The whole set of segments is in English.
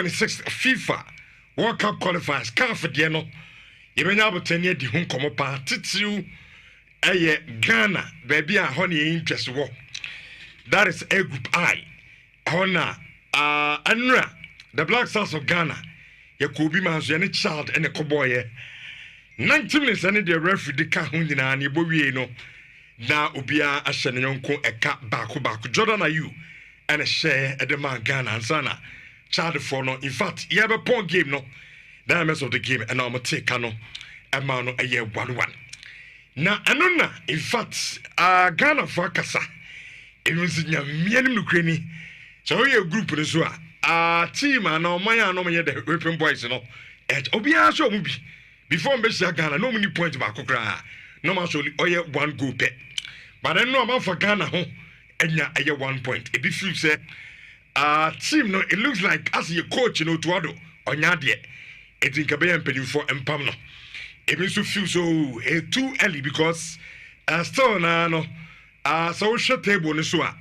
26 FIFA World Cup qualifiers. CAF de no. Yebenya abotani di ho komo pa titiu eye Ghana baby a honey interest wo. That is A Group I. Hona Anra the Black Stars of Ghana. Yakubi manzo any child and a cowboy. 90 minutes and the referee de ka ho nyina na ebowie no. Na obia ahye ne yonko eka baako Jordan Ayew and a share at the man Ghana and Sana. Child for no, in fact, you have a point game no. Diamonds of the game and I'm a take no a man a year 1-1. Now anona, in fact, Ghana for Kasa. It was in your medium Ukraine. So your group in Zua. Team and no my no the weapon boys no. At Obia show movie. Before Messia Ghana, no many points back cry. No man show one goal bet. But I know about for Ghana home and ya a 1 point. If you say team no, it looks like as your coach, Tuado, or Nadia, it's in Kabayan Pedu for Empamno. It means to feel so too early because still no, social table Nesua.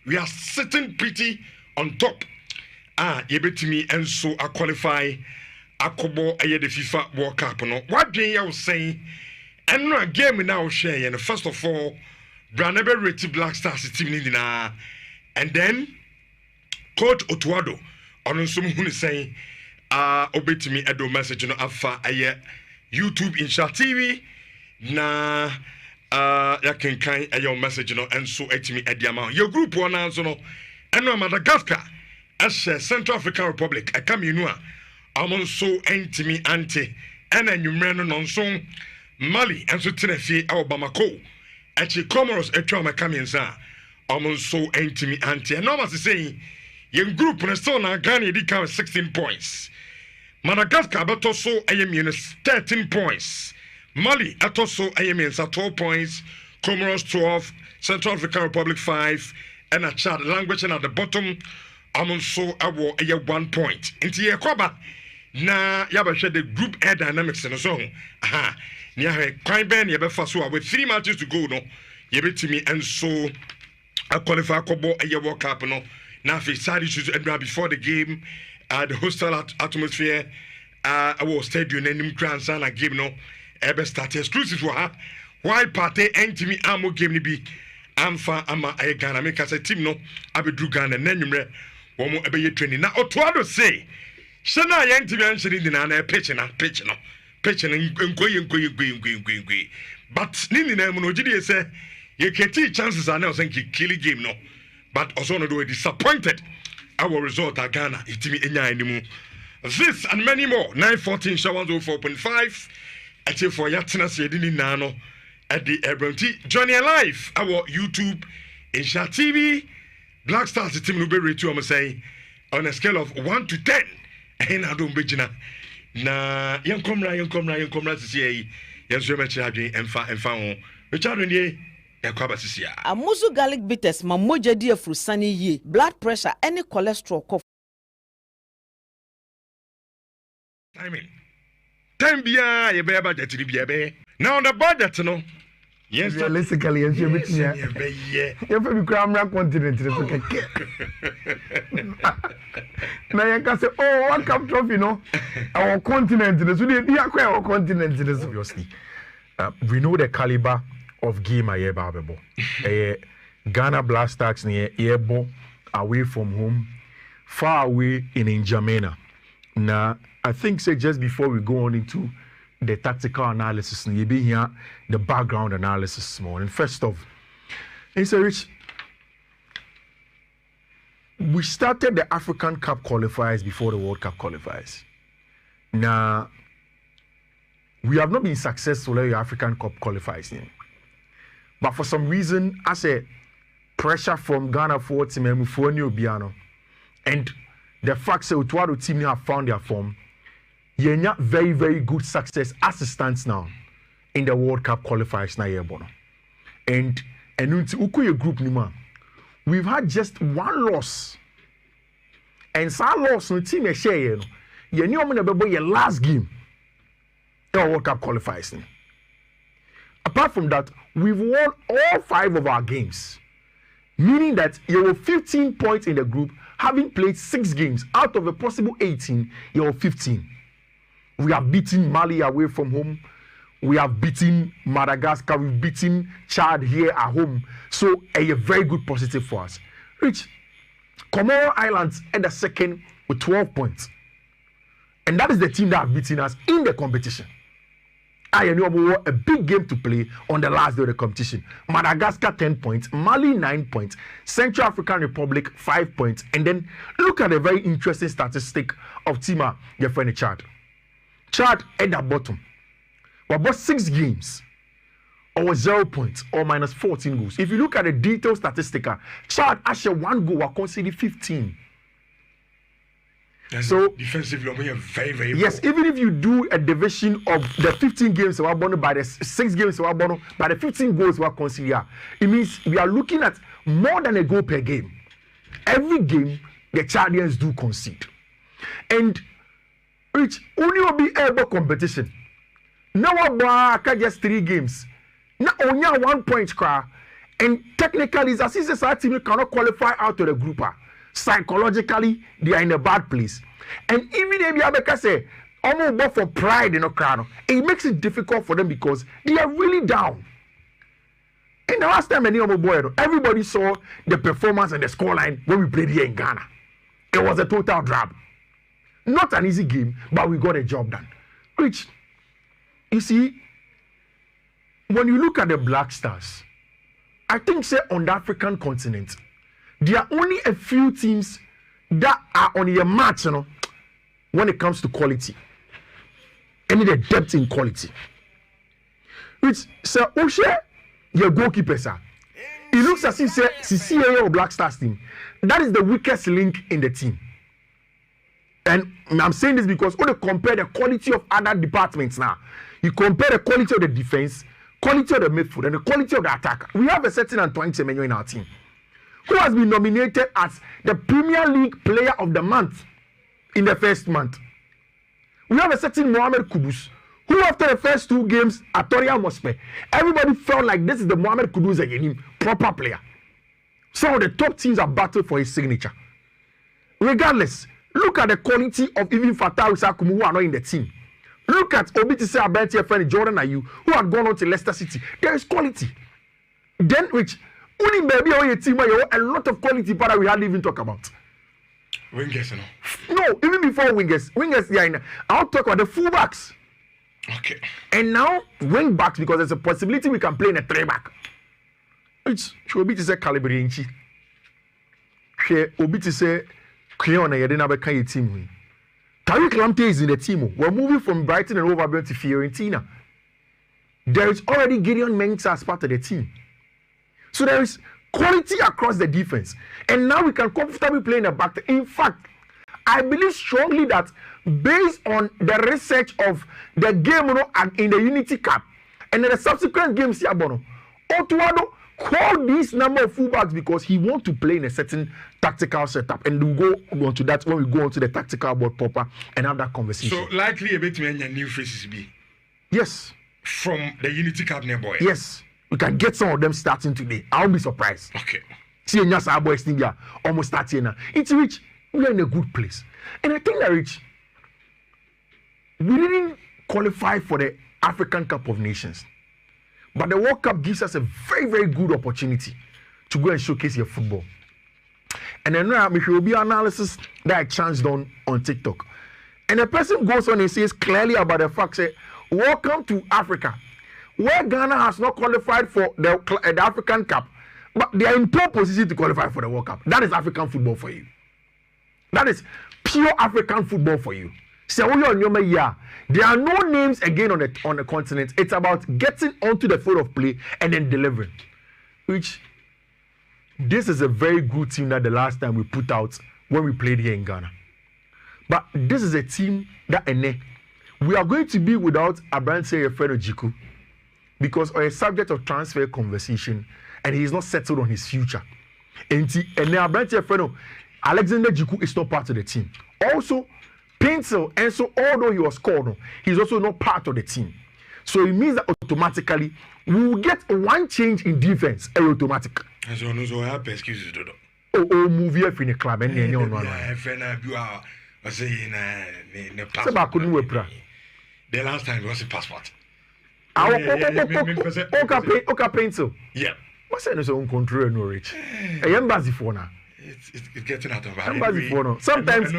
We are sitting pretty on top. You bet me and so I qualify Akobo aye the FIFA World Cup. No, what do you saying? And no game now share. And first of all, Branebe Reti Black Stars team in and then. Coach Otuado on some who is saying obey me a message no afa aye YouTube Insha TV na ya can kind aye message no and so me at the amount your group one answer no and no Madagascar as Central African Republic I come you know I'm so me anti and then you man on so Mali and so Tennessee our Bamako actually Comoros etwa come in sa I'm so me anti and no as saying Young group and so now Ghana did count 16 points. Madagascar but also minus 13 points. Mali at also minus 12 points. Comoros 12, Central African Republic 5, and a Chad language and at the bottom. I'm so a 1 point. Into your cover. Na yaba share the group air dynamics in the zone. Aha. Nya quite ben yaba faso with 3 matches to go no. Yebe to me and so a qualify kobo a World Cup no. Now, if it's issues before the game, the hostile atmosphere, our stadium and grand sana game no, ever started exclusive for her. Why party and me amo game ni be? I'm fa ama I Ghana make us a team no. I be drew Ghana and then you one more ebe training. Now, Otuado say, Shana yang to be answering the nana pitching and going. But Nini Namono say, you can teach chances are now saying killing game no. But also not do disappointed. Our result at Ghana, anymore. This and many more. 914 Shawans 4.5. Actually for Yatina Sedini Nano at the Ebronti. Johnny Alive, our YouTube, Insha TV, Black Stars team will be rated to say on a scale of 1 to 10. And I don't begin na young comrade to see yes, so much and found Richard. Amuzu garlic bitters mamoja dia frusani ye blood pressure any cholesterol cough. Time bia ye be budget ni bia be. Now the budget no. Yes, realistically yes you meet ya. You be Cramra continent so keke. Na you can say oh World Cup trophy no. Our continent so dey akwa our continent obviously. We know the caliber of game aye babebo. Ghana Black Stars near Ebo away from home, far away in N'Djamena. Now, I think say just before we go on into the tactical analysis, you be here the background analysis morning. First off, it's a rich. We started the African Cup qualifiers before the World Cup qualifiers. Now, we have not been successful in the African Cup qualifiers. But for some reason, I say pressure from Ghana for team Obiano, and the fact that Otuado team have found their form, you have very, very good success as it stands now in the World Cup qualifiers na yebono. And until Ukuye group nima, we've had just one loss. And some loss no team share you know. You knew I'm gonna be your last game in the World Cup qualifiers. Apart from that, we've won all 5 of our games. Meaning that you were 15 points in the group having played 6 games out of a possible 18, you're 15. We have beaten Mali away from home. We have beaten Madagascar. We've beaten Chad here at home. So a very good positive for us. Rich, Comoro Islands at the second with 12 points. And that is the team that have beaten us in the competition. I know a big game to play on the last day of the competition. Madagascar 10 points, Mali 9 points, Central African Republic 5 points. And then look at a very interesting statistic of Tima, your friend Chad. Chad at the bottom. But about 6 games, or 0 points, or minus 14 goals. If you look at the detailed statistic, Chad actually 1 goal, conceded 15. So defensively, very, very yes, poor. Even if you do a division of the 15 games we won by the 6 games we won by the 15 goals we conceded, it means we are looking at more than a goal per game. Every game, the Chadians do concede. And Rich, only will be able competition. Now I can just 3 games. Now only 1 point cry. And technically, it's as if our team cannot qualify out of the group. Psychologically, they are in a bad place. And even if you have say, almost for pride in the crowd, it makes it difficult for them because they are really down. And the last time everybody saw the performance and the scoreline when we played here in Ghana. It was a total drab. Not an easy game, but we got a job done. Which, you see, when you look at the Black Stars, I think, say, on the African continent, there are only a few teams that are on your match, when it comes to quality. And the depth in quality. Which, sir, Oshe, your goalkeeper, sir. It looks as if, say, CCA or Black Stars team, that is the weakest link in the team. And I'm saying this because when you compare the quality of other departments now, you compare the quality of the defense, quality of the midfield, and the quality of the attack. We have a certain Antoine Semenyo in our team, who has been nominated as the Premier League Player of the Month in the first month. We have a certain Mohamed Kudus, who after the first 2 games at Toria Mospe, everybody felt like this is the Mohamed Kudus again, proper player. Some of the top teams are battling for his signature. Regardless, look at the quality of even Fatah Usakumu, who are not in the team. Look at Obitise Abenti friend Jordan Ayew, who had gone on to Leicester City. There is quality. Then which only maybe on your team where a lot of quality that we hardly even talk about. Wingers, no, even before wingers, yeah. I'll talk about the fullbacks. Okay. And now wing backs, because there's a possibility we can play in a 3-back. Which Obitise Calibri. Obitise Creon and Yadina Beka team. Tariq Lamptey is in the team. We're moving from Brighton and over to Fiorentina. There is already Gideon Mensah as part of the team. So there is quality across the defense. And now we can comfortably play in the back. In fact, I believe strongly that based on the research of the game in the Unity Cup and the subsequent games, Otuado called this number of fullbacks because he wants to play in a certain tactical setup, and we'll go on to that when we go on to the tactical board proper and have that conversation. So likely a bit many new faces be. Yes. From the Unity Cup boy. Yes. We can get some of them starting today. I won't be surprised. Okay. See our boys almost starting now. It's Rich. We are in a good place. And I think that Rich, we didn't qualify for the African Cup of Nations. But the World Cup gives us a very, very good opportunity to go and showcase your football. And then there will be analysis that I chanced on TikTok. And the person goes on and says clearly about the fact that welcome to Africa, where Ghana has not qualified for the African Cup, but they are in pole position to qualify for the World Cup. That is African football for you. That is pure African football for you. So there are no names again on the continent. It's about getting onto the field of play and then delivering. Which this is a very good team that the last time we put out when we played here in Ghana. But this is a team that we are going to be without Abrante Efeno Jiku because of a subject of transfer conversation, and he is not settled on his future. And Abrante Efeno, Alexander Jiku is not part of the team. Also, Pencil, and so although he was called, he's also not part of the team. So it means that automatically we will get one change in defense, automatic. And so no, so I have excuses, oh movie in the club and any one. I say in a passport. I couldn't wear pra. The last time was a passport. Okay, pencil. Yeah. What's in his own control no rich? A embassy for now. It's getting out of hand. Embassy for now. Sometimes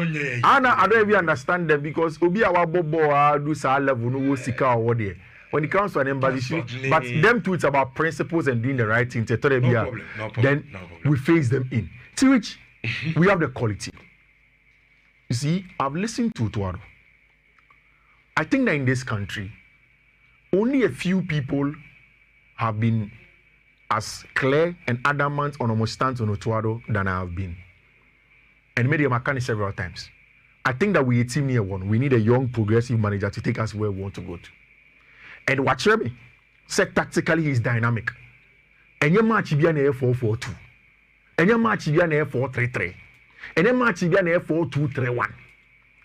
I don't even understand them because Obi our bobo do sa level no sika or what there. When it comes to an embassy, but them too, it's about principles and doing the right thing. No problem. Then we face them in. To which we have the quality. You see, I've listened to Tuaro. I think that in this country, only a few people have been as clear and adamant on almost stance on Otuado than I have been. And made a several times. I think that we a team near one. We need a young, progressive manager to take us where we want to go to. And watch me, said tactically he's dynamic. And your match be an 4-4-2. And your match be an 4-3-3. And your match be an 4-2-3-1.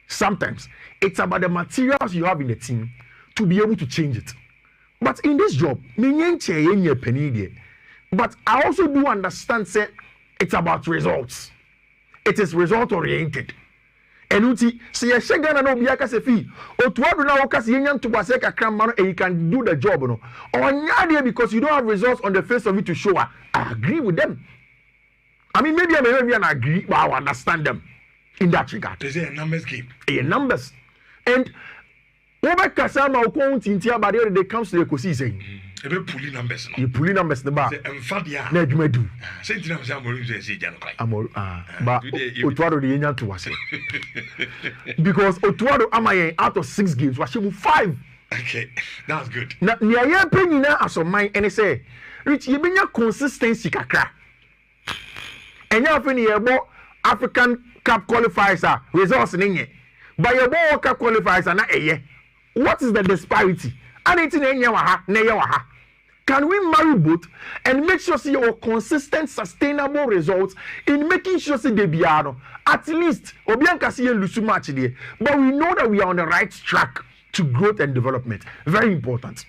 Sometimes it's about the materials you have in the team to be able to change it. But in this job, but I also do understand say it's about results. It is result oriented. And uti say Shagana no biaka se fi Otuado na woka se yenyan to base kakra man and you can do the job no. Onya because you don't have results on the face of it to show. I agree with them. I mean maybe I may agree, but I understand them in that regard. They say a numbers game. A numbers. And Robert Kasama Okon Tintia Badia they comes to the Kosi saying pulling numbers no. You pulling numbers the bar. Emfadia. Na dwuma du. Say tinam say amoru say jano kai. Amor but Otuado the yenyan to was. Because Otuado amayen out of 6 games was 5. Okay, that's good. Na nia penny na aso man and say Rich you benya consistency kakra. Enya afeni yebo African Cup qualifiers results ninye. But your World Cup qualifiers na eye. What is the disparity? And it's in Nhyira. Can we marry both and make sure see your consistent, sustainable results in making sure see they be at least Obianka see lusu match there, but we know that we are on the right track to growth and development. Very important.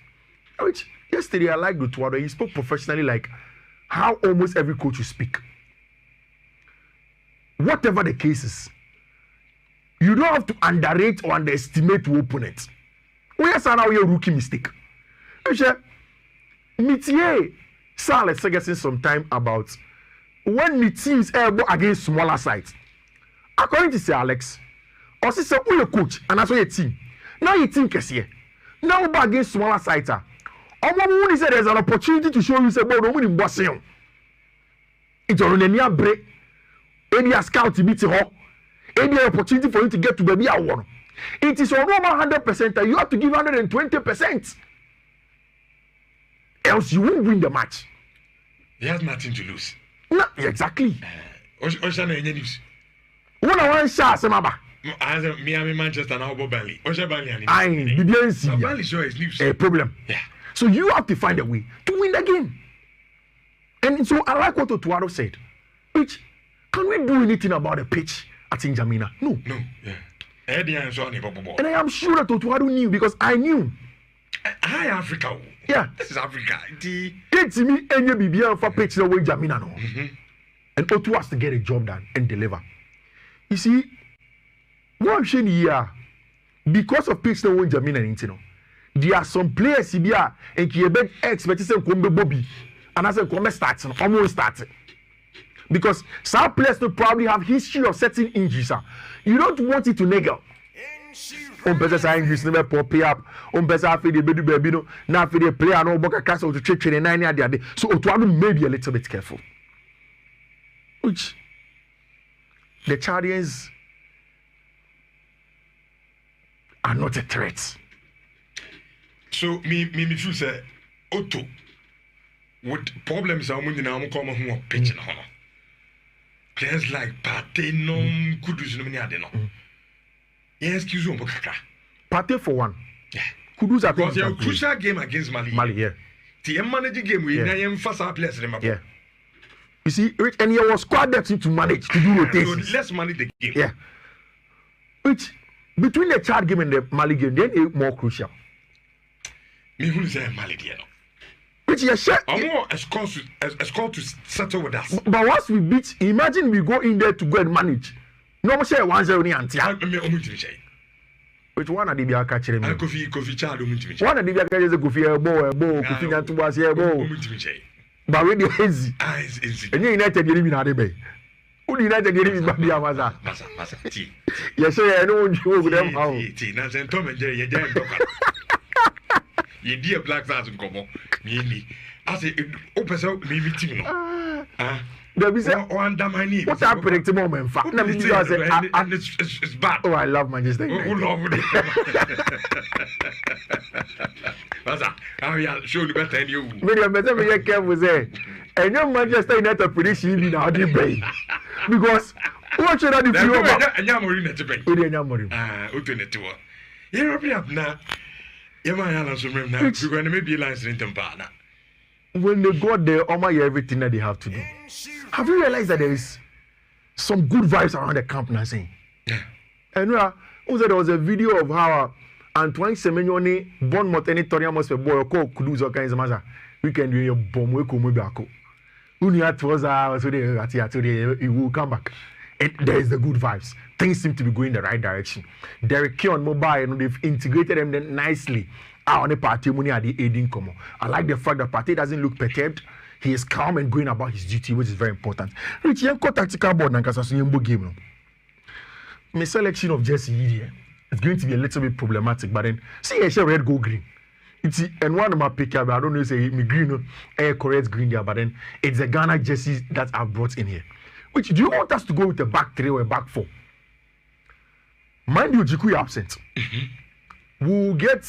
Which yesterday I liked Otuado. He spoke professionally, like how almost every coach will speak. Whatever the case is, you don't have to underrate or underestimate your opponent. We are saying a rookie mistake. Mitier Sal saying some time about when the teams go against smaller sides. According to Sir Alex, or say we coach and that's why your team. Now you think here. Now go against smaller sides. Omo say there's an opportunity to show you say boy no win boss you. It's on a break. Any scout to beat her. Any opportunity for you to get to baby I want. It is on 100% that you have to give 120%. Else you won't win the match. He has nothing to lose. No, exactly. Oshana any news. One shot Samaba. As a Miami Manchester now Burnley. Osha Burnley. I didn't see. Burnley sure is news. A problem. Yeah. So you have to find a way to win the game. And so I like what Otuado said. Which can we do anything about the pitch at N'Djamena? No. No. Yeah. And I am sure that Otuado knew because I knew. Hi Africa. Yeah. This is Africa. It's me and you be for pitch the way N'Djamena no. And Otu has to get a job done and deliver. You see, what I'm saying here, because of pitch the way N'Djamena and there are some players here and Kiebe expect to say Bobby and I said come start almost started. Because some players will probably have history of certain injuries. You don't want it to niggle. Pesa injuries never pop up. Pesa after the baby no. Now after the player no boka castle to check the 9 year. So Otuado may be a little bit careful. Which the Chadians are not a threat. So me feel say Otto what problems are when now come who are pitching on. Players like Pate no Kudus no many ade no. Yes, excuse me, Pate for one. Yeah. Kudus are because a crucial game against Mali. Yeah. The managing game we na yem fast our players remember. Yeah. You see, and you was squad depth to manage to do rotations. So let's manage the game. Yeah. Which between the Chad game and the Mali game, then is more crucial. Me who say Mali there no. Which Which you share. A score to settle with us. But once we beat, imagine we go in there to go and manage. No more share 1-0 ni anti. Which one are the Bia catching me? Kofi child one of the Bia catches a Kofi elbow, Kofi not to was elbow. But really easy. And you United you in Adebe. Who United you in Babia Maza? Yes, sir, I know you with them. How? Tom and Jerry, you dear black stars in Como. Me. I say, open up, maybe team. There is one damn I need. What's happening to moment? Fact, it's bad. Oh, I love Manchester United. How you show the better than you? Maybe better be careful say. And your Manchester United prediction in our debate because what should I do for you? And you're more in the debate. Open it to her. You're up now. You're my islands from now. You're going to maybe lines in Tampana. When they got there, almost everything that they have to do. Have you realized that there is some good vibes around the camp now? Saying, and there was a video of how Antoine Semenyo born Moteni Toriamos for boy ko kudu all kinds of matter. We can do your bomb we come back. Unia was so they will come back. And there is the good vibes. Things seem to be going in the right direction. Derek Keon Mobile, they've integrated them then nicely. On the party money at the aiding come. I like the fact that party doesn't look perturbed. He is calm and going about his duty, which is very important. Rich Yanko tactical board and Kasasuyembo game. My selection of Jesse here is going to be a little bit problematic, but then see a red go green. It's and one of my pick up, I don't know say me green correct green there, but then it's the Ghana jerseys that I've brought in here. Which do you want us to go with a back 3 or a back 4? Mind you, Jiku is absent. We'll get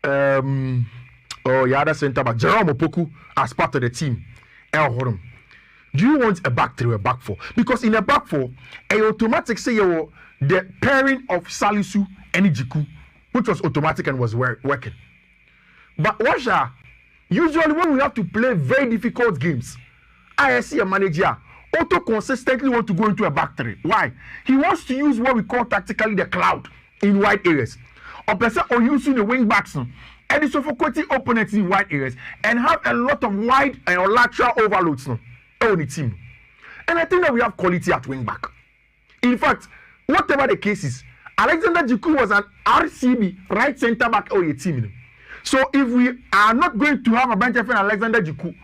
other centre back Jerome Opoku as part of the team. El Horum. Do you want a back 3 or a back 4? Because in a back 4, a automatic say the pairing of Salisu and Jiku, which was automatic and was working. But Washa, usually when we have to play very difficult games, I see a manager auto consistently want to go into a back 3. Why? He wants to use what we call tactically the cloud in wide areas. Or person or using the wing backs and the suffocating opponents in wide areas and have a lot of wide or lateral overloads on the team. And I think that we have quality at wing back. In fact, whatever the case is, Alexander Jiku was an RCB right centre back or a team. So if we are not going to have a bench friend Alexander Jiku,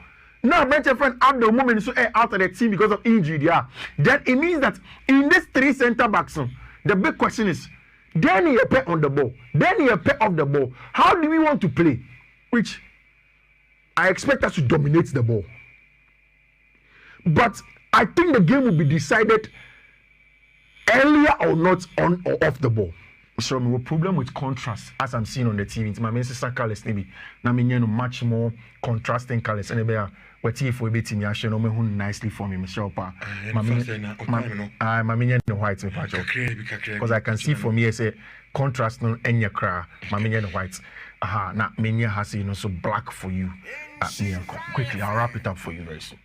now bench friend at the moment so out of the team because of injury, then it means that in these 3 centre backs, the big question is, then he appear on the ball, then he appear off the ball. How do we want to play? Which I expect us to dominate the ball. But I think the game will be decided earlier or not on or off the ball. So we have a problem with contrast as I'm seeing on the TV. It's my main sister colors maybe. Now me much more contrasting colors. And what if we beat me? I show no nicely for me, Michelle Pa. My the white because I can see for me as a contrast no any cry. My the white. Aha, now many has so black for you. Quickly, I'll wrap it up for you very soon.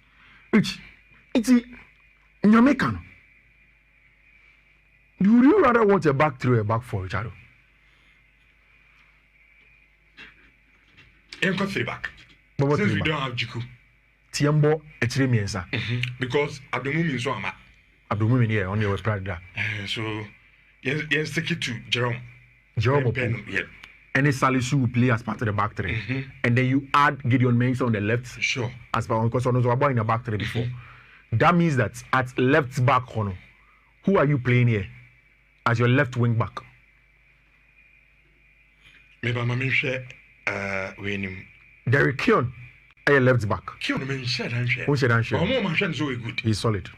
Which it's in Jamaican. Do you rather want a back 3 or a back 4, Charo? I'm going to back. Since we don't have Jiku. Tiambo, it's Remiensa. Because Abdumumin so am I. Abdumumin here on your pride. So, yes, take it to Jerome. Jerome, yeah. And Salisu will play as part of the back 3. And then you add Gideon Mensah on the left. Sure. As part because I was about in the back 3 before. That means that at left back corner, who are you playing here? As your left wing back. Maybe I'm share winning. Derek Keon, your left back. Keon, I'm share. Who said I'm sure? Oh, my friend is so good. He's solid.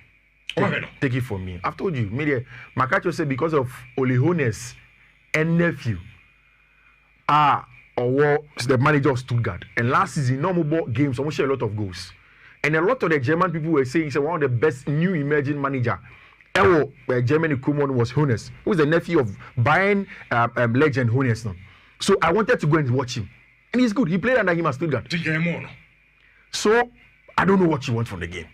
Take it from me. I've told you. Maybe Makacho said because of Olehones and nephew. Or the manager of Stuttgart. And last season, no more games, almost share a lot of goals. And a lot of the German people were saying he's one of the best new emerging manager. Germany Kumon was Hones, who is the nephew of Bayern legend Hones. So I wanted to go and watch him. And he's good. He played under him at Stuttgart. So I don't know what you want from the game.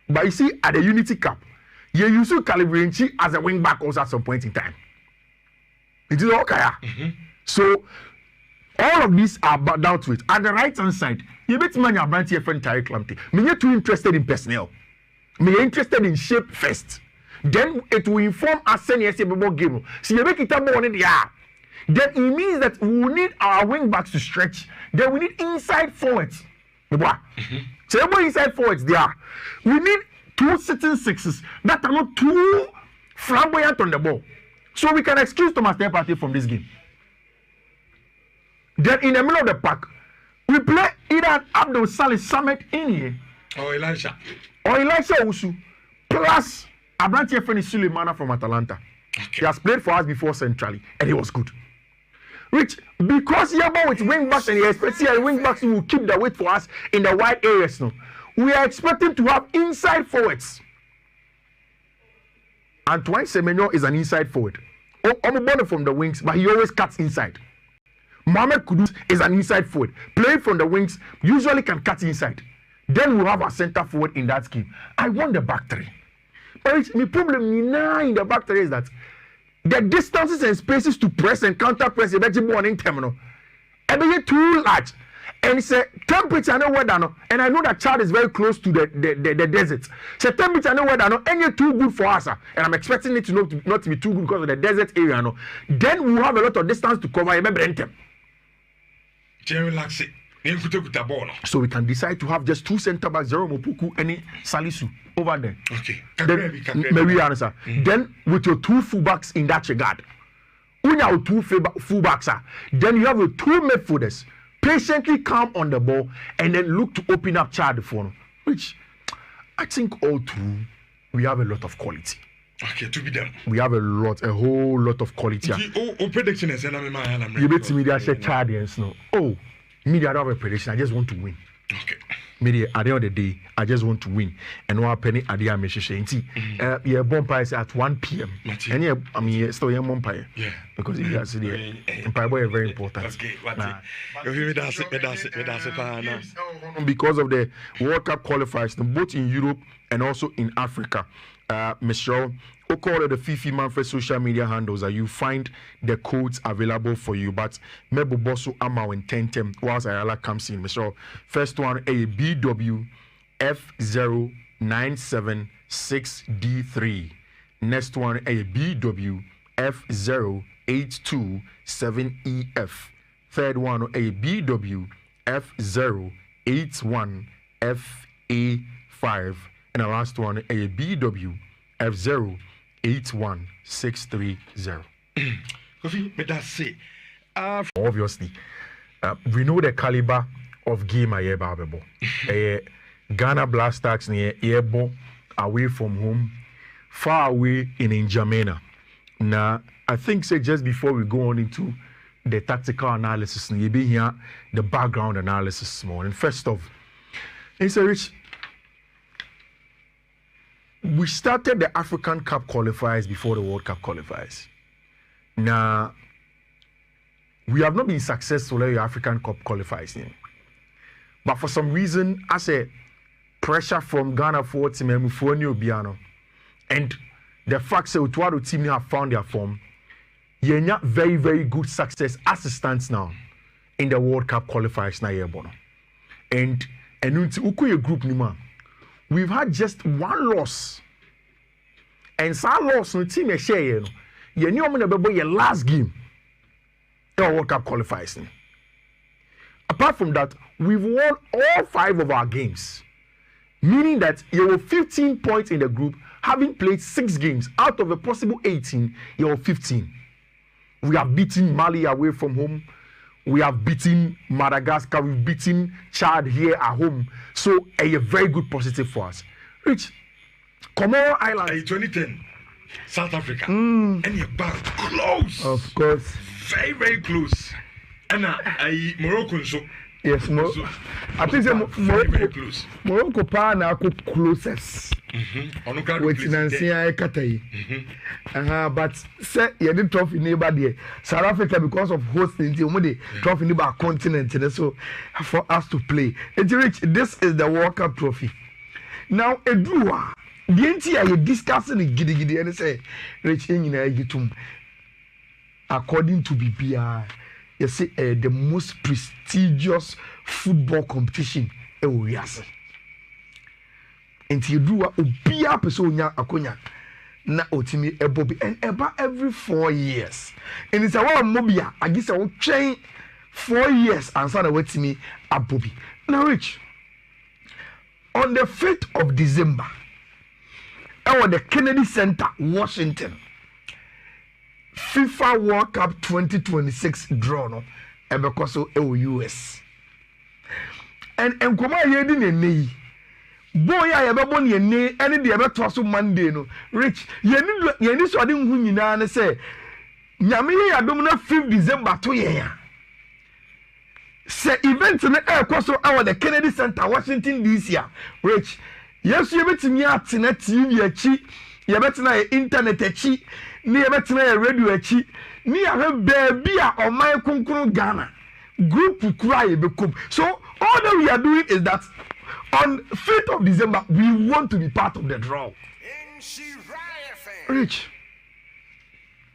But you see, at the Unity Cup, you used to calibrate as a wing back also at some point in time. It is okay. So all of these are down to it. At the right hand side, You bet man your brand here friend Tariq Lamptey. Me you too interested in personnel. Me interested in shape first. Then it will inform us senior game. So you make it up on it, yeah. Then it means that we will need our wing backs to stretch. Then we need inside forwards. So inside forwards there. We need 2 sitting sixes that are not too flamboyant on the ball. So we can excuse Thomas Partey from this game. Then in the middle of the pack, we play either Abdul Salih Samet in here. Or Elisha Usu. Plus Abrantia friend Suleimana from Atalanta. Okay. He has played for us before centrally and he was good. Which, because you're with wing backs and you expect wing backs will keep the weight for us in the wide areas now, we are expecting to have inside forwards. Antoine Semenyo is an inside forward. I'm born from the wings, but he always cuts inside. Mohamed Kudus is an inside forward. Playing from the wings, usually can cut inside. Then we'll have a center forward in that scheme. I want the back three. But my problem now in the back three is that the distances and spaces to press and counter press is in terminal. And too large. And it's a temperature no weather no. And I know that Chad is very close to the desert. So temperature no weather no. And you're too good for us. And I'm expecting it to not to be too good because of the desert area no. Then we'll have a lot of distance to cover. Relax it. So we can decide to have just 2 center backs, Zero Mopuku and Salisu over there. Okay. Then with your 2 fullbacks in that regard, when you have 2 fullbacks, then you have your 2 midfielders patiently calm on the ball and then look to open up Chad for which I think all through we have a lot of quality. Okay, to be done. We have a whole lot of quality. Prediction is you bet me they share Chadians no. Oh. Media, I don't have a prediction. I just want to win. Okay. Media, at the end of the day, I just want to win. And no penny at the end. Yeah, bumpire is at 1 p.m. And yeah, I mean, still young bumpire. Yeah. Because if you are sitting Empire Boy is very important. Okay. Because of the World Cup qualifiers, both in Europe and also in Africa. Michelle, who call it the FIFA Manfred social media handles you find the codes available for you. But Mebo Bosso Amau and Tentem whilst Ayala comes in. Michelle, first one a BWF0976D3. Next one a BWF0827EF. Third one a BWF081FA5. And the last one, a BWF081630. Obviously, we know the caliber of game I have available. Ghana Black Stars near Ebo, away from home, far away in N'Djamena. Now, I think say just before we go on into the tactical analysis, you be here the background analysis more. And first off, it's a rich. We started the African Cup qualifiers before the World Cup qualifiers. Now, we have not been successful in the African Cup qualifiers. But for some reason, I say pressure from Ghana for team and the fact that the team have found their form, you're not very, very good success as it stands now in the World Cup qualifiers now. And into group Nima. We've had just 1 loss. And some loss no team share you know your last game in World Cup qualifiers. Apart from that, we've won all 5 of our games. Meaning that you have 15 points in the group, having played 6 games. Out of a possible 18, you have 15. We have beaten Mali away from home. We have beaten Madagascar. We've beaten Chad here at home. So a very good positive for us. Rich, Comoro Islands. 2010, South Africa. And you're back close. Of course. Very, very close. And Morocco. So. Yes, I think very close. Morocco pa na closest. With Nancy Katai. But say you did tough in neighbor there. South Africa because of hosting the tough in neighbor continent. So for us to play. This is the World Cup trophy. Now Edua, the entire discussing it giddy and say Rich in according to BPI. you see the most prestigious football competition we are. And you do a obia person akonya na otimi ebobi and about every 4 years. And it's a one mobia I guess I will train 4 years and so wait me abobi. Now Rich, on the 5th of December, at the Kennedy Center, Washington, FIFA World Cup 2026 draw no ebekoso US. And enkoma yedi ne boy ya yebebo ne ne ene de ebeto so Monday no Rich yeni so de hu nyina ne say nyame ya dom na 5th December to ye ya say event na ekoso at the Kennedy Center Washington DC. Rich yes yebetimi atena TV achi yebetena internet achi ni yebetena radio achi ni ya baby a oman kunkuru Ghana group cry bekom. So all that we are doing is that on 5th of December we want to be part of the draw. Rich,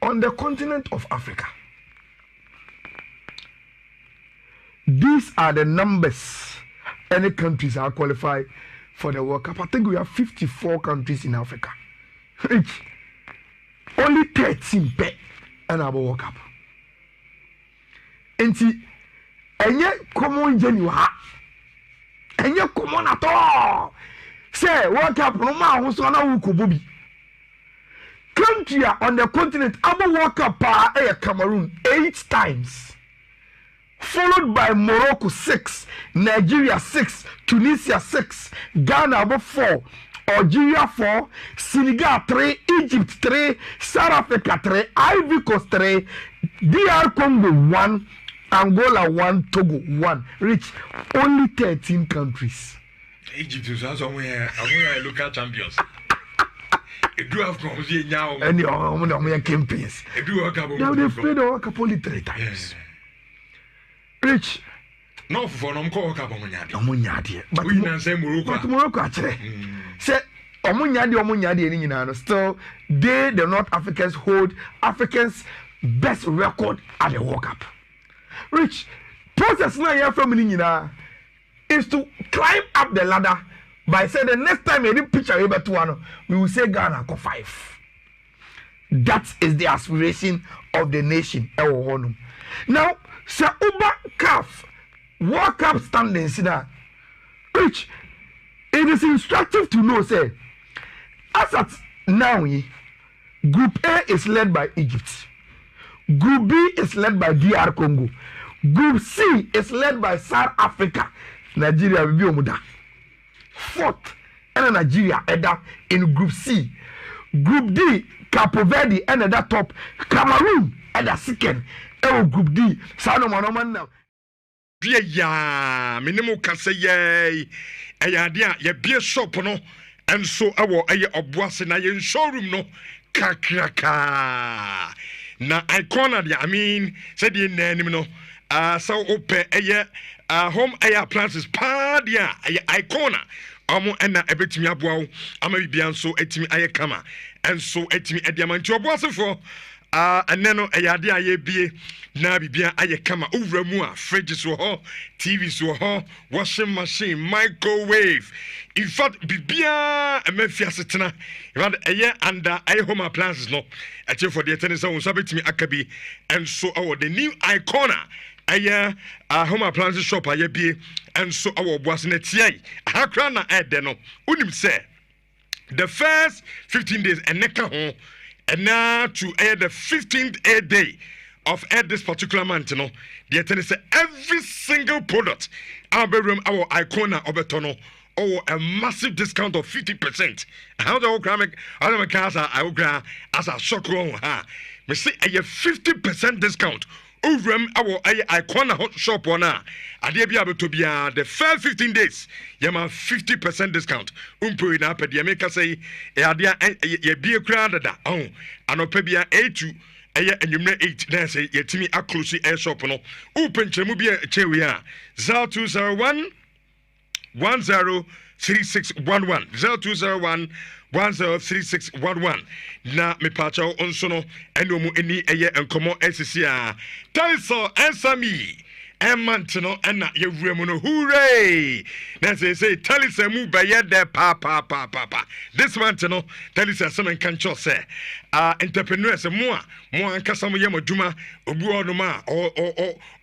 on the continent of Africa, these are the numbers any countries are qualified for the World Cup. I think we have 54 countries in Africa. Rich, only 13 pay and our World Cup. And see, enye common genuine, enye common at all. Say World Cup no ma ho so na wo kobobi. Country on the continent our World Cup Cameroon 8 times. Followed by Morocco 6, Nigeria 6, Tunisia 6, Ghana about 4, Algeria 4, Senegal 3, Egypt 3, South Africa 3, Ivory Coast 3, DR Congo 1, Angola 1, Togo 1. Rich, only 13 countries. Egypt is also where local champions. It do have company now. And the campaigns. Now they played the World Cup only 3 times. Rich, no for no call Cup omunyade. But we now say Morocco. But Morocco actually. Say omunyade still they the North Africans hold Africans best record at the World Cup. Rich, process now here from nyina is to climb up the ladder by saying the next time any picture we will say Ghana go 5. That is the aspiration of the nation. Now, Sir Uba CAF World Cup standings now. Rich, it is instructive to know, say, as at now, Group A is led by Egypt. Group B is led by DR Congo. Group C is led by South Africa. Nigeria will be omuda. 4th, and Nigeria in Group C. Group D, Cape Verde and at that top, Cameroon at the 2nd. Group D, Sanoman now. Dear ya, minimum can say yea, a dear, ye be a shop no, and so our obwas in a showroom no, kakraka. Na icona, I mean, said the name no, so open a home air plants padia, a icona. Amo ena ebetimi aboa ama bibia nso etimi ayekama enso etimi ediamanti oboase for aneno eyade ayebie na bibia ayekama owramu a fridge so ho TV so ho washing machine microwave in fact bibia emafia setena even eye under aye home appliances no eche for the tennis so betimi akabi enso the new icona aye home appliances shop ayebie and so our boss na tiai akra na ede no unim say the first 15 days eneka ho and now to the 15th day of this particular month no the ten say every single product our bedroom our icona obetono or a massive discount of 50%. How the economic as a shock ha me say a 50% discount over our icona hot shop on ade bia beto bia the first 15 days yama 50% discount umpo na pedi make say e ade ye bia kra dada anopa bia A2 eye enwumre 8 na say yetimi aklosi air shop no upenchemu bia chewe a 0201 10 3611 0201 103611 na mepacha onso no eno mu eni eye enkomo SC a Talisol Ensami Emantino ena yewremu no hooray na say Talisol mu baye de pa this month no Talisol some kan cho say entrepreneurs mo ankasa mo yem adwuma obu onoma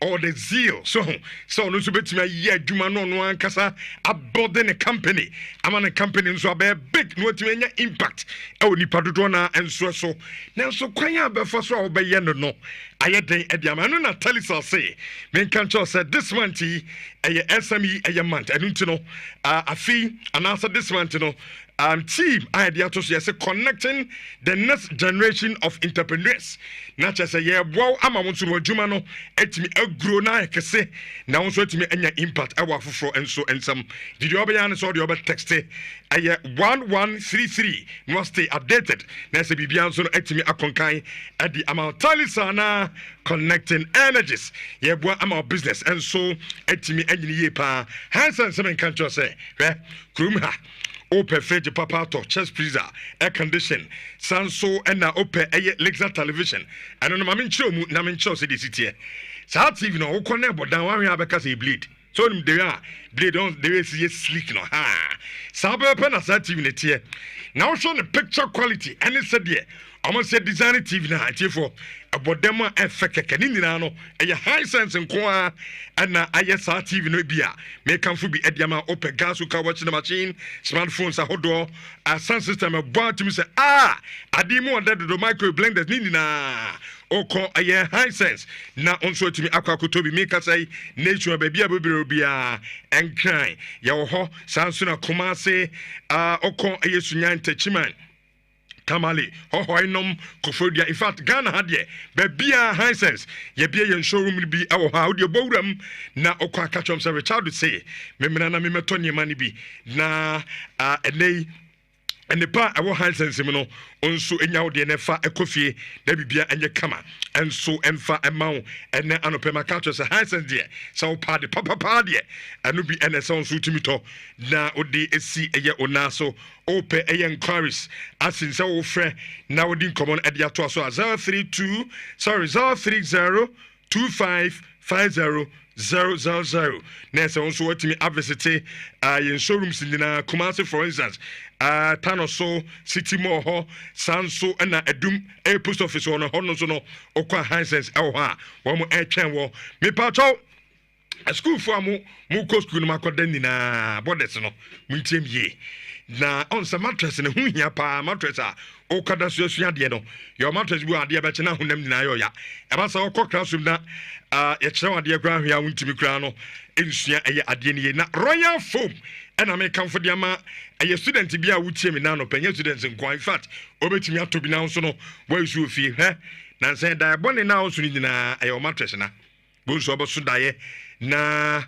or the zeal so no so betimi ayi adwuma no ankasa abode ne company amana company nso abe big no timi nya impact e onipa dodo na enso so na so kwan abefo so obeye no ayeden ediama no na Talisol say men kan cho say this month SME month enu ntino afi anasa this month no team idea to say connecting the next generation of entrepreneurs na che say ye bow ama won so adwuma no etimi agro na ekese na won so etimi anya impact e wa foforo enso ensam did you obeya so the obe text 1133 no stay updated na say bibia so etimi akonkan at the amount Talisana connecting energies ye bow ama business enso etimi anyini ye pa hansan seven kan cho say krum ha Ope Freddy Papa to chest freezer, air condition, Sanso and na Ope Lexa television. And on Mamin Cho Namin Cho City City. So TV no Okone but down one because he bleed. So they are bleed on the way sleek no ha. Sabe pen as that TV now show the picture quality and it's said almost said design TV na for about them effect kanina no a high sense and kwa and na ISR TV no bia make come fu be ediama open gas who can watch the machine smartphones a hodo a sound system a board to say adimo that the micro blenders nina oko a high sense na onso timi akwakoto bi make say nature baby abobia and cry ya ho sansuna kumase oko a sunya ntachiman Kamali, hoinom, Kofodia. In fact, Ghana had ye, Babia high sense, ye be a showroom will be our how your bodum, na okwa catch on Sarah Child to say, Memana Mimatoni money be, na a day. And the part our high sense, no, also in your DNFA, a coffee, there be and your kama, and so emfa amount, and then anopema catches a high sense, dear. So party, papa party, and be and a sound suitimito, na odi see a year or naso, ope a inquiries, as in so friend, now didn't come on at the ato so 032, sorry, 030 2550 000. Nessa also what me adversity in showrooms in the Kumasi, for instance. Tanoso, City Moho, Sanso, and a doom a post office on a Honosono, Okwa Hisense, Elha, one more air chain. Me pato a school for Muko school, Macodenina, Bodesano, Muntim ye. Na on some mattress in a hunya pa mattress. O kada suya dieno your mattress bu ade be chena hunam na yo ya e ba sa okọ classroom na ye chera ade kra hwia wuntimi kra no ensua eye ade ne na royal foam and I come for the ama a student to be a wutie me na no penye students nko in fact obetimi atobi na so no wa isu fie na say da bone na so ni na ayo mattress na bo so oboso daye na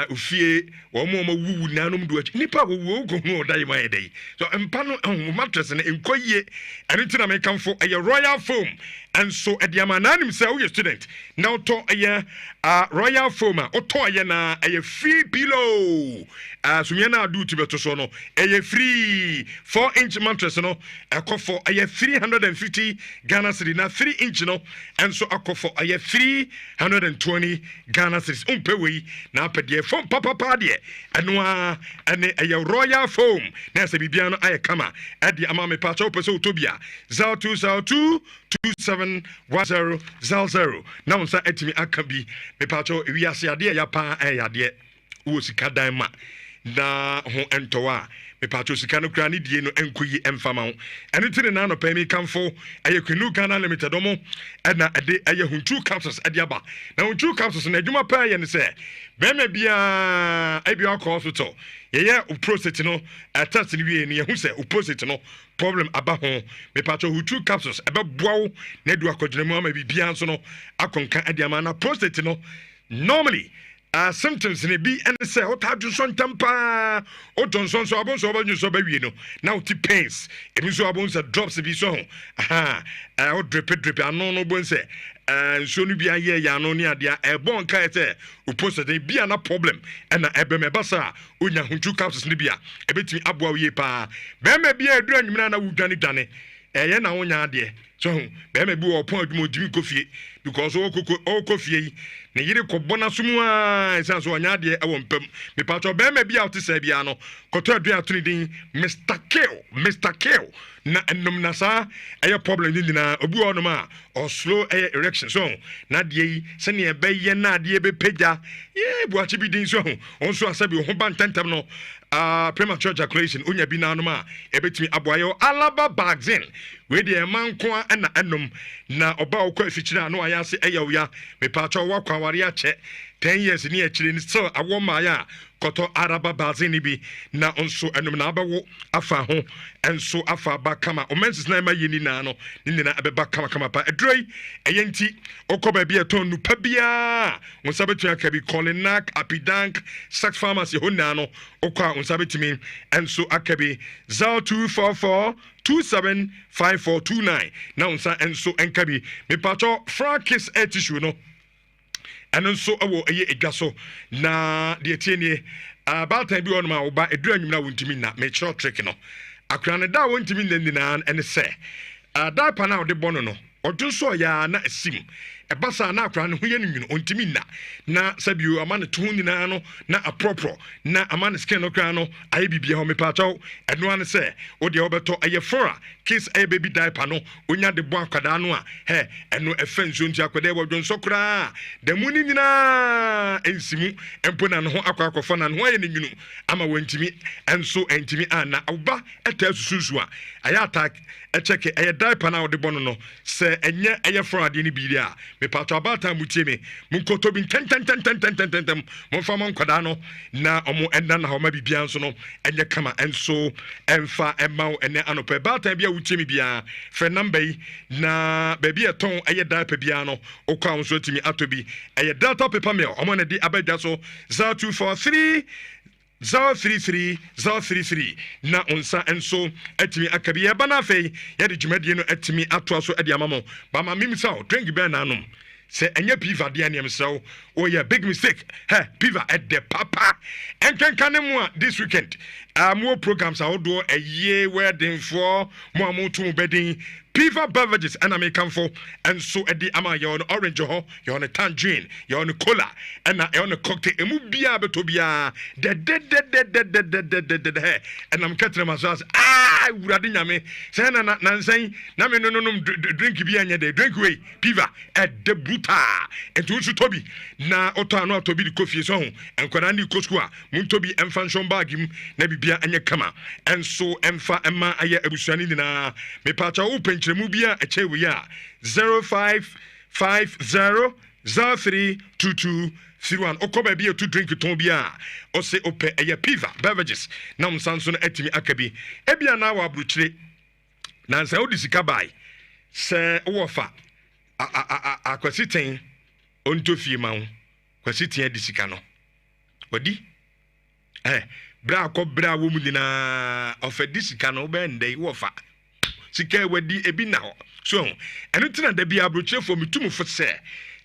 ufie wo mo wu nanom do achi nipa wo go hu odai mai dai so empa no mattress na enkoyie enti na me come for a royal foam and so ediama nanim say we student now to a royal foam oto aye na a free pillow so me na do to beto so no a free 4-inch mattress no akọ for a 350 Ghana cedi na 3-inch no and so akọ for a 320 Ghana cedis umpe we na apede from papa de anwa ane a royal foam na say bibia no aye kama e de ama me pa cho pese utobia 0202 271000 now sa etimi aka bi me pa cho wi ase ade ya pa ade wo sika dan ma na ho entowa me pa cho sika no kra ne die no enkoyi emfama ho ene tire na no pa mi kamfo ayekunu Ghana limited omo na ade ayehuntu capsules ade aba na huntu capsules na adwuma pa ye ne se be me bia ebia ko hospital ye prostate no test ni wie ni hu se prostate no problem aba ho me patcho hutu capsules ebe boawo na du akodwemu ama bibia nso no akonka ade ama na prostate no normally symptoms ne bi and say what have you son temper o tonson so abon so banyu so ba wie no now ti pains e bi so abon so drops bi so o drip ano no bon say nsuo no bia yɛ ya no ne adeɛ ɛbɔ nka sɛ upost de bia na problem ɛna ɛbɛmɛ basa onya hunchu capsules ne bia ɛbɛtumi aboa wo yie paa bɛmɛ bia adura nwumina na wudwane ɛyɛ na wonya adeɛ so bɛmɛ bi wɔ pɔn adwuma odimi kofie because okofie ne yire kɔbɔ na sumu a ɛsan so ɔnya adeɛ ɛwɔ mpam me patro bɛmɛ bia wote sɛ bia no kɔtɔ adua to ne din Mr. Kill na enum na sa ɛyɛ problem ni na obi wɔ no ma or slow ɛyɛ erection so na deɛ yi sɛ ne ɛbɛyɛ na adeɛ bɛpagya buachi bi din so onso asabi ho ban tentem no premature ejaculation onya bi na no ma ɛbɛtumi aboayɛ alaba vaccine we de manko a na enum na ɔba okɔ afikyira no ayase ɛyɛ oya me patro wakɔ aware akyɛ 10 years ni akyire ni still awɔ ma ya koto araba bazini bi na onso enum na abawo afa ho enso afa ba kama o menses na ma yini na no ni na abeba kama pa edroi eyenti okoba bi eton nu pa bia won sabetu aka bi Kolinak Apidank Sex Pharmacy ho na no okwa won sabetimi enso aka bi 0244 275429 na onsa enso enkabi me pacho Frankis tissue no ɛno nso ɛwɔ ɛyɛ edwa so na deɛ tie nie baatan bi wɔnom a woba edura nwumna wontimi na mekyerɛ trick no akora ne da wontimi na nyinaa ɛne sɛ diaper na wode bɔ no ɔdwo nso ɔyɛ na asim ɛbasa na akora ne ho yɛ no nwunu ontimi na sabio ama ne to nyinaa no na apropro na ama ne skin no kra no ayɛ bibia ho mepakyɛw ɛno ane sɛ wo deɛ wobɛtɔ ɛyɛ fora case ɛyɛ baby diaper no onya de bɔ akwadaa no a ɛno ɛfɛ nsuo nti akwadaa wɔdwo nso koraa da mu ne nyinaa ɛnsimu ɛmpo na ne ho akɔfa na ne ho ayɛ ne nwunu ama wɔntimi ɛnso ɛntimi na woba ɛtaa susunsu a ayɛ attack ɛkyɛke ɛyɛ diaper na wode bɔ no sɛ ɛnyɛ ɛyɛ fora adeɛ no bi a me pato abata mutie me munkoto bi ten mo fama nkwadaa no na omo enda na homa bibia nso no enye kama enso emfa emaw ene anope bata bia wutie me bia fe number yi na baby eton eye diaper bia no okwa nso timi atobi eye data paper mail omo na di abadwa so 0243 033 na onsa enso etimi akabi ya bana fei ya de dwumadie no etimi atoa so ede amamo ba ma mimsa o drink be na anom se enye piva de anem sew o ya big mistake piva at the papa enkenkan mu a this weekend more programs are do a year wedding for more amotu bedding FIFA beverages and American for and so at the ama you're on orange you're on a tangerine you're on a cola and you're on a cocktail emubia betobia de and I'm catching myself uradi nyame say na say na me no drink bi anya de drink way piva at the buta and to tobi na oto anu atobi di coffee so enkwara ndi kosku a muntobi emfanshon bag im na bibia anya kama and so emfa emma aye abusuani na me pacha open Mubia a chewiya 0550032201 okoba bia to drink ton bia o se ope eye piva beverages na msanso na etimi akabi ebia na wa abruchire na nsa odisika bai se wofa akwasiten ontofie mawo kwasiten adisika no wadi bra ko bra wo mu dina ofa disika no be ndai wofa sika wadi ebi na ho so eno tina da bia abrochire fo metumu fo se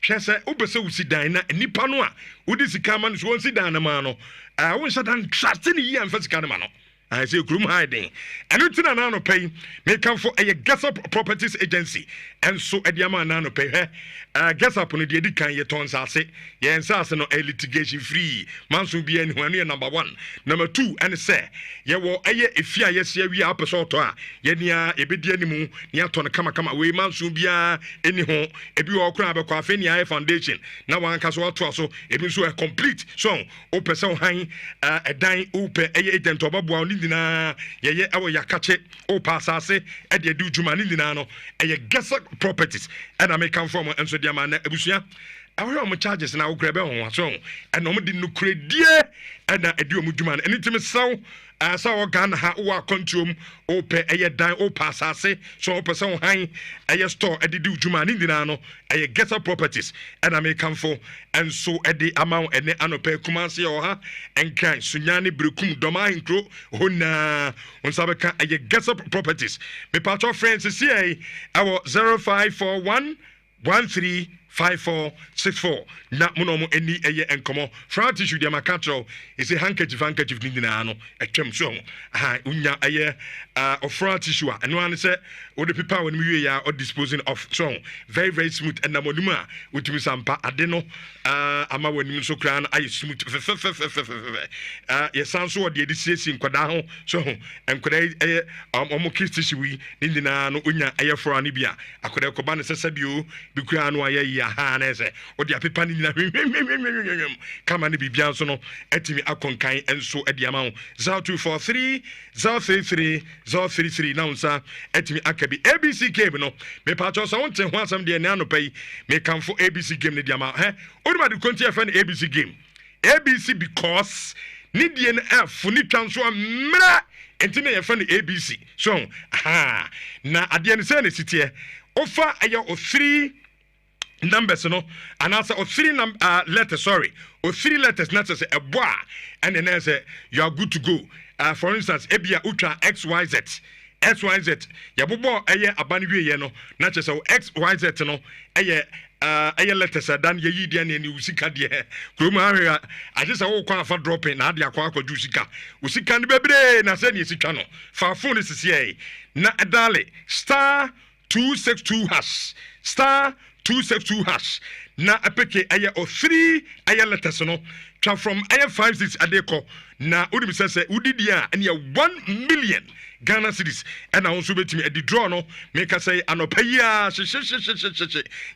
hwe se obese wusi dan na nipa no a wodi sika ma no so wonsi dan na ma no won sha dan trust ni yi amfa sika na ma no I say krum hiding eno tina na no pay me kan for a Gas Up Properties Agency and so ediama na no pay Gas Up no de di kan ye ton sase ye nsase no litigation free manso bia ni hwanu number 1 number 2 and say ye wo eye efia ye se wi apeso to a ye nia ebedi animu ni ato no kama we manso bia eni ho ebi wo kra be kwa fe ni aye foundation na wan ka so to so ebi so complete so o person han edan o pe eye agent obabo na ye awo yakache o pasase e de du djuma ni nyina no e Gas Up Properties and American form enso dia ma na abusua ahwe o charges na wo grebe ho so and o de no kredie e na e de o djuma na anytime saw asa o Ghana ha o akontuom o pe eye dan o pasase so o person han eye store e de du djuma ni nyina no e Gas Up Properties and American for and so e de amount ene anope kumanse o ha enkan sunyane brekum doma hinkro hona onsabeka eye Gas Up Properties me part of friends see our 0541 135464 na mono eni eye enkomo fra tissue dia makatro is a handkerchief ni nyina no etwam so ha unya eye ofra tissue a eno an se wo de paper when we ya or disposing of so very very smooth and namodum a wotumi sampa ade no ama wanim so kra na aye smooth ye sanso de edisiesi nkwada ho so enkwada eye omo kiss tissue wi ni nyina no unya eye fra ni bia akoda koba ne sesabio bi kra no aye ha na ese odi apepa ni nyina kama ni bibia so no etimi akonkan enso edi ama ho 0243 033 033 now sir etimi akabi ABC game no me pa cho so wonte ho asam de na no pai me kamfo ABC game ne di ama odi ma de konti afa ne ABC game ABC because ni die na F ni twanso amra entime ye fa ne ABC so na ade ne se ne sitie ofa aye o 3 numbers no and answer or 3 letters or 3 letters not to say a boy and then say you are good to go for instance ebia ultra xyz ya bobo eye abanwe ye no na che say xyz no eye letters dan ye yi dia ne usika de kroma ahwe a che say wo kwa afa dropping na ade akwa akwa usika usika ne bebre na say ne sika no fa phone sisi na edale *262# *262# na apeke aye o 3 aye letters no twa from aye 56 adeko na odi mi say udidi a ene 1 million Ghana cedis and I also betimi edi draw no make say anopaya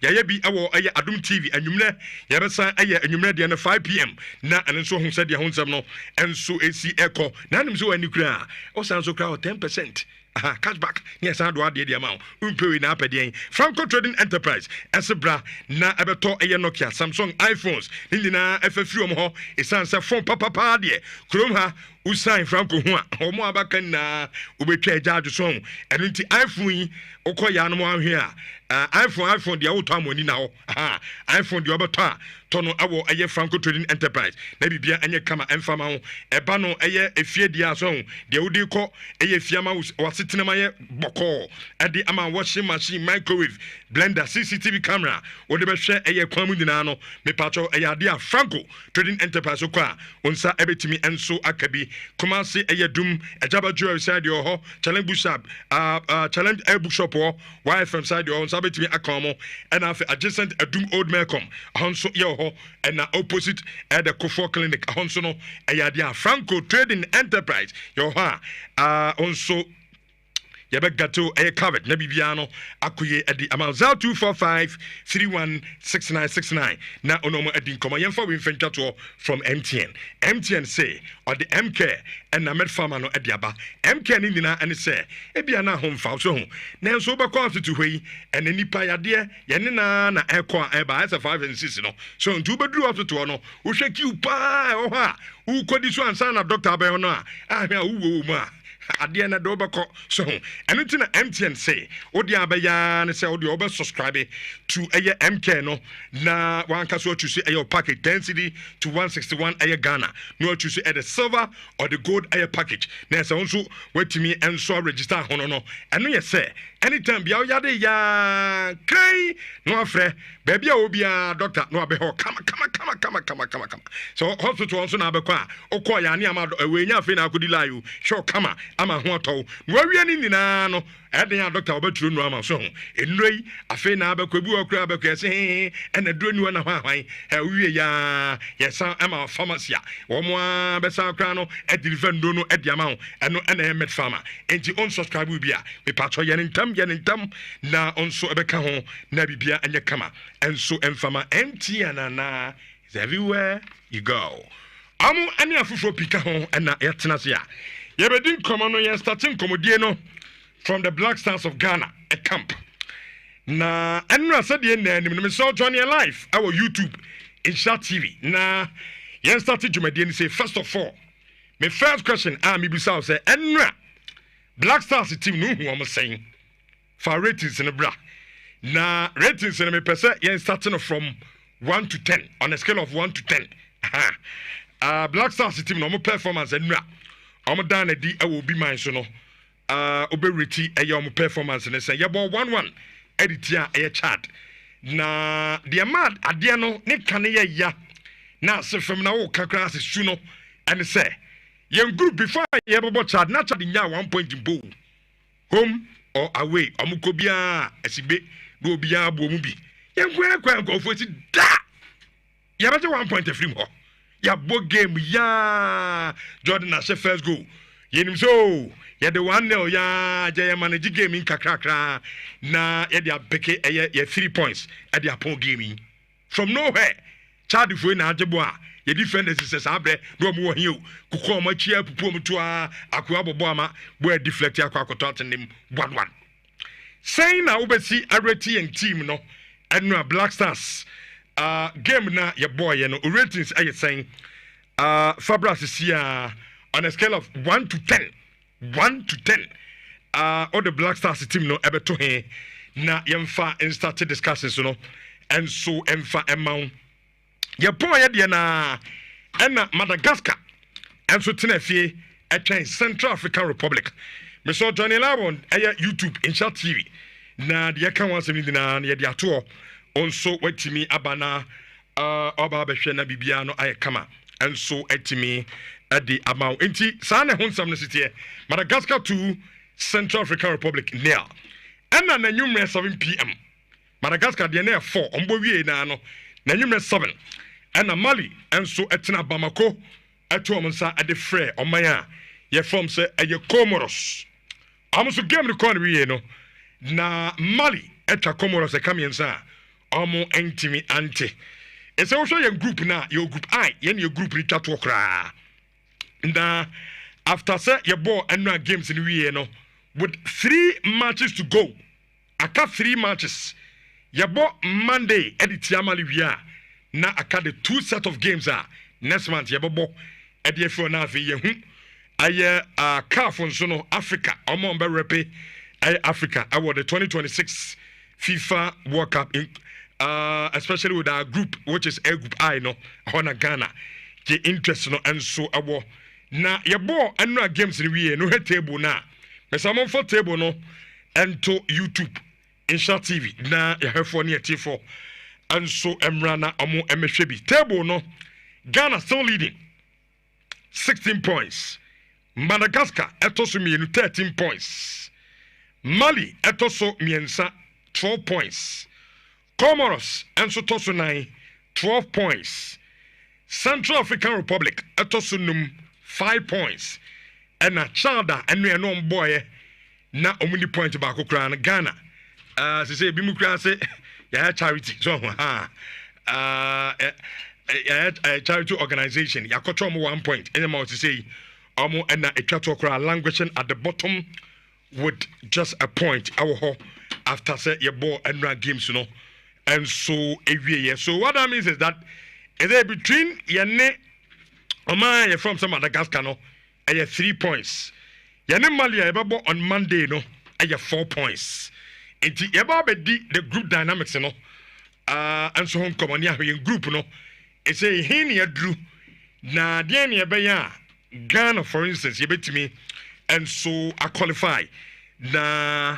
ya bi awo aye Adum TV anwumre ya besa aye anwumre de na 5 pm na ene so hu said ya hunsam no enso esi eko na nim so ani kura o san so kura 10% cashback yes I do ade the amount umpewe na apede Franco Trading Enterprise esebra na ebeto eye Nokia Samsung iPhones nina efafiri om ho esanse phone papa de krom ha usain Franco ho a omo abaka na obetwa ejaaju so eno nti iPhone yi okoya no mo ahwe a iPhone de awoto amoni na ho iPhone de obeto a tono awo eye Franco Trading Enterprise na bibia anye kama emfama ho eba no eye efie dia so de wodi ko eye fiama wasetenema ye boko ede ama washing machine microwave blender CCTV camera wodi be hwe eye kwamu nyina no me pacho eye ade a Franco Trading Enterprise ko a onsa ebetimi enso akabi Kumasi eye dum ejaba jewelry side yo ho challenge bookshop challenge air bookshop ho YFM side yo onsa betimi akomo and afi adjacent adum old melcom honso yo ho and na opposite at the Kofo clinic honso no eye ade a Franco Trading Enterprise yo ha onso yebe gato covered na bibiano akoye edi amount 0245316969 na onomo edi nkoma yemfa we mfentwa to from MTN say or the MK and na med farmer no edi aba MK ni nyina ene say ebia na ho mfa so ho na enso be kwa to hwei ene nipa yade ye ne na ekwa eba as 5 and 6 no so ntu beduru hospital no wo hweki upa ho a wo kodi so ansa na doctor abayo no a ahia wo mu a ade na do beko so eno ti na MTN say odi abaya ne say odi obe subscribe to eye MK no na wan ka so choose eye package density to 161 eye Ghana no choose eye the silver or the gold eye package na say onso watimi enso register hono no eno ye say anytime bia oyade ya kai no afre baby a obia doctor no abeho kama so hospital onso na abekwa okọ ya ne amado ewenya afi na akodi layu sure kama ama ho atọ no awie ni nyina no eden ya doctor obeturu no ama so enrei afi na abekwa bi okura abekwa se ena duro ni na hwan awie ya yesa ama pharmacy a wo mo abesa akra no ediliver ndo no edi ama ho eno ena met farmer enti on subscribe bi a me patcho ye ntam na onso ebeka ho na bibia anye kama enso emfama MTN na is everywhere you go amu ani afufo pika ho na yetena se a ye bedin komo no ye starting komodie no from the Black Stars of Ghana a camp na enra sade na anim no me so join your life our YouTube Nhyira TV na ye started jumadie ni say first of all my first question me bisa say enra Black Stars team no hu am saying for ratings in the bra na ratings in me pese ye starting from 1 to 10 on a scale of 1 to 10 Black Stars team no performance enra am dan na di e wo bi man so no oberiti e your performance ne say ye bo 1-1 editia e chart na the mad adeɛ no ne kane yɛ ya na se fam na wo kakra se su no and say yen group before yɛbɛbɔ Chad na Chad nya 1 point in bowl home or away amuko bia asibe do bia bo mu bi yen kwa nkofo si da yɛbɛgye 1 point afrim ho ya bo game ya Jordan na first goal yenim so ya de 1-0 ya je manage game in kakrakra na ya de abeke ya 3 points at the upon game from nowhere Chad fo na agebo a ye defenders say sabre do mo hie kuko ma chia pupu mu to a akwa bobo ama bo deflect akwa akoto atenem 1-1 saying na obesi areti and team no enu Black Stars game na your boy you know ratings are saying Fabras is here on a scale of 1 to 10 all the Black Stars team no ebe to he na yemfa and started discussing so no and so emfa amount your boy ya na Madagascar and so tenafie at Central African Republic me so Johnny Lawon YouTube in chat TV na the account was na ye dia to onso watimi abana oba behwe na bibia no ayekama enso atimi adi amount enti sana honsam no sitie Madagascar to Central African Republic nil ena na nyumre 7 pm Madagascar de na 4 ombo wie na no na nyumre 7 ena Mali enso etina Bamako eto omsa ade frɛ omanya ye from say eye Comoros amuso game record wie no na Mali etwa Comoros e kamiensa omo entimi ante ese wo hwe ye group na your group I ye ne group ri twa to kra na after say your ball annual games in we no with 3 matches to go aka 3 matches your ball Monday edit Mali wia na aka the 2 set of games are next month your ball edi for na fe ye hu aye CAF so no Africa omo mbe repe Africa award the 2026 FIFA World Cup in especially with our group which is A group I no hona Ghana the interest no and so awo na your ball annual games in we no table na me some for table no and to YouTube in Shart TV na ya hefo ne T4 and so emra na omo emhwebi table no Ghana still leading 16 points Madagascar etoso mienu 13 points Mali etoso miensa 12 points Comoros enso toso 9 12 points Central African Republic etoso num 5 points and a Chad enu no boy na omuni point ba kokra na Ghana say bi mu kra say ya charity so charity organization ya kotro mo 1 point any more to say omo na etwa to kra languishing at the bottom with just a point our after say your ball and run games and so ewie so what that means is that is there between yene oma you from some Madagascar no 3 points yene Mali ebebo on Monday no 4 points enti eba be the group dynamics no and so home come near in group no e say hin ya dru na de ne ebe ya Ghana for instance you betimi and so I qualify na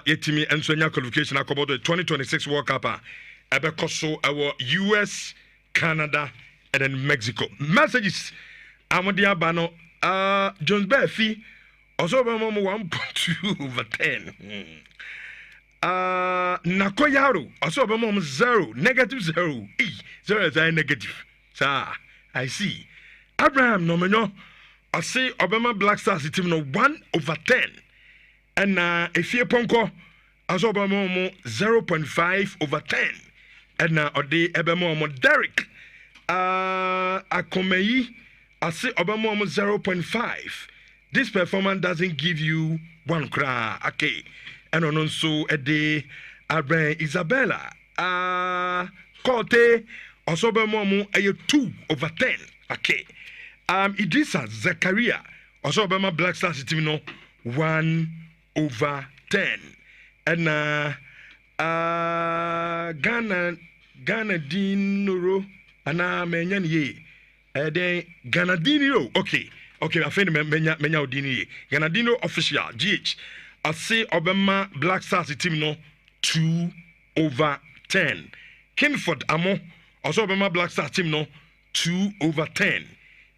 yetimi and so nya qualification akobo the 2026 World Cup ebekoso our US, Canada and then Mexico messages amodi abano Jones Befi also be mom 1.2 over 10 Nakoyaro also be mom 0 negative 0 0 is a negative sir I see Abraham no menyo I say Obama Black Stars team no 1 over 10 and Efie Ponko also Obama 0.5 over 10 and Ode Ebemo Derek Akomeyi I say Obama 0.5 this performance doesn't give you 1 cra okay and also a day Abraham Isabella Kote also Obama 2 over 10 okay Idrissa Zakaria also Obama Black Stars team no 1 over 10 and Ghana Dinoro ana menyan ye then Ghana Diniro okay I find menya Odini Ghana Diniro official GH I say Obama Black Stars team no 2 2/10. Kinford Amo also Obama Black Stars team no 2/10.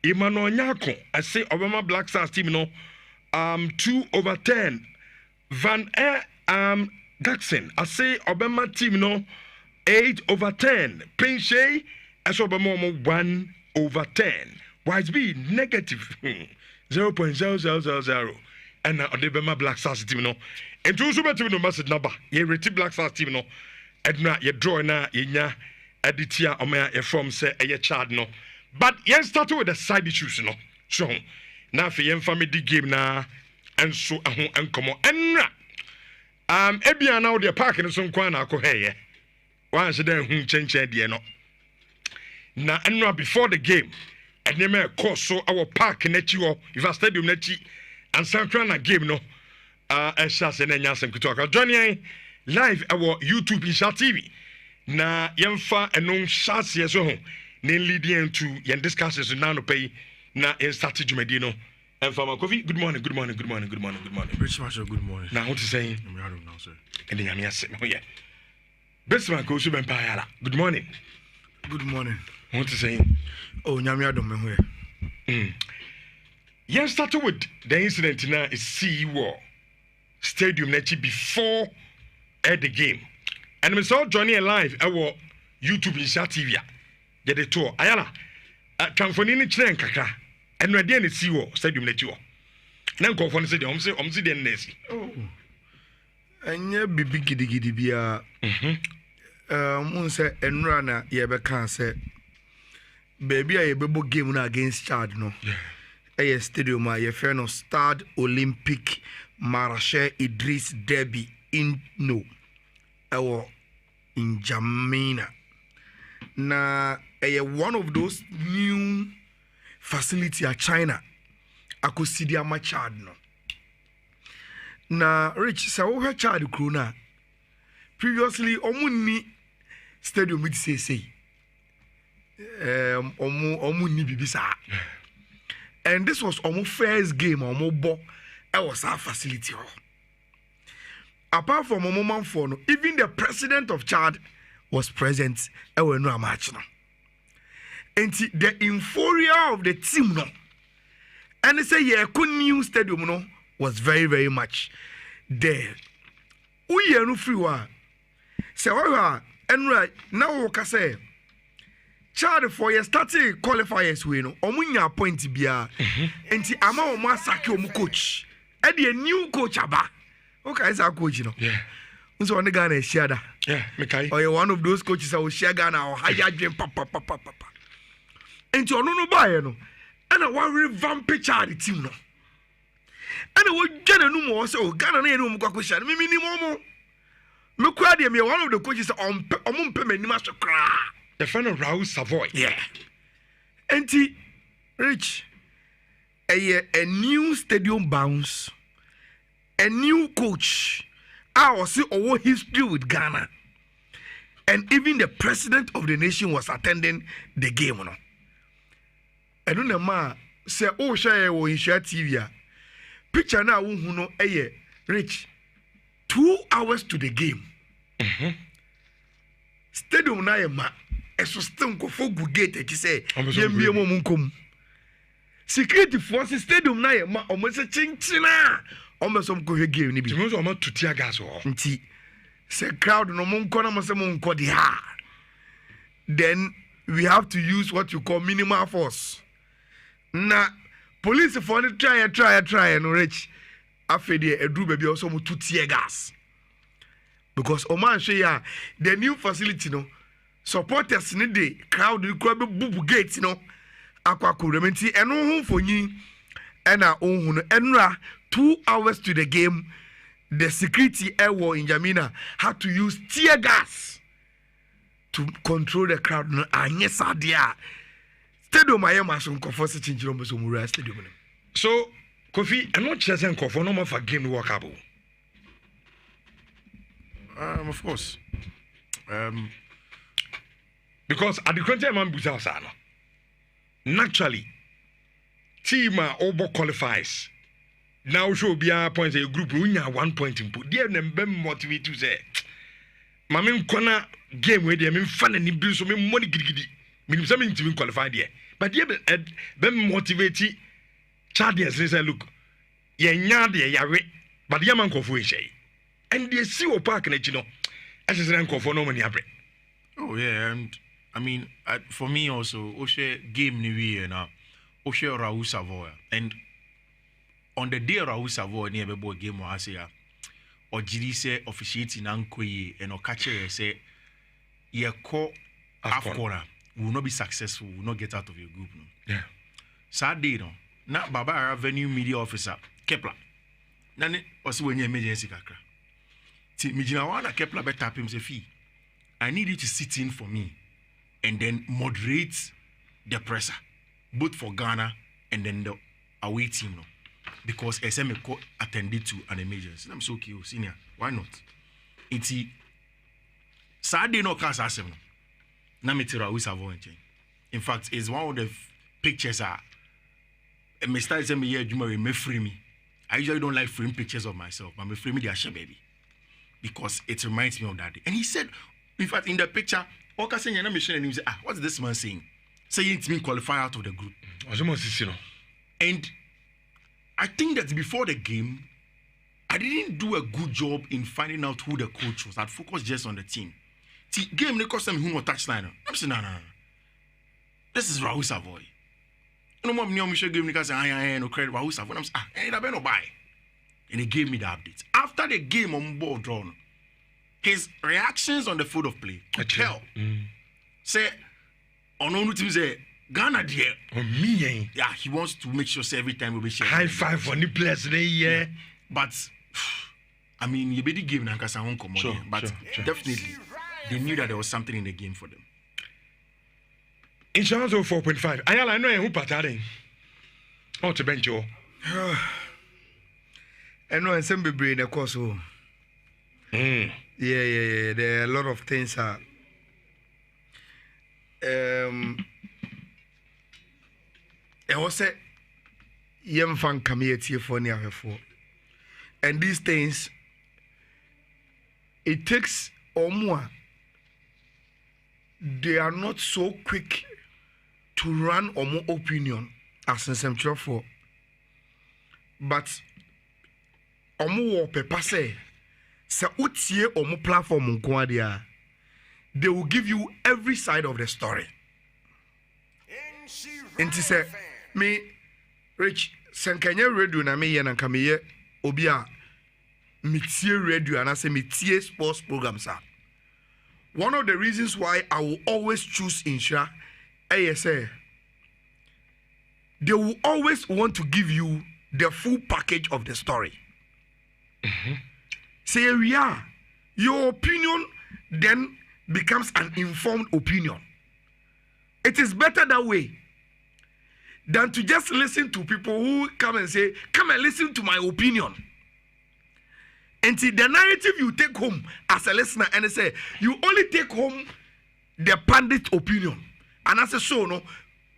Emmanuel Nyako I say Obama Black Stars team no 2/10. Van Jackson I say Obama team no 8/10. Pinche I say Obama 1/10. YSB negative 0.0000. And Obama Black Stars team no. And two super team no message number. Ye reti Black Stars team no. Edna ye draw na ye nya editia omaya ye from say a child no. But ye started with the side issues no. So now for yen family game na and so and come on enra. Ebia now the park in some kwana ko hey. One say then change de no. Na enra before the game. And you may course so our park in you if a stadium nechi and some game no shas and nyasem kutoka johnny live our YouTube Insha TV na yemfa enon shas yeso ho na leading to yen discussions na no pay na in start jumedi no and Farmer Kofi good morning Rich Marshall good morning now what to say I'm here now sir and then yamia say oh yeah best man go so empire good morning what to say oh nyame adom me ho yeah started with the incident now is CE Stadium nechi before the game. And we saw Johnny live our YouTube Insha TV. Get the tour. Ayala. Kamfonini chren kakra. And we dey see Stadium nechi wo. Na nkofo say dey om say dey nesi. Oh. Anya bibi gidigidi bia. Mun say enra na ye be kan say baby a ye be game na against Chad no. Yeah. Stadium a ye fair no Stade Olympique Marche Idris Deby in no in Jamina. Na one of those new facility at China. Ako see their Chad no. Na Rich so we Chad Krona. Previously omuni stadium with say omuni bibisa. And this was omu first game omu bo. Was our facility. Apart from a moment for no, even the president of Chad was present. No match no. And the inferior of the team no, and they say yeah, new stadium no was very very much there. We are no free one. So and right now we say Chad for your starting qualifiers we no. Omunya point bia. Enti ama omu saki omu coach. A new coach aba. Okay, is our coach, you know. Yeah. So on the Ghana share that. Yeah, Mekai. Or you're one of those coaches that will share Ghana or higher dream papa. And you no buy no. And I want revamp picture the team no. And I will get a new more so Ghana no mo question. Me minimum. Me kwa dey me one of the coaches on payment ni master kra. The friend of Raul Savoy. Yeah. Enti Rich a new stadium bounce, a new coach. I was see our history with Ghana, and even the president of the nation was attending the game. No, I don't know ma say oh share wo Insha TV. Picture na wo hu no Rich 2 hours to the game. Stadium na ma eso still go for good gate e say yembie mo munkom. Security forces stadium na ye ma almost chinchina almost some go game ni bi timo so almost to tear gas o nti say crowd no monko na mo say monko di ha then we have to use what you call minimal force na police for the try no Rich afede edru baby also mo to tear gas because o man say ya the new facility no supporters ni dey crowd ni ko be bubu gate no akwakurementi eno hu fonyi ena ohun no enra 2 hours to the game the security airwall in Jamina had to use tear gas to control the crowd no anye sadia stadium ayema so nkofo se chinchiro mo so mura stadium no so Kofi eno chese nkofo no ma fa game World Cup of course because at the current time man busa sana naturally team over qualifies now show be a point a group unya 1 point input there them motivate to say Mame nkona game we dey me fa na ni bi so me money gidigidi. Me say me ntimi qualify there. But dey be motivate Chadians say look. Ye nya de yawe. But dey man nkofo ehye. And they see o park na chino. Ese say nkofo no money abre. Oh yeah, and I mean for me also Oshe game ni we na Oshe Raul Savoy and on the day Raul Savoy near be boy game wa say or Jiri say officiating Ankoye and Okache say ye call Afcona will not be successful, will not get out of your group. No. Yeah. Saturday no. Na Baba Avenue Media Officer Kepler. Nane also when you emergency kakra. Ti mijina wana Kepler be tap him say fee. I need you to sit in for me and then moderate the pressure both for Ghana and then the away team no. Because SM attended to an emergency. I'm so okay, senior. Why not? It's Saturday no class asem no. Na metira we savo change. In fact, it's one of the pictures me start say me here Jumare me free me. I usually don't like frame pictures of myself, but me free me the share baby. Because it reminds me of that day. And he said, in fact, in the picture, Oka saying na mission and he said, what's this man saying? Saying to me qualify out of the group. And I think that before the game, I didn't do a good job in finding out who the coach was. I'd focused just on the team. See, game they cost them who touchline. I'm saying, no. This is Raul Savoy. No more me show game because I no credit Raul Savoy. I'm saying, I better buy. And he gave me the updates. After the game on board drawn, his reactions on the field of play could tell. Say, on one team say, Ghana dear. Me, yeah, he wants to make sure every time we be sharing. High five for the players, yeah. But I mean, you better give them because I won't come on. But definitely, they knew that there was something in the game for them. Insurance 4.5. I know who patarding. Oh, to bench you. I know some be in the course. Yeah. There are a lot of things. I was say, young fan come here for near before. And these things, it takes or more. They are not so quick to run or more opinion as in some for. But or more paper say utie or more platform they will give you every side of the story. And to say me Rich Sankanya radio na me yen anka me ye obi a metie radio and I say metie sports programs are. One of the reasons why I will always choose Nhyira say they will always want to give you the full package of the story. Say yeah, your opinion then becomes an informed opinion. It is better that way than to just listen to people who come and say, come and listen to my opinion. And see, the narrative you take home as a listener and say, you only take home the pundit opinion. And as a show, no,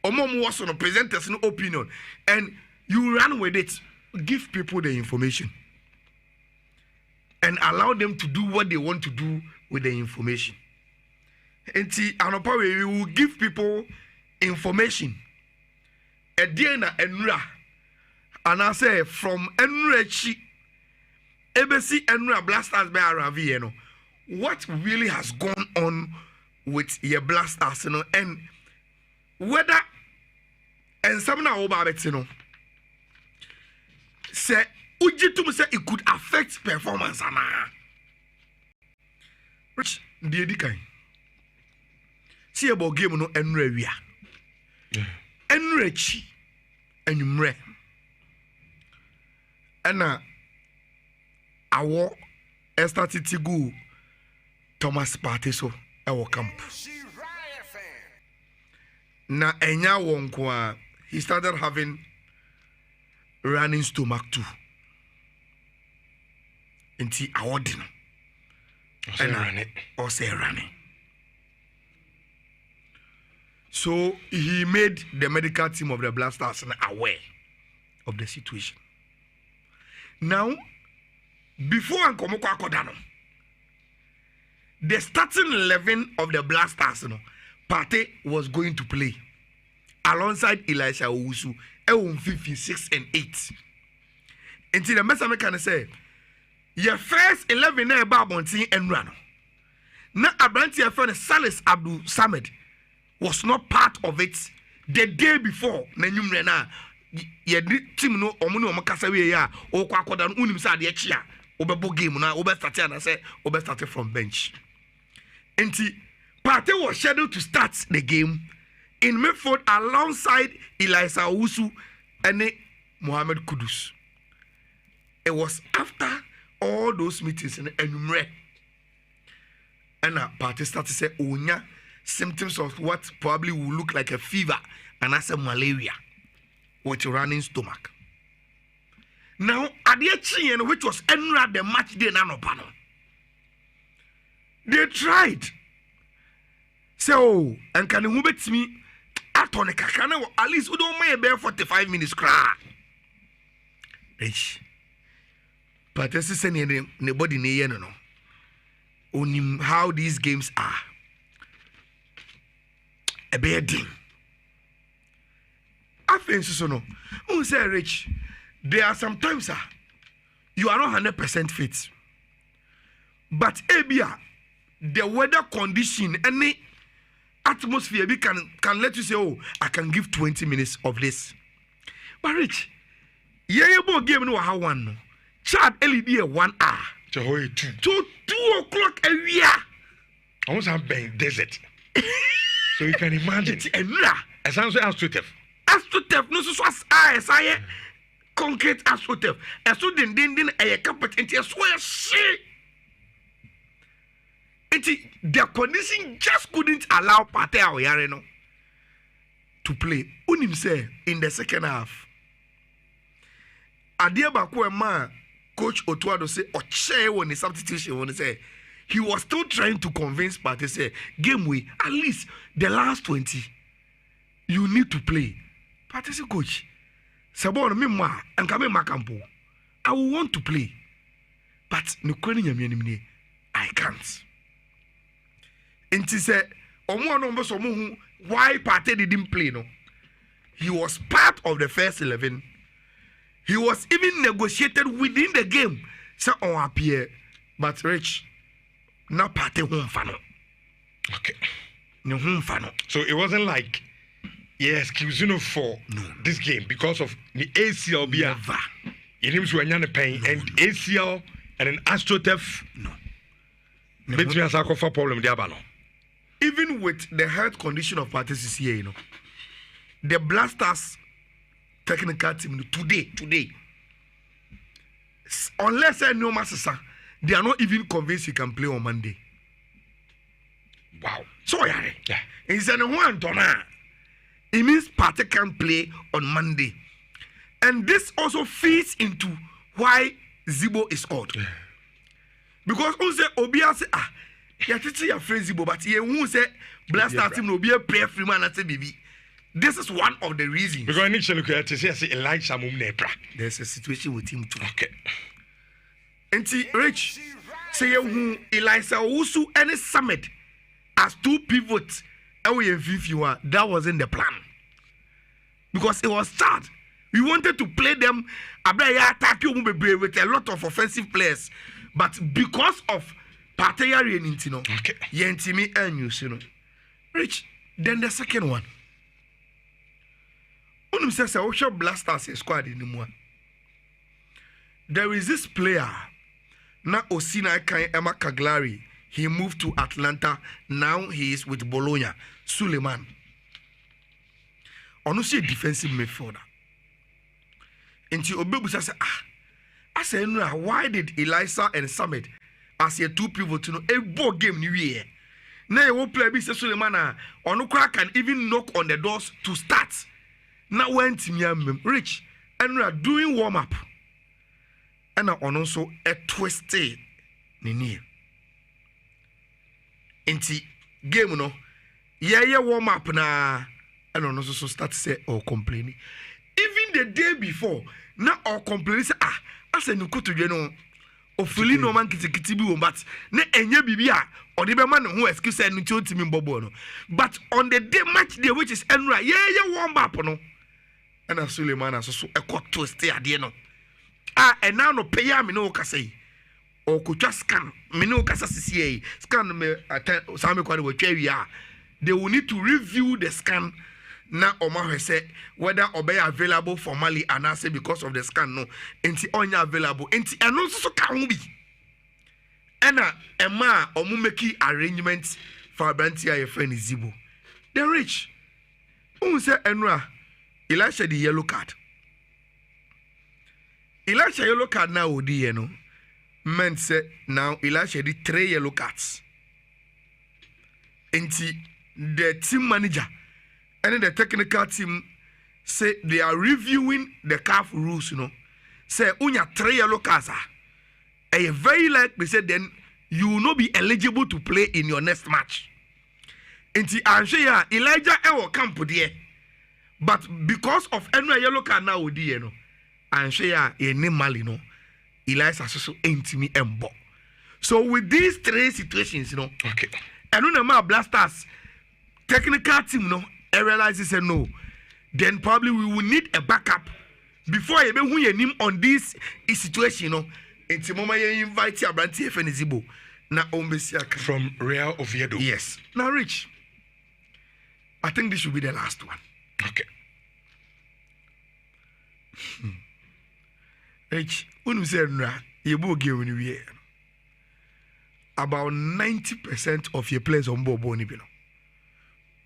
Omom was on a presenter's no opinion. And you run with it. Give people the information. And allow them to do what they want to do with the information. And see, we will give people information. Ediana Nhyira, and I say from Nhyira Chi, ABC Nhyira Blasters by Aravieno. What really has gone on with your Blasters, you know, and whether and some now about it, you know, say Ujitum say it could affect performance, Rich, the Edikai. See about game no Nhyira. Nhyira Chi enyumre ana awo started to go Thomas Partey so ewo camp na enya wonko a he started having running stomach too enti awodino or say running. So he made the medical team of the Blasters aware of the situation. Now, before Ankomoko Akodano, the starting 11 of the Blasters, Partey was going to play alongside Elisha Owusu, 56 and 8. Until the message can say, your first 11 na Babonti and Rano. Na Abranti friend Salis Abdul Samed was not part of it the day before. Na nyumrena ye team no omunu omakasa we ya o kwa koda unim sa de chia obebo game na obe start and say obe start from bench. Enti Partey was scheduled to start the game in midfield alongside Elisha Owusu and Mohamed Kudus. It was after all those meetings in Enumere and Partey started to say onya symptoms of what probably will look like a fever and as a malaria with a running stomach. Now at the Chien, which was Enra the match day nanopano, they tried. So and can you bet me at on a kakana at least we don't may bear 45 minutes cry. But this is anybody near no. Only how these games are. A bad thing. I think so no. Who say Rich? There are sometimes you are not 100% fit. But Abia, the weather condition, any atmosphere we can let you say, oh, I can give 20 minutes of this. But Rich, yeah, game no how one no. Chad LED 1 hour. To 2 o'clock a year. I almost have been desert. So you can imagine. It's Enra. It sounds like AstroTurf. AstroTurf, no so as I concrete AstroTurf. And so then a carpet into a swear shit. The condition just couldn't allow Partey Aoyareno to play. Unim say in the second half. Adia Bakwe man. Coach Otuado say Oche when the substitution when he say he was still trying to convince Partey say game way at least the last 20 you need to play. Partey say coach Sabon me ma and come makampo I will want to play but no kwani I can't. And he said why Partey didn't play no. He was part of the first 11. He was even negotiated within the game. So on appear, but Rich, now Partey home fano. Okay. No home fano. So it wasn't like excuse for this game because of the ACL be never. It seems we are pain and ACL and an AstroTurf. No. Let me ask for problem there, no. Even with the health condition of Partey here, the Blasters technical team today unless I know Masasa, they are not even convinced he can play on Monday. Wow. So yeah. It's an one donna. It means Partey can play on Monday. And this also feeds into why Zibo is called. Yeah. Because who say Obia say you're teaching your friend Zibo, but he who say Blaster team will be a prayer free man and say baby. This is one of the reasons. Because initially, there's a situation with him too. Okay. And Rich, say who Elisha Owusu and Summit as 2 pivots. That wasn't the plan. Because it was sad. We wanted to play them with a lot of offensive players. But because of Partey Aoyareno, Yentimi and you, Rich, then the second one. Blasters squad anymore. There is this player now Osina Emma Caglari. He moved to Atlanta. Now he is with Bologna. Suleiman. Honestly, a defensive midfielder. And Obebu says, I said, why did Elisha and Summit as a 2 people to know a ball game new year? Now you won't play Mr. Suleiman. Onukra can even knock on the doors to start. Now when Timmy Rich and we are doing warm up, and also a twisted nini. Inti game no, yeah warm up na, and also start to say or complaining. Even the day before, now or complaining say I said no to you know, or fully no man kiti bi but ne enye bibia or the man who excuse and to me bobo. But on the day match day, which is Enra, warm up no. And as Suleiman so a court to stay at the end. And now no pay me no say. Or could just scan me no cassa scan me at Sami Kwani. They will need to review the scan. Now Omar said whether obey available for Mali and I say because of the scan no enti onya available enti and also so can be ena ema omumeki arrangements for Abantia your friend Zibo. The rich who say Enra Elisha the yellow card. Elisha yellow card now odi no meant say now Elisha the 3 yellow cards. Enti the team manager and the technical team say they are reviewing the CAF rules, Say unya 3 yellow cards. A very likely say then you will not be eligible to play in your next match. Inti Ansheya Elijah Ewo camp there. But because of any yellow card now odi Ansheya any Mali Elijah so me embo. So with these 3 situations, okay. And when Blasters technical team I realize say no, then probably we will need a backup before even who you name on this situation, Until mama you invite your brand TFN Zibo na Ombesiaka from Real Oviedo. Yes. Now Rich, I think this should be the last one. Okay. Rich, when you say you will give when about 90% of your players on board Boni Bilo.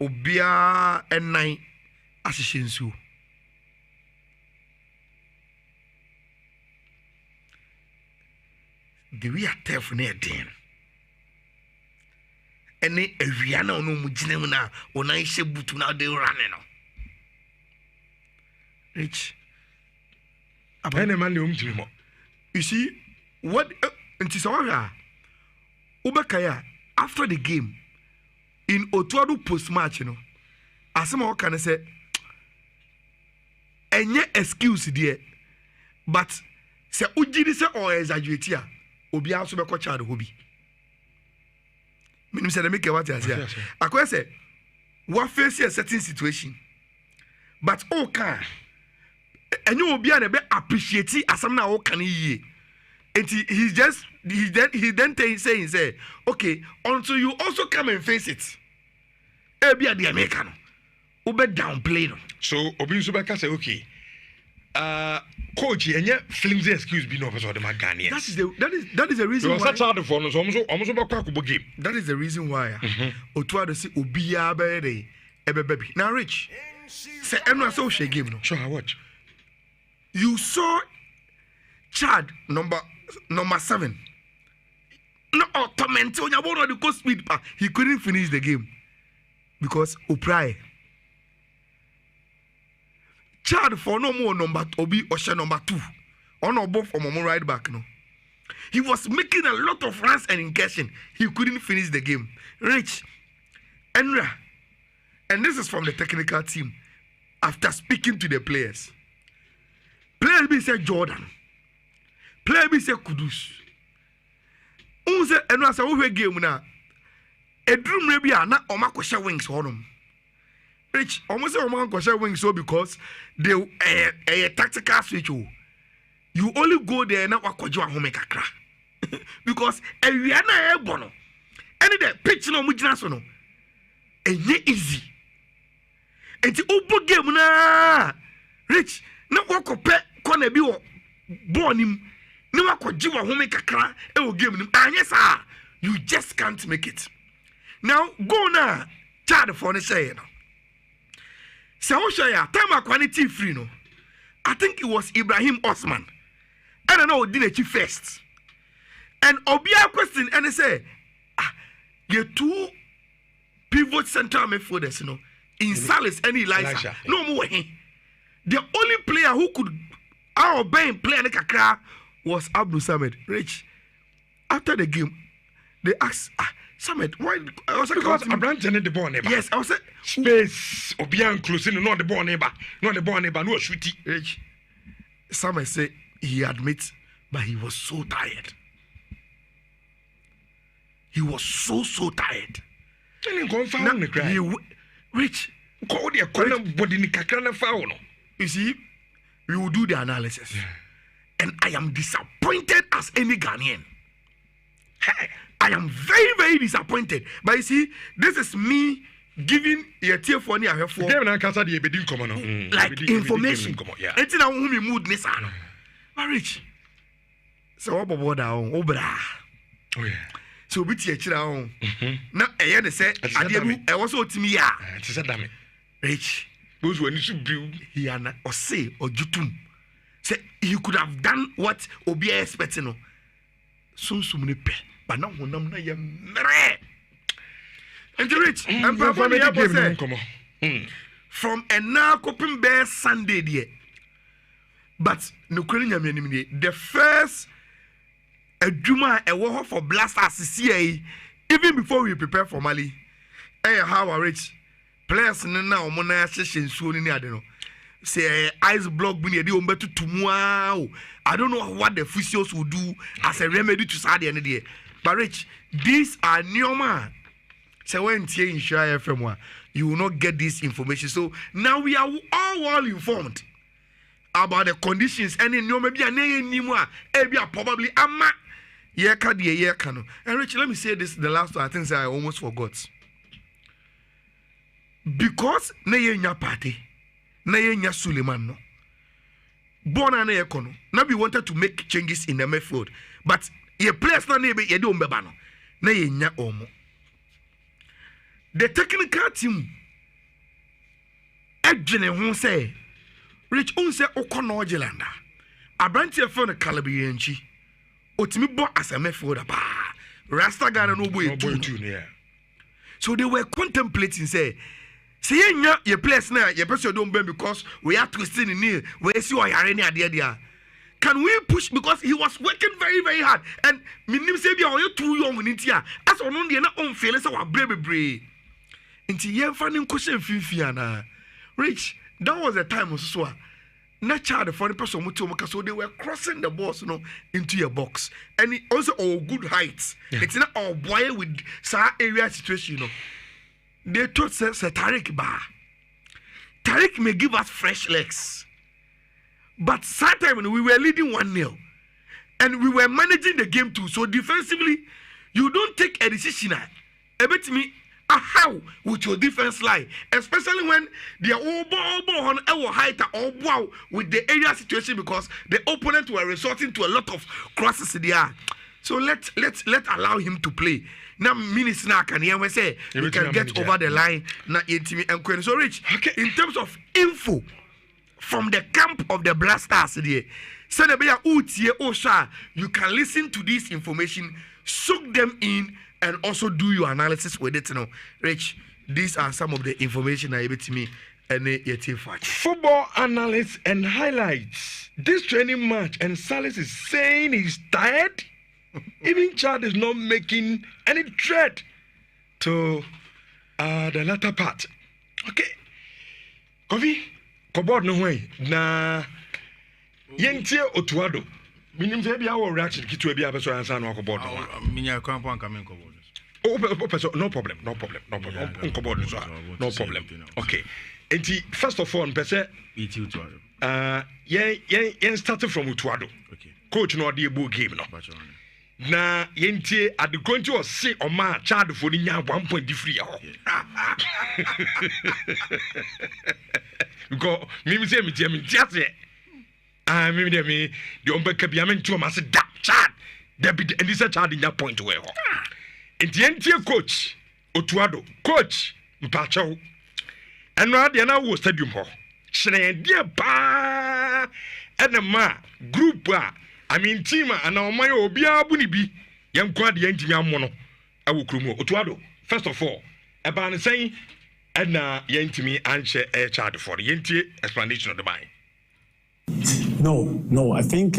Obia and 9 associations. The we are tough near den. Any Rihanna no Mujinamuna or I say Butuna de Raneno. Rich. You see, what Ntisawara Ubakaya after the game in Otuadu post match, as some can say, any excuse there, but say Ujidi say or exaggerate here. Obi also be coach at hobby. Meaning say make what I say. I say what face a certain situation, but okay, and you will be able to appreciate it as some now can he. And he then saying say okay until you also come and face it. Be the American, Ube downplay them. So Obi Subaka say okay. Coach, and yet flimsy excuse be no for the Magani. That is the reason why. That is the reason why. Otuado say Obia Bede Ebe. Now Rich, say I'm so she game no. Sure, I watch. You saw Chad number 7. No torment on your one of the coast speed, but he couldn't finish the game because Opry. Chad for no more number Obi Osha number 2. Or no both from Momo right back. No. He was making a lot of runs and incursion. He couldn't finish the game. Rich. Enra. And this is from the technical team. After speaking to the players. Player B said Jordan. Player B said Kudus. Unse Enra say we game na. Edrum rebia na omako share wings honum. Rich, almost a man can share wings so because they a tactical switch. You only go there now home kakra. Because a Rihanna Ebono. Any the pitch no mujinasono. And ye easy. And the open game na Rich, no wako pet corner be born him. No wako jiwa home kakra. E will game him. And yes, you just can't make it. Now go na Chad for the say. So time quality free no. I think it was Ibrahim Osman. I don't know did it first. And Obia question and they say you 2 pivot central midfielders, in Salis and Elisha. No more. The only player who could obey play like a crowd was Abdul Samed. Rich. After the game, they asked Samed, why? I was because Abraham the ball neighbor. Yes, I was space Obian closing, not the ball neighbor, no shooty. Rich. Samed said he admits, but he was so tired. He was so tired. Rich. You see, we will do the analysis. Yeah. And I am disappointed as any Ghanaian. I am very, very disappointed. But you see, this is me giving a tear for like information. It's in our mood, Nissan. Rich. So, what about that? Oh, yeah. So, we teach it on. Now, I say, I was so to me. It's a damn Rich. Those when you should build here or say or jutum. Say, you could have done what Obi expecting. So many pe. But now, when I'm not and Rich, I'm probably from a now coping bear Sunday, dear. But no the first a Juma a war for blasters CA even before we prepare for Mali. Hey, how are Rich? Players now mona session soon in the say ice block bin the umbeto tomorrow. I don't know what the physios will do as a remedy to sad the day. But Rich, these are new man. So when Nhyira FM, you will not get this information. So now we are all well informed about the conditions and in no maybe anymore. Probably ama and Rich, let me say this the last one. I think I almost forgot. Because na yenya party, na yenya Suleiman no. Born na yekono. Now we wanted to make changes in the midfield, but ye players na nebe ye do mbeba no. Na yenya omo. The technical team edwene ho say Rich on say okono Ojilanda. Abranti efo no Kalabiyanchi. Otimi bo as a midfielder ba. Rasta Ghana no boy too. So they were contemplating say your place now, your person don't bend because we are twisting in here. We see why any idea. Can we push because he was working very, very hard and minim say be you too young in India. As on the own feelings our brave. Into ye finding question fifiana. Rich, that was a time also. Not child the funny person so they were crossing the balls, into your box. And it also all good heights. Yeah. It's not all boy with sa area situation, They thought say Tariq Tariq may give us fresh legs. But sometimes we were leading 1-0 and we were managing the game too. So defensively, you don't take a decision. How with your defense line, especially when they are all on our height or wow with the area situation because the opponent were resorting to a lot of crosses in the air. So let's allow him to play. Now minutes now can hear say we can get over the line. Now so Rich. Okay. In terms of info from the camp of the Blasters there, you can listen to this information, soak them in, and also do your analysis with it. Rich, these are some of the information I gave to me. Football analysts and highlights. This training match, and Salis is saying he's tired. Even Chad is not making any threat to the latter part. Okay. Kofi, Kobod no way. Na Yentie Otuado. Minim say bia our reaction kitu bia be so answer no Kobod no. Minya kwampo anka men Kobod. Oh, no problem. No problem. Okay. Enti first of all, pese Iti Otuado. Yen started from Otuado. Okay. Coach no dey bo game no. Na yentie at the country was say o ma child for the nya 1 point free because me say me just me the ombe kabia me to ma say that child there be and this child in that point where yentie coach Otuado coach mpacho eno ade na wo stadium ho kyerɛ dia ba enema group I mean, team and now my obia bunibi, young quad yentimi amono, I will krumo. Otuado, first of all, about saying, and yentimi answer a child for the yenti explanation of the mind. No. I think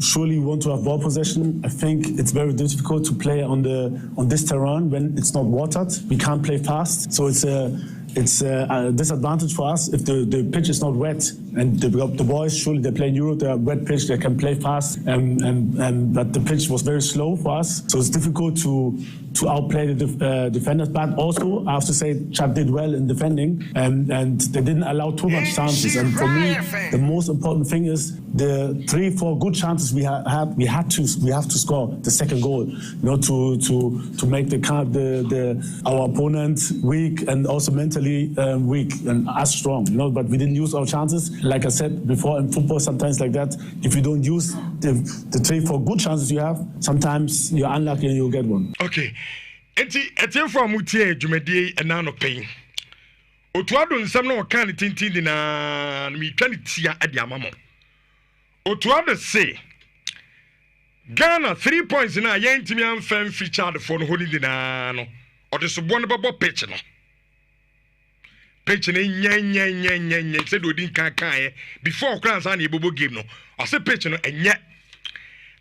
surely we want to have ball possession. I think it's very difficult to play on this terrain when it's not watered. We can't play fast, so it's a it's a disadvantage for us if the pitch is not wet. And the boys, surely they play in Europe, they are wet pitch, they can play fast, but the pitch was very slow for us. So it's difficult to outplay the defenders. But also, I have to say, Chad did well in defending, and they didn't allow too much chances. And for me, the most important thing is the 3-4 good chances we have to score the second goal, to make our opponent weak and also mentally weak and us strong. But we didn't use our chances. Like I said before, in football, sometimes like that, if you don't use the 3-4 good chances you have, sometimes you're unlucky and you'll get one. Okay. Eti for mutie dwumadi ena no pain. Otuado nsam no kan ne tintin na mi twa ne tia ade amamo. Otuado say Ghana 3 points na yentimi amfam featured for no holi na no. Ode so bo no bebo pitch no. Pitch ne nya said odin kan before class na ebobo game no. I say pitch no enye.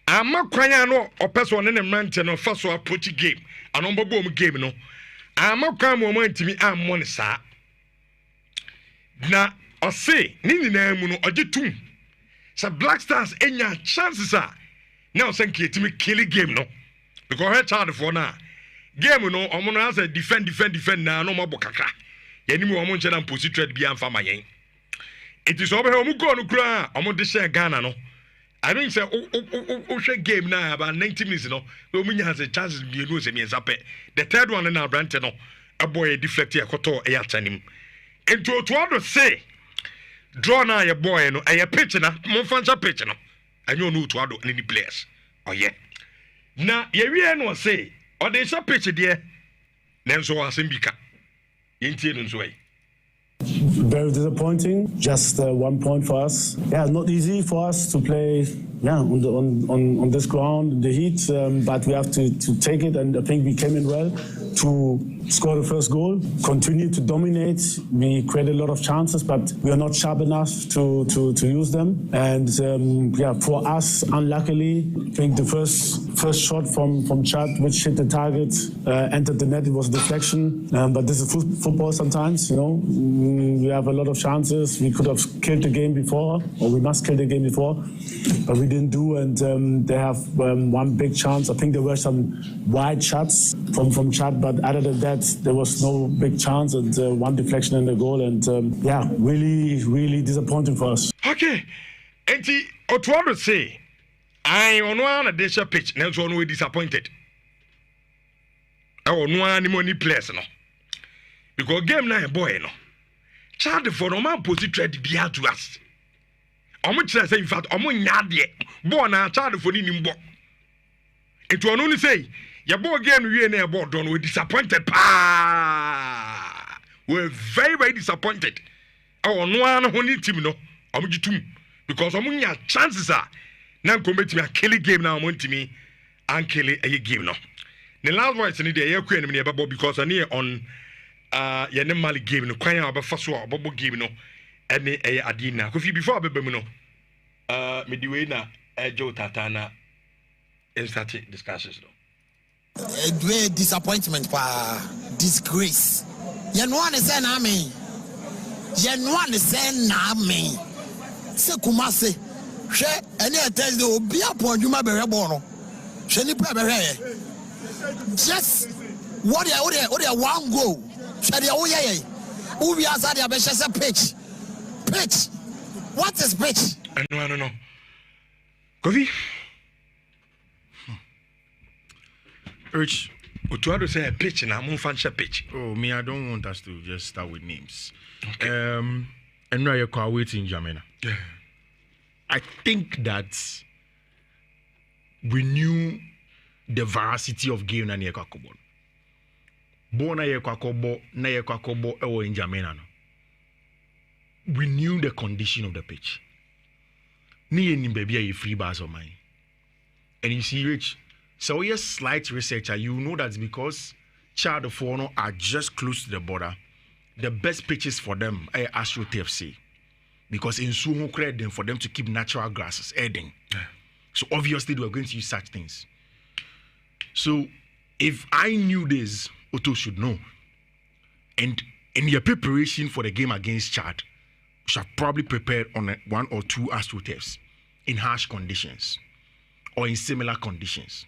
Ama kwanya no opeso ne mrante no fa so approach game. Ano mbabo mu game no. Ama kwan mo ntimi ammo ne saa. Na ose ni na mu no ojetum. Sa Black Stars enya chances are. Now say kitimi kill game no. Because her child for na. Game no omo no as defend na no mabo kakra. Yanimu omo nche na posi trade bia mfa mayen. It is over omo go no kura omo de share Ghana no. I don't say share game now about 90 minutes no. We omo has a chances be no se mienza pe. The third one na brante no. A boy deflect here koto e atanim. Into to say draw na your boy no e pitch na mo fancha pitch no. Anyo no to ado any players. Oh yeah. Na ye wie no say o de sha pitch there. Nenso asembika. Very disappointing. Just 1 point for us. Yeah, not easy for us to play. On this ground, in the heat, but we have to take it, and I think we came in well to score the first goal, continue to dominate. We created a lot of chances, but we are not sharp enough to use them. And for us, unluckily, I think the first shot from Chad, which hit the target, entered the net. It was a deflection, but this is football sometimes, We have a lot of chances. We could have killed the game before, or we must kill the game before, but we didn't do, and they have one big chance. I think there were some wide shots from Chad, but other than that, there was no big chance, and one deflection in the goal, and really, really disappointing for us. Okay, and Otuado say, I on one additional pitch, now so we disappointed. I on one money players no, because game na boy no, Chad for no man posi trade be hard to us. Omo kire say in fact omo nya de ball na Chad for ni nimbo. It will only say your ball game we na ball don we disappointed pa. We're very, very disappointed. Our no one who need team no omo gitum because omo nya chances are na combat me kill game na omo ntimi and kill a game no. The last voice ni dey yakwa ni eba because ani on yene mali game no kwan ya obefa so obobo game no ene eye adina kofi before abeba mu no me di we na ejo tatana start discussions no a disappointment pa disgrace ye no one say na me se kumase hwe ene etel obi apon dwuma be rebo no hwe ni pra be hwe just what they one go hwe they oye ubi asa they be say pitch what is pitch no Kofi Urge. Otuado say a pitch na mo fancha pitch. Oh, me, I don't want us to just start with names. Okay. And now you're waiting, Jamena. Yeah. I think that we knew the veracity of game na Yekwakobo. Bona Yekwakobo, na Yekwakobo, in Jamena. We knew the condition of the pitch. Ni ni baby a free bars of mine. And you see, Rich. So you're slight researcher, you know that's because Chad of Fono are just close to the border. The best pitches for them are Astro TFC. Because in Suho create them for them to keep natural grasses, adding. Yeah. So obviously they were going to use such things. So if I knew this, Otto should know. And in your preparation for the game against Chad, we should have probably prepared on 1 or 2 AstroTurfs in harsh conditions or in similar conditions.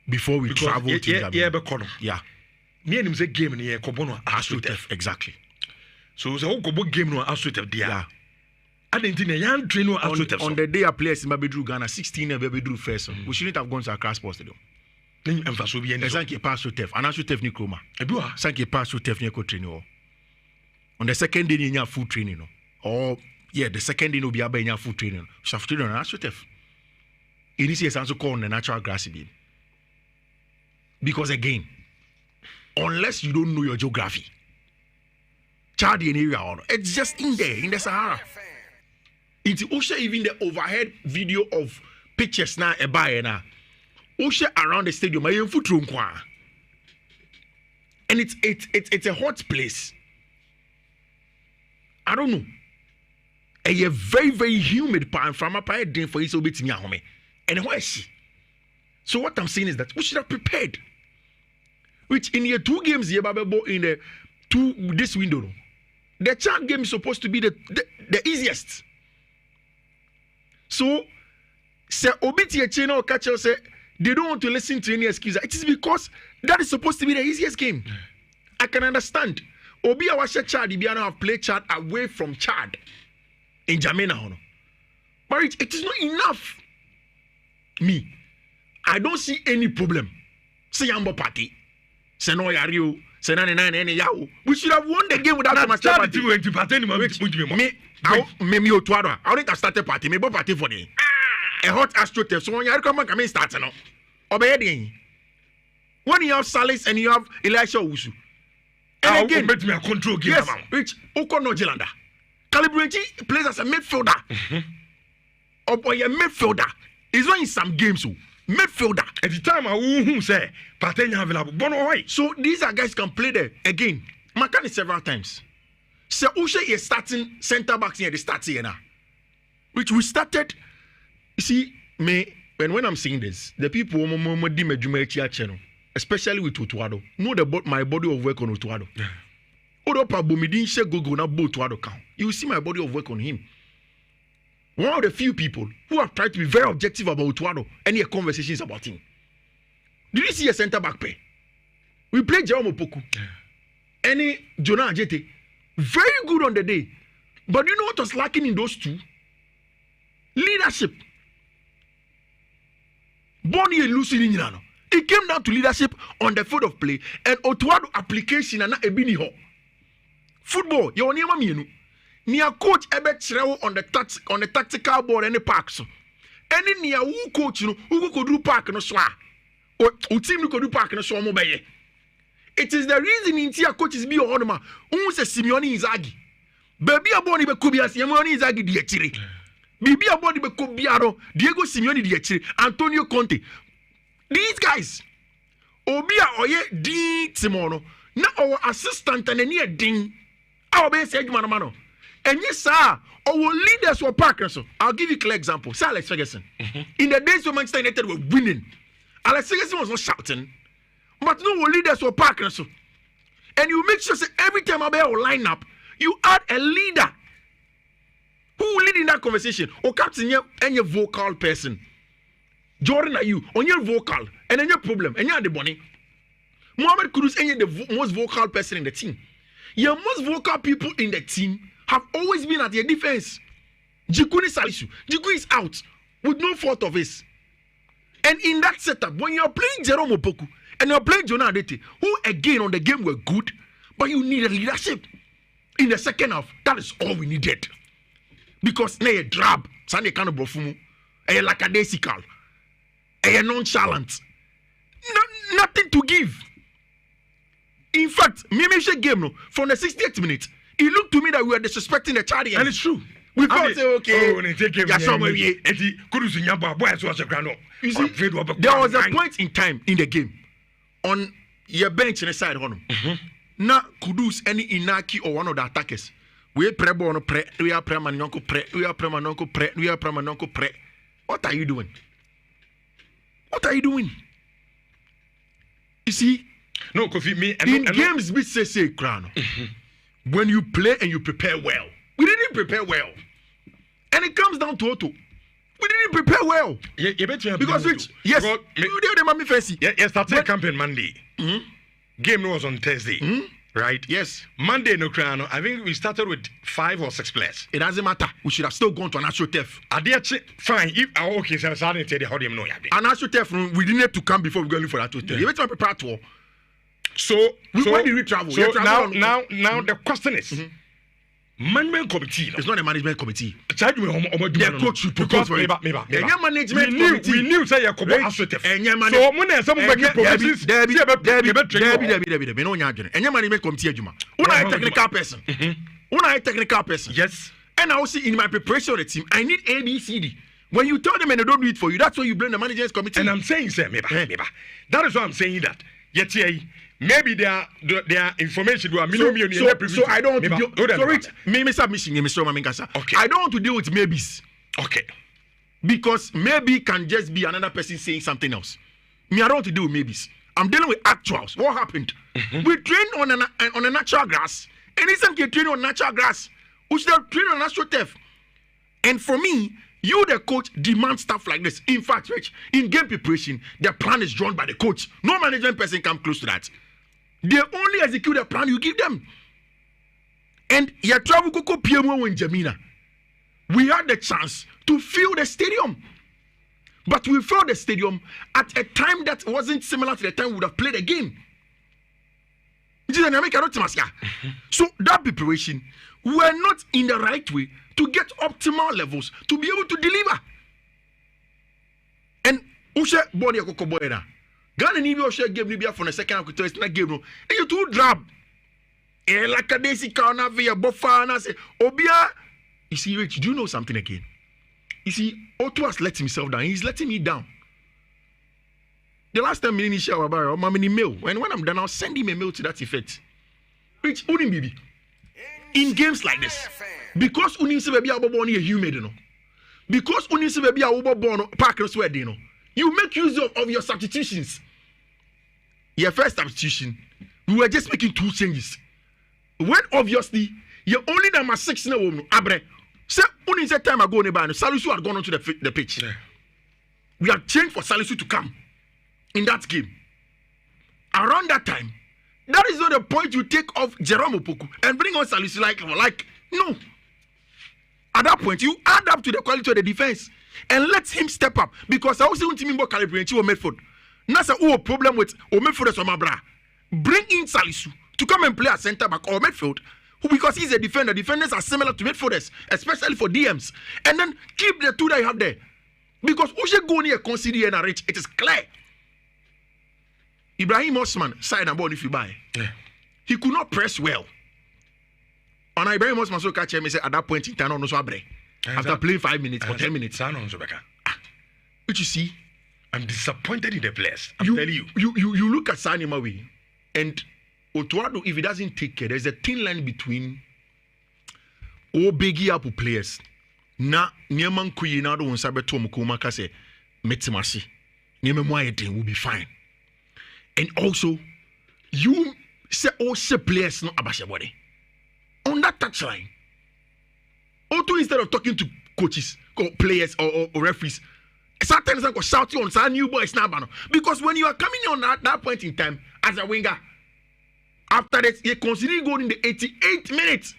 Before we travel to Gabon. Yeah. Me and him say game in Kobono AstroTurf, exactly. So the whole game no AstroTurf there. Yeah. I didn't think young train no AstroTurf. On the day I played in Babidru Ghana, 16 and Babidru first. We shouldn't have gone to Accra Sports Stadium. Then emphasis be any. Thank you, AstroTurf. And AstroTurf ni Kroma. Thank you, AstroTurf ni training. On the second day, you have full training. Or yeah, the second day no be able to full training. So after training on AstroTurf. It is also called the natural grass beam. Because again, unless you don't know your geography, Chad in area, it's just in there, in the Sahara. It's also even the overhead video of pictures now, a buyer now. Also around the stadium, and it's a hot place. I don't know. A very, very humid pan from a pie day for his obit me home. And where is she? So what I'm saying is that we should have prepared. Which in your 2 games, in the this window, the Chad game is supposed to be the easiest. So, say Obiti Chino catcher say they don't want to listen to any excuse. It is because that is supposed to be the easiest game. I can understand. Obi Awasha Chad, Ibiano have played Chad away from Chad in Jamena. But it is not enough. Me, I don't see any problem. Say Yambo party. Say no Yario. Say 99 any Yao. We should have won the game without much party. Me, Otuado. I don't have started party. Me bo party for the a hot AstroTurf. So when you come and come in start now. Obey when you have Salis and you have Elisha Usu. And again, bet me a control game. Yes, which Oko no Jelanda. Calibrati plays as a midfielder. Or boy, a midfielder. He's not in some games. Midfielder. At the time, I say, Patenya available. Bono way. So these are guys can play there again. Makani several times. So Ushe is starting centre backs here. They start here now, which we started. You see, me when I'm saying this, the people especially with Otuado, know my body of work on Otuado. You see my body of work on him. One of the few people who have tried to be very objective about Otuado and hear conversations about him. Did you see a centre back play? We played Jerome Opoku. Any Jonah Ajete. Very good on the day. But you know what was lacking in those two? Leadership. Bonnie and Lucy Linjano. It came down to leadership on the field of play and Otuado application and ebini ho. Football, you only want Nia coach ebe chrewo on the tactical board any park so. Any nia who coach no who go do park no so. Or team no go do park no so mo beye. It is the reason in tia coaches be on ma. Who say Simeone Inzaghi. Baby aboni be Kobias Simeone Inzaghi di echiri. Bibi aboni be Kobiaro Diego Simeone di echiri. Antonio Conte. These guys. Obia oye di Timono. Na our assistant and any ding. Our be say mano. And yes, sir, our leaders were parkers. I'll give you a clear example. Sir Alex Ferguson. In the days when Manchester United were winning, Alex Ferguson was not shouting. But no, our leaders were parkers. And you make sure that every time I will line up, you add a leader who will lead in that conversation. Or captain, any vocal person. Jordan, are you on your vocal? And then your problem. And you're the bunny. Mohamed Kudus, any the most vocal person in the team. Your most vocal people in the team have always been at your defense. Jikuni Salisu. Jiku is out with no fault of his. And in that setup, when you're playing Jerome Opoku and you're playing Jonah Adete, who again on the game were good, but you needed leadership. In the second half, that is all we needed. Because now you're drab, Sunday kind of bofumu, and you're lackadaisical, and you're nonchalant. Nothing to give. In fact, Mimisha game no, from the 68th minute, it looked to me that we were disrespecting the Chadians. And it's true. We thought, okay, you see, there was a point in time in the game on your bench in the side, na Kudus any Inaki or one of the attackers. We pre bono pre, we are premanonko pre, we are premanonko pre, we are premanonko pre. What are you doing? What are you doing? You see, No, Kofi, me. In games, we say, Crown. When you play and you prepare well, we didn't prepare well, and it comes down to Otto. We didn't prepare well. Because which yes, you started campaign Monday. Game was on Thursday, right? Yes. Monday no Crown. I think we started with 5 or 6 players. It doesn't matter. We should have still gone to an actual turf. Fine. If okay, so I didn't tell you how them know. An actual turf, we didn't have to come before we go for that turf. You better prepare to. So when did we travel? So now the question is. Management committee. It's not a management committee. The coach should propose for it. Management committee. We knew say Yakobo Asotef. So when some make proposals, Debbie. No nyadwene. Enya management committee adwuma. Una a technical person. Una a technical person. Yes. And I also in my preparation of the team, I need A, B, C, D. When you tell them and they don't do it for you, that's why you blame the management committee. And I'm saying, sir, meba. That is why I'm saying that. Yet maybe their information so I don't want to deal Okay. I don't want to deal with maybes. Okay. Because maybe can just be another person saying something else. Me, I don't want to deal with maybes. I'm dealing with actuals. What happened? We trained on a natural grass. And it's can train on natural grass. We should have trained on natural turf. And for me, you, the coach, demand stuff like this. In fact, Rich, in game preparation, the plan is drawn by the coach. No management person come close to that. They only execute the plan you give them. And your travel koko PMO in Jamina. We had the chance to fill the stadium. But we filled the stadium at a time that wasn't similar to the time we would have played a game. So that preparation, we were not in the right way to get optimal levels to be able to deliver. And Ushe body koko boy na. Ghana ni bi o share game ni bia for the second half to na game no. E you too drab. E like a desi ka na via bofa na say obia. You see, Rich, do you know something again? You see, Otto has let himself down. He's letting me down. The last time me share about my mail. And when I'm done, I'll send him a mail to that effect. Rich, unim baby. In games like this, because unim se baby abobo ni a human, you know. Because unim se baby abobo no park no sweat, you know. You make use of your substitutions. Your first substitution, we were just making 2 changes. When obviously you only number 6 now, Abre. Say only that time ago, Salisu had gone onto the pitch. Yeah. We had changed for Salisu to come in that game. Around that time, that is not the point you take off Jerome Opoku and bring on Salisu like no. At that point, you add up to the quality of the defense and let him step up because I also want to mean more calibrate or Medford. That's a problem with Medford or Mabra. Bring in Salisu to come and play at centre back or midfield. Because he's a defender. Defenders are similar to midfielders, especially for DMs. And then keep the 2 that you have there. Because Ushe go near consider and Rich, it is clear. Ibrahim Osman side and ball if you buy. Yeah. He could not press well. And Ibrahim Osman so catch him and say at that point in time, no so after playing 5 minutes or 10 minutes. Which you see, I'm disappointed in the players. I'm telling you. You look at Sani Mawi and Otuado, if he doesn't take care, there's a thin line between biggie up players. Na Nieman Kuyina don't sabe to Mukuma Kase Metimasi. Niememwaye will be fine. And also, you say also players not abashabody. On that touchline. Otu instead of talking to coaches or players or referees, sometimes I go shout you on some new boys now. Because when you are coming on at that point in time as a winger, after that, you consider going in the 88 minutes.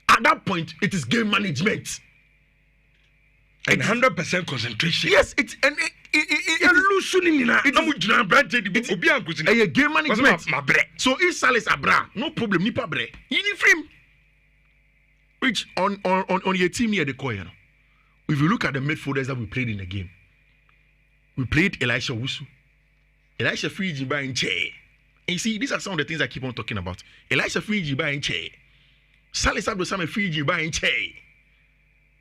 At that point, it is game management. And 100% concentration. Yes, it's a game management. So if Salis Abra, no problem, Nipa Bre. You need frame. Which on your team here, the coin. If you look at the midfielders that we played in the game, we played Elisha Wusu, Elisha Frijiba in Che. And you see, these are some of the things I keep on talking about. Elisha Frijiba in Che. Salis Abdo Sam Frijiba in Che.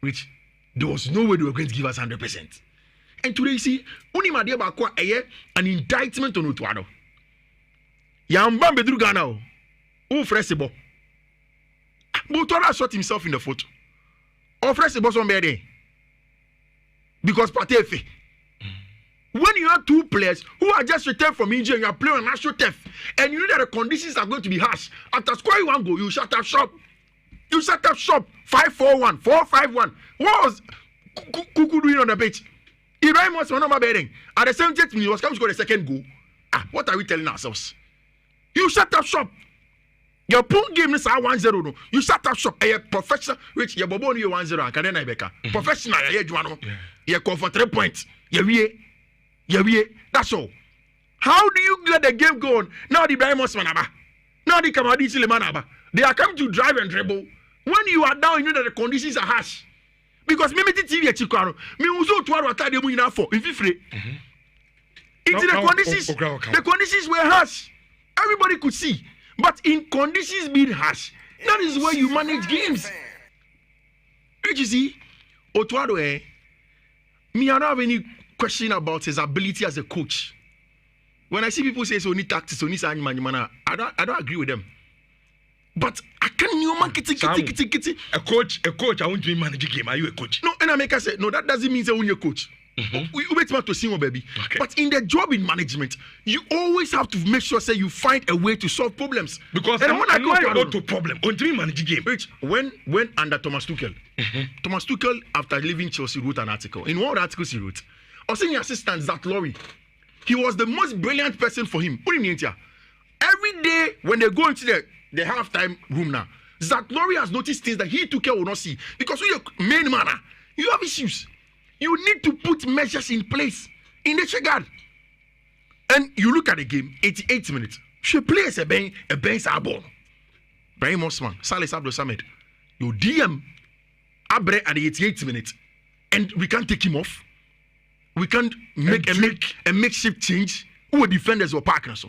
Which there was no way they were going to give us 100%. And today, you see, Unima Deba Kwa an indictment on Utuado. Yambam Bedru Gana. Oh, Fresibo. But Utuado shot himself in the foot. Oh, Fresibo Sombede. Because Patefe. when you have two players who are just returned from injury and you are playing on national turf, and you know that the conditions are going to be harsh, after scoring one goal, you shut up shop. You set up shop 5-4-1, 4-5-1. What was Kuku doing on the pitch? Ibrahim was one of my betting. At the 70th minute, he was coming to score the second goal. What are we telling ourselves? You shut up shop. Your pool game is 1-0. No. You shut up shop. A professional, which your bobo you 1-0 and Kadena Ibeka. Professional, you call for 3 points. That's all. How do you let the game go on? Now the Ibrahim was manaba. Now the Kamadi Silemanaba. They are coming to drive and dribble. When you are down, you know that the conditions are harsh. Because me TV at Chikaro, me uzo to our time we now for if you free. The conditions were harsh. Everybody could see. But in conditions being harsh, that is where you manage games. You see, Otuado, me I don't have any question about his ability as a coach. When I see people say so need tactics, so need I don't agree with them. But I can't new man kitty. A coach, I want to manage a game. Are you a coach? No, and I make us say, no, that doesn't mean you're a coach. We wait to see you, baby. Okay. But in the job in management, you always have to make sure say you find a way to solve problems. Because and when I go to problem, on to manage a game. Which when under Thomas Tuchel, Thomas Tuchel after leaving Chelsea wrote an article. In one of the articles he wrote, our senior assistant Zach Lorry, he was the most brilliant person for him. What do you mean here? Every day when they go into the halftime room now, Zach Lorry has noticed things that he Tuchel will not see. Because when you're main man, you have issues. You need to put measures in place in the regard. And you look at the game, 88 minutes. She plays a bench ball. Brahim Osman, Salis Abdul Samad. You DM Abre at the 88 minutes. And we can't take him off. We can't make a makeshift change. Who are defenders or partners?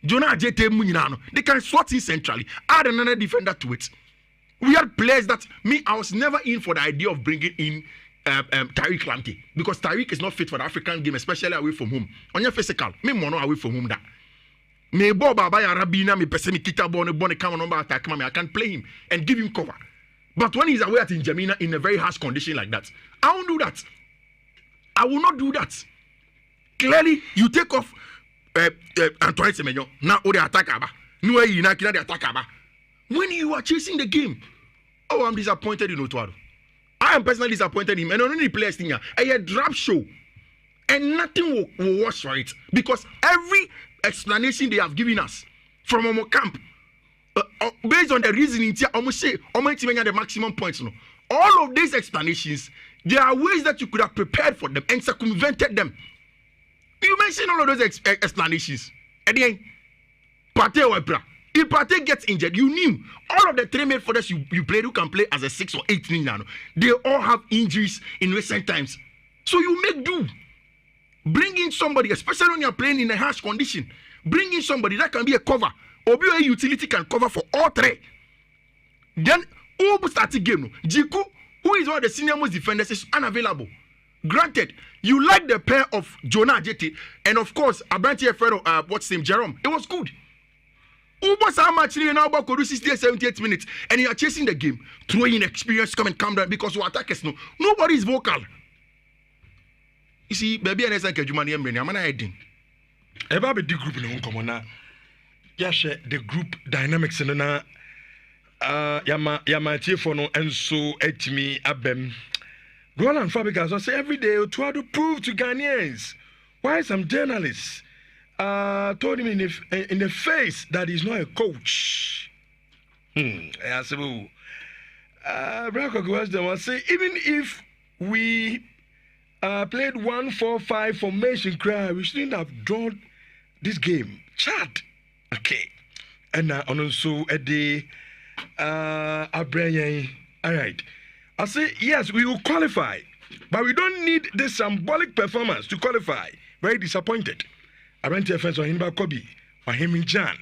Jonah Jete Muninano. They can swat in centrally. Add another defender to it. We had players that I was never in for the idea of bringing in Tariq Lamptey, because Tariq is not fit for the African game, especially away from home. On your physical, me mono away from home that. Me Boba by Arabina, me person me kita bone come on attack me. I can play him and give him cover. But when he's away at N'Djamena in a very harsh condition like that, I won't do that. I will not do that. Clearly, you take off Antoine Semenyo, now the attack aba. No way you not the attack aba. When you are chasing the game, oh, I'm disappointed in Otuado. I am personally disappointed in him. And only players thing a drop show. And nothing will wash for it. Because every explanation they have given us from our camp, based on the reasoning, almost say, the maximum points. No. All of these explanations, there are ways that you could have prepared for them and circumvented them. You mentioned all of those explanations. And then, Pate Webra. If Pate gets injured, you knew all of the 3 midfielders you played who can play as a 6 or 8 now. They all have injuries in recent times. So you make do. Bring in somebody, especially when you're playing in a harsh condition. Bring in somebody that can be a cover. Or be a utility can cover for all 3. Then, who start the game? Jiku, who is one of the senior most defenders, is unavailable. Granted, you like the pair of Jonah Ajeti and of course, Abranti Efero, what's his name, Jerome. It was good. Almost how much you now about 60 78 minutes and you are chasing the game, throwing experience, come and calm down because your attackers know. Nobody is vocal. You see, baby, and I say, I'm not hiding. Ever be the group in the home now? Yes, the group dynamics in the Yama Tifono and so me abem. Roland Fabricas will say every day try to prove to Ghanaians why some journalists told him in the face that he's not a coach. I said, Barack Obama say even if we played 1-4-5 formation cry, we shouldn't have drawn this game. Chad. Okay. And also at the Abraham. All right. I say yes, we will qualify, but we don't need this symbolic performance to qualify. Very disappointed. I went to a friend on Himba Kobe, or him in Jan,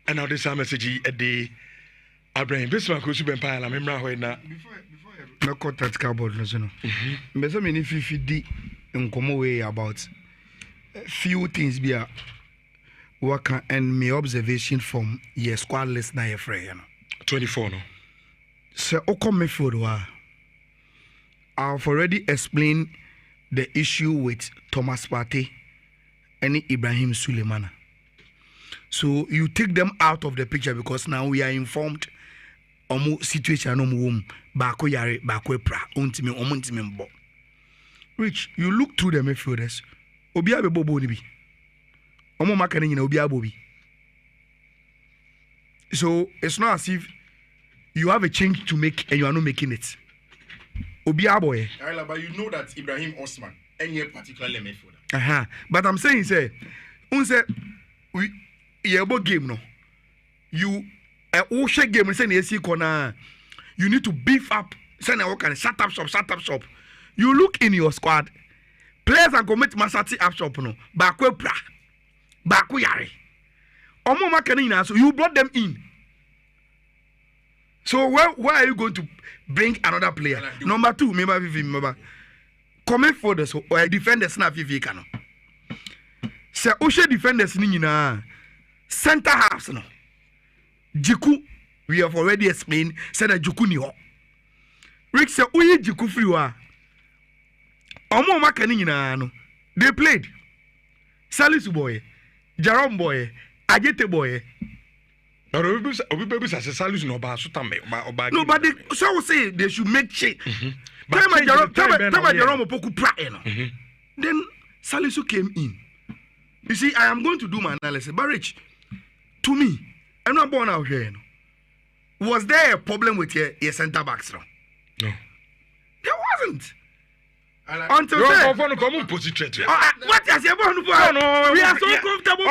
and now this message at the Abraham. This one could be empire. I'm in now. Before I cut that cardboard, no. But so many 50 in common way about few things be a work and my observation from your squad list now your friend. 24 no. So come me for I've already explained the issue with Thomas Partey and Ibrahim Sulemana. So you take them out of the picture because now we are informed omo situation omo wom bako yare bako pra ontimi omo ntimi mbo. Rich, you look through the midfielders. Obi abebo ni bi. Omo maka ni nyina obi abobi. So it's not as if you have a change to make and you are not making it. Obi aboye. But you know that Ibrahim Osman any particular midfielder. But I'm saying say we yebo game no. You Osha game say na esi corner. You need to beef up. Say na work and shut up shop. You look in your squad. Players are commit masati up shop no. Bakwe pra. Bakwe yare. Omo makani na so you brought them in. So where are you going to bring another player? Number 2, remember. Coming for the so or defenders na Vivi kano. Se Osha defenders ni nyina center halves no. Jiku, we have already explained, said that Jiku ni ho. Rick said, Uye Jiku free wa. Omo makani nyina no. They played. Salisu boy, Jerome boy, Ajete boy. No, but so I would say they should make change. Tell my Jerome Poku pra. Then Salisu came in. You see, I am going to do my analysis. But Rich, to me, I'm not born out here. No. Was there a problem with your centre backs? No. There wasn't. Until then, what is your bond? No, we are so comfortable.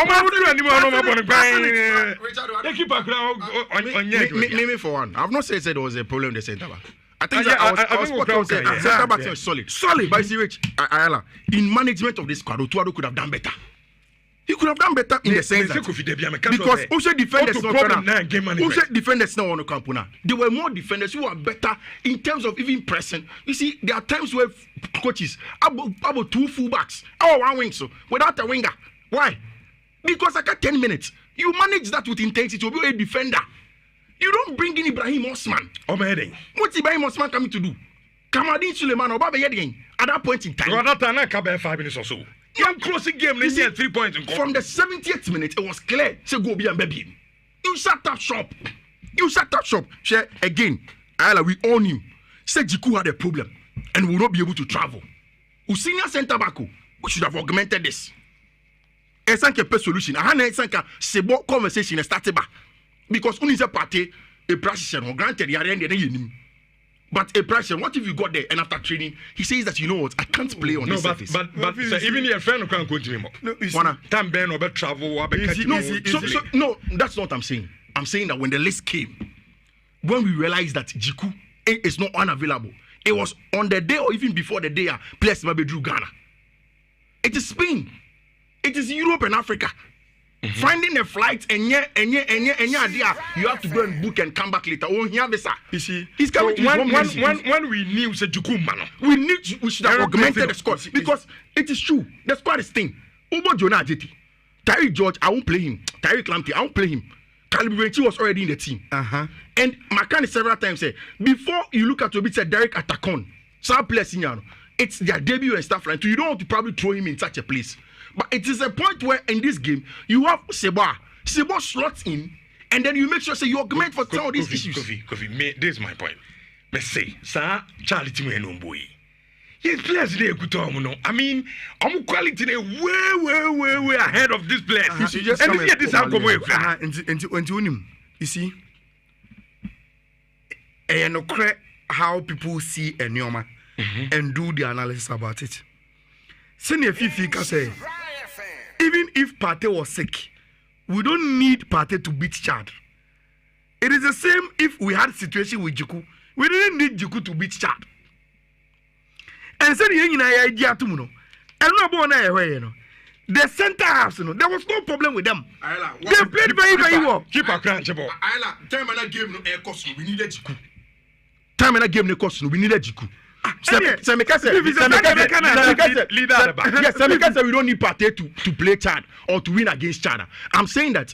Name for one. I've not said there was a problem with the centre back. I think I was centre back is solid. But see, Rich, in management of this squad, Otuado could have done better. He could have done better in the sense that because Osha defenders now on the camp now. There were more defenders who are better in terms of even pressing. You see, there are times where coaches about 2 fullbacks, 1 wing so without a winger. Why? Because like 10 minutes, you manage that with intensity to be a defender. You don't bring in Ibrahim Osman. What's Ibrahim Osman coming to do? Kamadin Suleiman or Baba Yedin at that point in time. 5 minutes or so. Young closing game, they see 3 points. From the 70th minute, it was clear. Say go be and baby. You shut up shop. Share again. We all knew. Say Jiku had a problem and will not be able to travel. Senior centre back, we should have augmented this. A solution. I had a sebo conversation started back because only a party a practitioner. Granted, you are ending. But a pressure, what if you got there and after training, he says that you know what, I can't play on this surface. But even your friend can't continue. Time Ben or travel or no, that's not what I'm saying. I'm saying that when the list came, when we realized that Jiku is not unavailable, it was on the day or even before the day players maybe drew Ghana. It is Spain. It is Europe and Africa. Finding a flight and you have to go and book and come back later. Oh, here visa. You see, he's coming when we knew said we should have augmented the squad because it is true. The squad is thin. Ubo Jonah Jeti, Tyree George, I won't play him. Tyree Clampty, I won't play him. Calibre was already in the team. And Makani several times said before you look at a bit said Derek Atakon, some players in it's their debut and stuff like that. You don't want to probably throw him in such a place. But it is a point where in this game you have Seba slots in, and then you make sure you augment for some of these issues. Kofi, this is my point. Let's say, sir, Charlie Timu boy. His players they good no. I mean, quality they way ahead of this players. You see, and look at this you see, and how people see a Nyoma and do the analysis about it. Senior Fifi say, even if Partey was sick, we don't need Partey to beat Chad. It is the same if we had a situation with Jiku. We didn't need Jiku to beat Chad. And said idea to no. And no born the center halves, there was no problem with them. They played very well. Keep a crunch ball. Time and a game no air cost, we needed Jiku. Time and a game no cost, we needed Jiku. Semeka said we don't need Partey to play Chad or to win against Chad. I'm saying that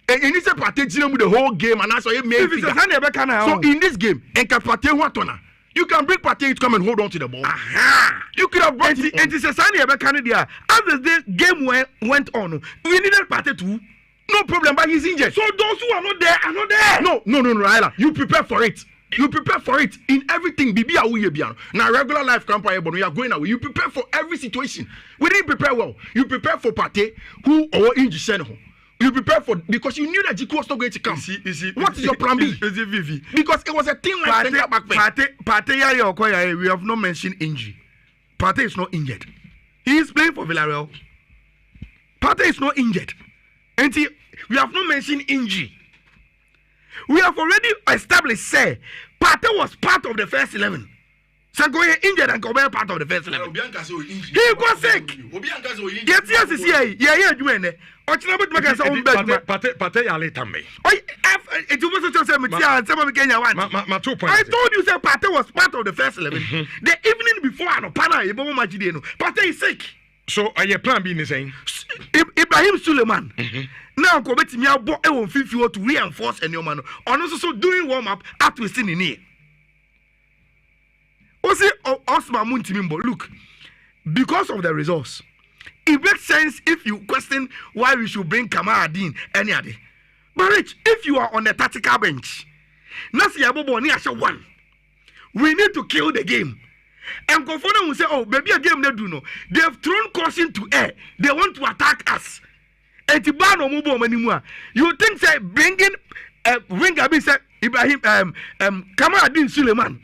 and he said Partey with the whole game and that's why he made so in this game and Partey You can bring Partey to come and hold on to the ball. You could have brought And it's a sign of Canada. As the game went on, we needed Partey too. No problem, but he's injured. So those who are not there are not there. No, Ayla. You prepare for it. You prepare for it in everything. Bibi awuye biano. Now regular life campaign, but we are going away. You prepare for every situation. We didn't prepare well. You prepare for Partey, who or injured. You prepare for because you knew that Jiku was not going to come. What is your plan B? Because it was a thing like Partey, we have not mentioned injury. Partey is not injured. He is playing for Villarreal. Partey is not injured. And we have not mentioned injury. We have already established, say, Partey was part of the first 11. Sankoye injured and Kobe part of the first 11. He got sick. Yes, yeah, you and Partey Aletambe. It was just a I told you, say Partey was part of the first 11. The evening before, Partey is sick. So are you plan B saying? Ibrahim Suleiman. Now go back to me about to reinforce any man. And also doing warm up at we in here. Also, Osman Muntimimbo, look, because of the results, it makes sense if you question why we should bring Kamara any other. But Rich, if you are on the tactical bench, Nasi Yabobo Niasha 1, we need to kill the game. And Kofona will say, oh, baby, a game they do no. They have thrown caution to air. They want to attack us. And Tibano Mubo Manimua. You think say bringing winger be said Ibrahim Kamara Suleiman.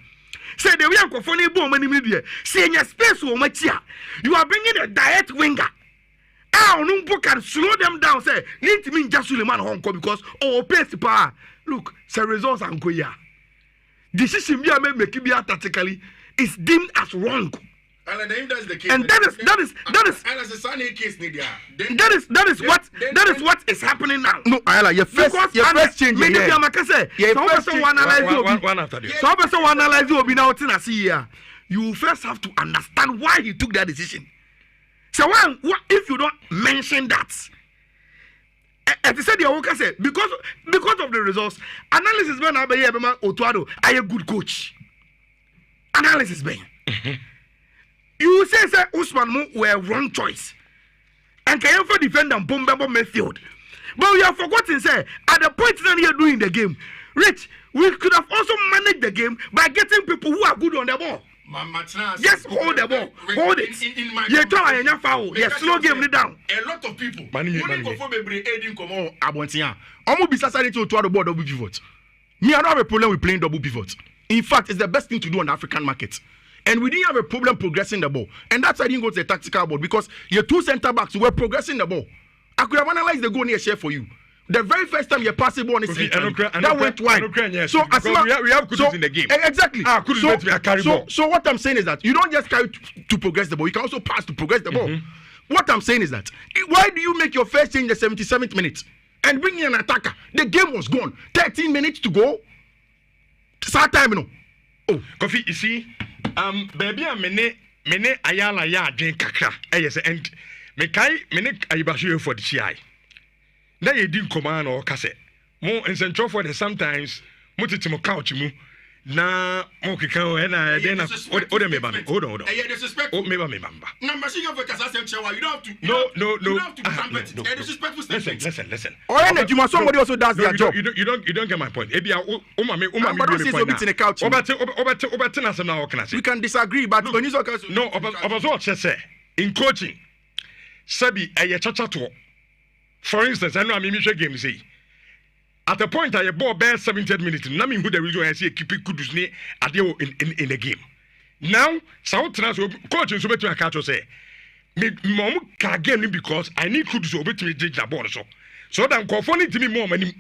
Say the way Kofona Bo Manimia. Say in your space or Machia. You are bringing a direct winger. Numpo can slow them down. Say, need to mean just Suleiman Hong Kong because pace power. Look, say results and Koya. Decision be make it be tactically. Is deemed as wrong, and that's the case. And that is what is happening now. No, Ayla, your first change. One analyze will be now here. You first have to understand why he took that decision. So if you don't mention that, as I said, the worker said because of the results, analysis when I be Otuado, I a good coach. Analysis being you say Usman Mu were wrong choice and can for defend and bomb midfield, but we have forgotten say at the point that you're doing the game, Rich, we could have also managed the game by getting people who are good on the ball. Yes, hold the ball, hold it. You try and you foul. Yes, slow game down. A lot of people. Almost decided to the ball double pivot. Me, I don't have a problem with playing double pivot. In fact, it's the best thing to do on the African market. And we didn't have a problem progressing the ball. And that's why I didn't go to the tactical board because your two center backs were progressing the ball. I could have analyzed the goal near share for you. The very first time you pass the ball on the that went wide. So we have Kudus in the game. Exactly. So what I'm saying is that you don't just carry to progress the ball. You can also pass to progress the ball. What I'm saying is that why do you make your first change the 77th minute and bring in an attacker? The game was gone. 13 minutes to go. Start time, Oh, Kofi, you see, baby, mene ayala ya drink kakra. Yes, and me ayibashu for the CI. Now you didn't command or cassette. More in central for the sometimes mutitimo couch mu. Na moki kan and then hold on. Oh, maybe me bamba. Number she for Kasasem Chewa. You don't have to. No. You don't have to be trumpet. Disrespectful statement. Listen. Somebody also does their job. You don't get my point. We can disagree, but when you talk no, what say in coaching, Sabi a chachato. For instance, I know I'm in game say. At the point I ball bare 70 minutes, Nami who the reason I see keep it Kudus in the game. Now, South Transfer coaching so better I can't say. Me mom can game because I need Kudus over to me the ball so that I'm conforming to me more money.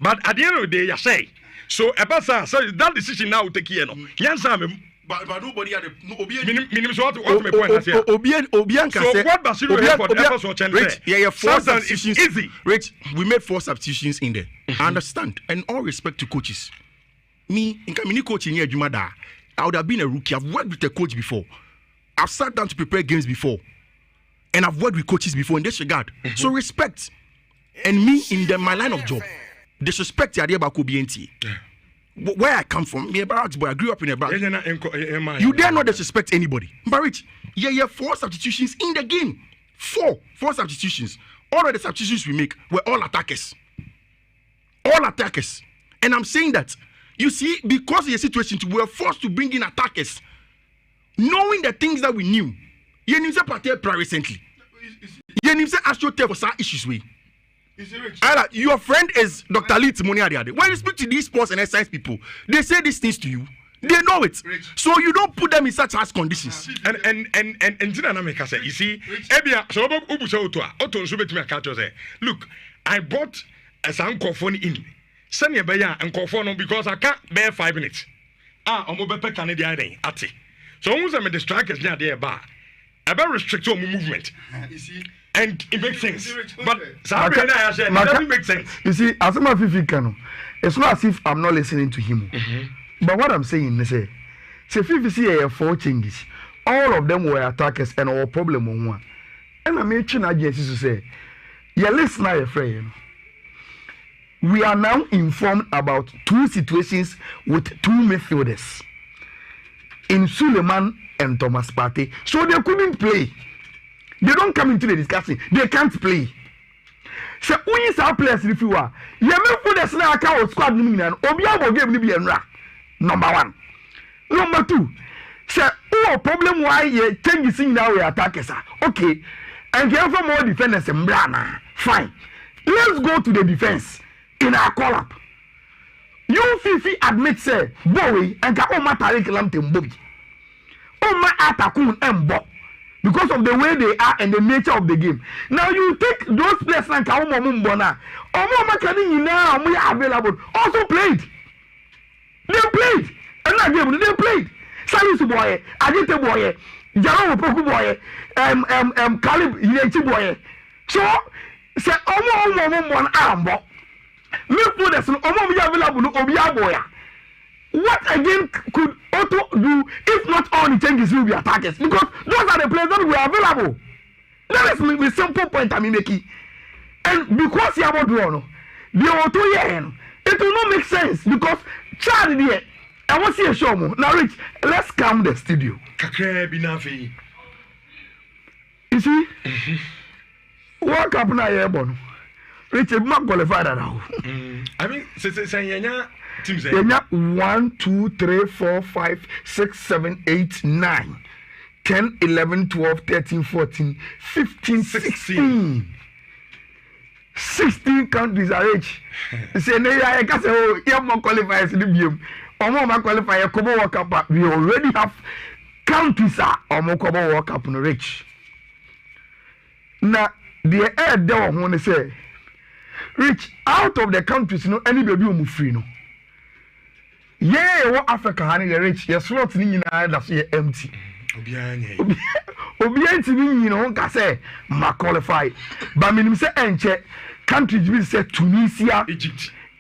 But at the end of the day, I say so Ebasa so that decision now take here no. Yansam but nobody had minimum so what my point is here. So what Basiru have for the efforts or chance? Yeah, 4 substitutions. Easy. Rich, we made 4 substitutions in there. I understand. And all respect to coaches. Me, in Kamini coaching here, Jumada, I would have been a rookie. I've worked with a coach before. I've sat down to prepare games before. And I've worked with coaches before in this regard. So respect. And me, in my line of job, disrespect the idea about BNT. where I come from, me a Barracks boy, I grew up in a Barracks. You dare not disrespect anybody. But Rich, yeah, 4 substitutions in the game. 4 substitutions. All of the substitutions we make were all attackers. All attackers. And I'm saying that, you see, because of the situation, we were forced to bring in attackers. Knowing the things that we knew. You know, recently. You know, AstroTurf was our issues with. Your friend is Dr. Lee Timoniade. When you speak to these sports and exercise people, they say these things to you. They know it. So you don't put them in such harsh conditions. And you see, look, I bought a sound phone in. Send me and call phone because I can't bear 5 minutes. I'm over Canadian at it. So almost I'm the strikers near there bar. I better restrict your movement. You see. And it makes sense. But it doesn't make sense. You see, as a matter of it's not as if I'm not listening to him. But what I'm saying is, say FIFA see 4 changes. All of them were attackers and our problem on one. And I mentioned agencies to say, yeah, listen, my friend. We are now informed about 2 situations with 2 midfielders in Suleiman and Thomas Partey. So they couldn't play. They don't come into the discussion. They can't play. So when you say players if you are, you may put a snack out squad and Obiabo game to be enra. Number 1. Number 2. Say, oh, problem why you change in now we attackers. Okay. And you have more defenders and Brana. Fine. Let's go to the defense in our call up. You Fifi admit say Bowie and Kaoma Tariq Lamte Bobby. Oma Atakun and Bob. Because of the way they are and the nature of the game. Now you take those players like Kaoma Mumbona, Oma Makani now we are available. Also played. They played. And that game they played. Salisu boy, Agite boy, Jaro Poku boy, Kalib Yechi boy. So say Oma Mumbona Ambo. Me put us Oma we available Obia boy. What again could Otto do if not all the changes will be attackers? Because those are the players that were available. That is the simple point I'm making. And because you have a draw, the Otto here, it will not make sense because Chad here. I want to see a show more. Now, Rich, let's calm the studio. You see, World Cup now here, Bono. Rich, I'm not qualified now. I mean, Kenya 1, 2, 3, 4, 5, 6, 7, 8, 9, 10, 11, 12, 13, 14, 15, 16. 16 countries are rich. Say, I can say, oh, you more qualifiers in the game. Or more qualifier, come World Cup. We already have countries or more World Cup in the rich. Now, the air there, want to say, Rich, out of the countries, any baby will move free, no. Yeah, what Africa honey the rich, your slots in that's empty. Obianti can say ma qualify. But me say enche countries we say Tunisia,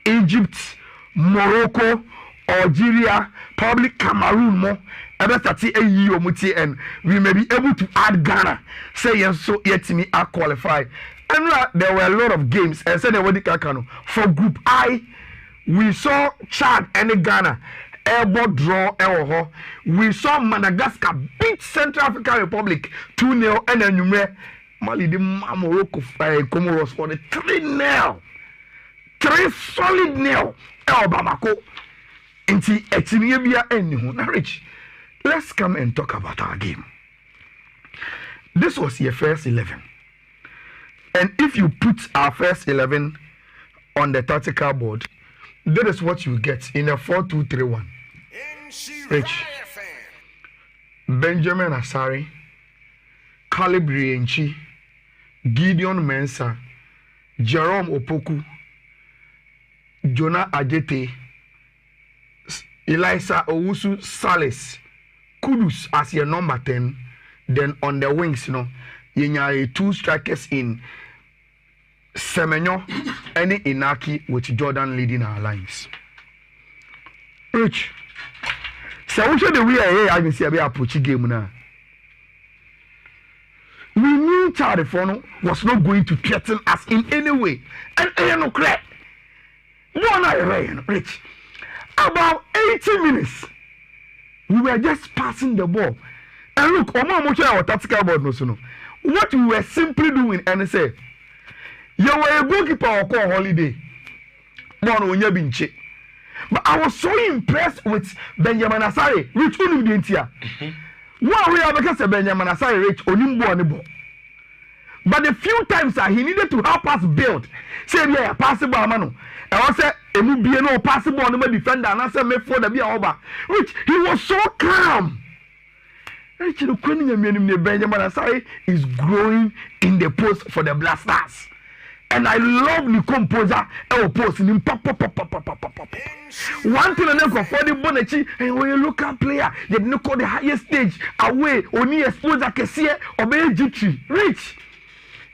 Egypt, Morocco, Algeria, probably Cameroon mo. Ever start a year muti and we may be able to add Ghana. Say yes, so yet me are qualified. And there were a lot of games and said for Group I. We saw Chad and Ghana airborne draw. We saw Madagascar beat Central African Republic 2-0 and then Mali the Morocco Comoros for the 3-0. 3 solid 0. Bamako. Inti Etinibia and now Rich. Let's come and talk about our game. This was your first 11. And if you put our first 11 on the tactical board, that is what you get in a 4-2-3-1. Rich. Benjamin Asari, Caleb Rienchi, Gideon Mensah, Jerome Opoku, Jonah Ajete, Elisa Owusu Salis, Kudus as your number 10. Then on the wings, you have 2 strikers in Semenyo and Inaki with Jordan leading our lines. Rich, so which the way I can see a approach game now. We knew Chadifono was not going to threaten us in any way. And no crack. No, Rich. About 80 minutes, we were just passing the ball. And look, our tactical board no. What we were simply doing, and say, you were a goalkeeper or call holiday. But I was so impressed with Benjamin Asare, which only didn't hear. One way because Benjamin Asare reached Onimbo. But the few times that he needed to help us build, say, yeah, possible, mano. I was say, it would be no possible on the defender, and I said, me for the be over. Which he was so calm. Rich, the Benjamin Asare is growing in the post for the Black Stars. And I love the composer posting him pop. One thing and then for the Bonechi, and when you look at player, you didn't call the highest stage away, only exposure can see or be G3. Rich.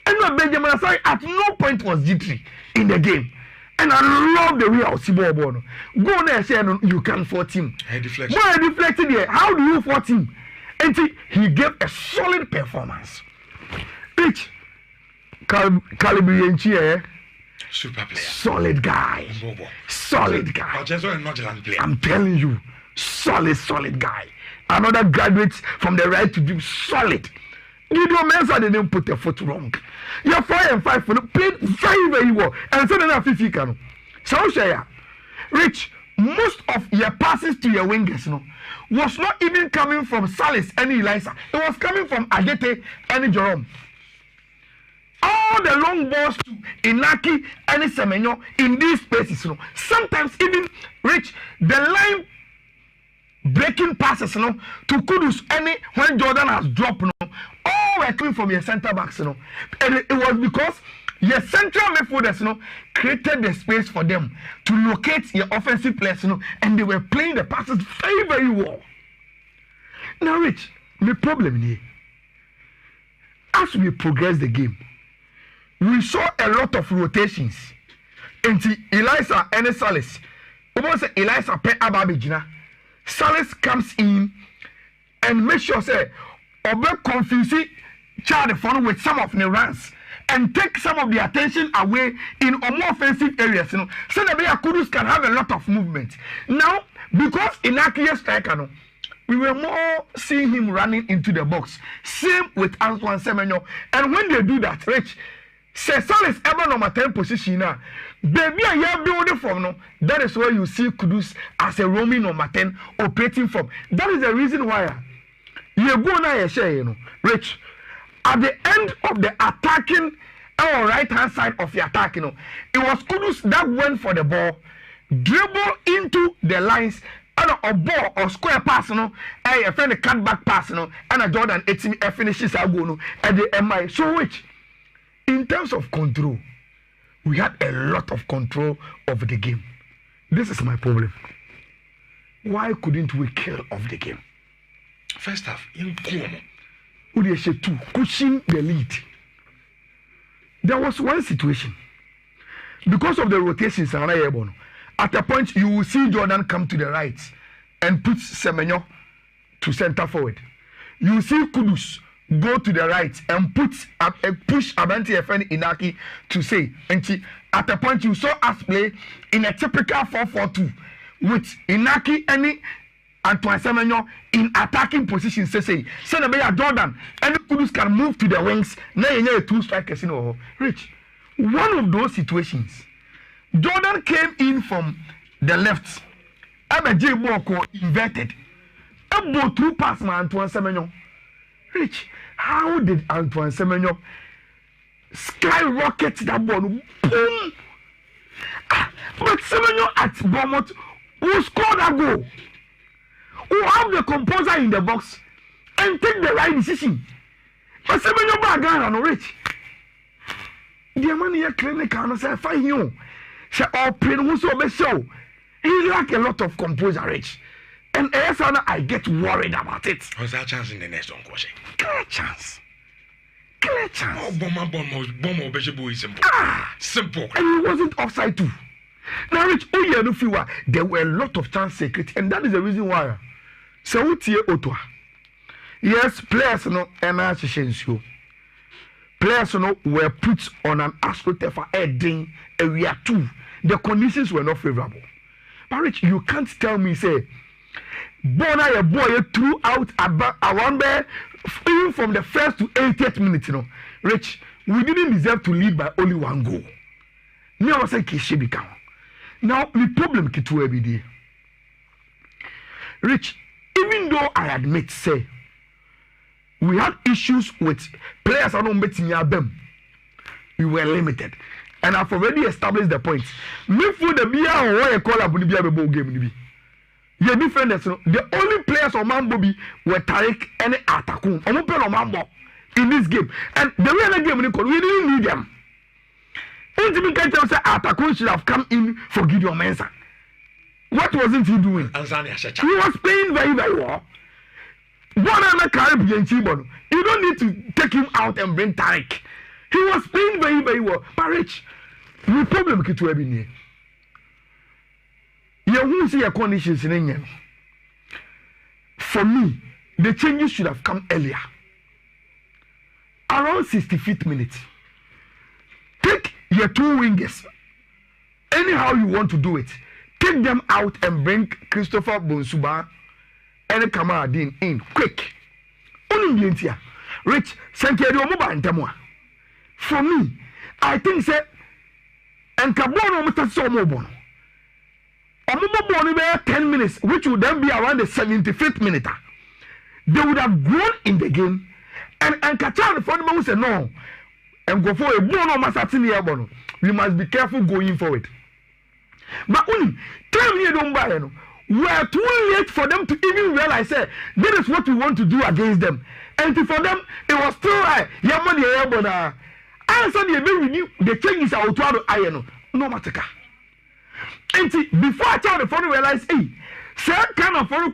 And no Benjamin Asare at no point was G3 in the game. And I love the way I see Bono. Go there and say you can 14. I deflected here. How do you 14? And he gave a solid performance. Rich. Calibrian super player. Solid guy. Solid guy. I'm telling you, solid guy. Another graduate from the right to do solid. You know, Mensa didn't put their foot wrong. You're 4 and 5 for the played very well. And so then 50 can. So share. Rich, most of your passes to your wingers, was not even coming from Salis and Eliza. It was coming from Agete and Jerome. All the long balls to Inaki and Semenyo in these spaces, sometimes even Rich the line breaking passes, to Kudus any when Jordan has dropped, all were coming from your center backs, and it was because your central midfielders, created the space for them to locate your offensive players, and they were playing the passes very, very well. Now, Rich, the problem here, as we progress the game, we saw a lot of rotations into Eliza and Salis. Almost Eliza pe Ababijina. Salis comes in and makes sure say Obe confusing Charlie Fon with some of the runs and take some of the attention away in more offensive areas. So that Kudus can have a lot of movement. Now, because Inaki striker, we were more seeing him running into the box. Same with Antoine Semenyo. And when they do that, Rich, say Salis ever number 10 position now. Baby, I am building from that is where you see Kudus as a roaming number 10 operating from. That is the reason why you go now share, Rich. At the end of the attacking or right hand side of the attack, it was Kudus that went for the ball, dribble into the lines, and a ball or square pass, a friend a cutback pass, and a Jordan finishes a goal at the MI. So which? In terms of control, we had a lot of control over the game. This is my problem. Why couldn't we kill off the game? First half, in Kuomo, Udieshe 2, pushing the lead. There was one situation. Because of the rotations, at a point you will see Jordan come to the right and put Semenyo to center forward. You will see Kudus go to the right and push Abanti FN Inaki to say, and at a point you saw us play in a typical 4-4-2 with Inaki and Antoine Semenyo in attacking positions. Say Jordan and Kudus can move to the wings. Now you 2 strikers in Rich. One of those situations, Jordan came in from the left. Abeje Boko inverted. Abo through pass my Antoine Semenyo. Rich, how did Antoine Semenyo skyrocket that ball? Boom! But Semenyo at Bournemouth who scored that goal, who have the composer in the box and take the right decision. But Semenyo Bagana no Rich. The man here clinical no say fine you. She all play who so be show. He lack a lot of composure, Rich. And I get worried about it. Was that chance in the next one, Kwashe? Clear chance. Clear chance. Oh, bomb, simple. Simple. And it wasn't offside too. Now, Rich, there were a lot of chance secret, and that is the reason why. So, Otwa. Yes, players no MHSNCO. Players no were put on an astroturf for heading area 2. The conditions were not favorable. But Rich, you can't tell me say Bona your boy threw out around there even from the first to 80th minute, you know. Rich, we didn't deserve to lead by only one goal. Me I was saying Kishi become. Now the problem kitu every day. Rich, even though I admit say we had issues with players on them, we were limited. And I've already established the point. Me for the beer or what you call a ball game. The difference, the only players on Mambobi were Tariq and Atakun. I'm open on Mambo in this game. And the real game, we didn't need them. Ultimately, can tell say Atakun should have come in for Gideon Mensah. What wasn't he doing? He was playing very, very well. One Caribbean Chibon. You don't need to take him out and bring Tariq. He was playing very, very well. But Rich, the problem is to have been here. You won't see your conditions in England. For me, the changes should have come earlier. Around 65th minute. Take your two wingers. Anyhow you want to do it. Take them out and bring Christopher Bonsuba and Kamaradin in quick. Only the Rich, for me, I think say and Kabono Mr. Somobono. 10 minutes, which would then be around the 75th minute. They would have grown in the game. And Kachan the front man said no. And go for a bono masatini abono. We must be careful going forward. But only 10 years don't buy no. We are too late for them to even realize that this is what we want to do against them. And for them, it was still right. Yamani Yabona. I said the change is out to iron. No matter. And before I tell the phone realize, hey, sir, kind of for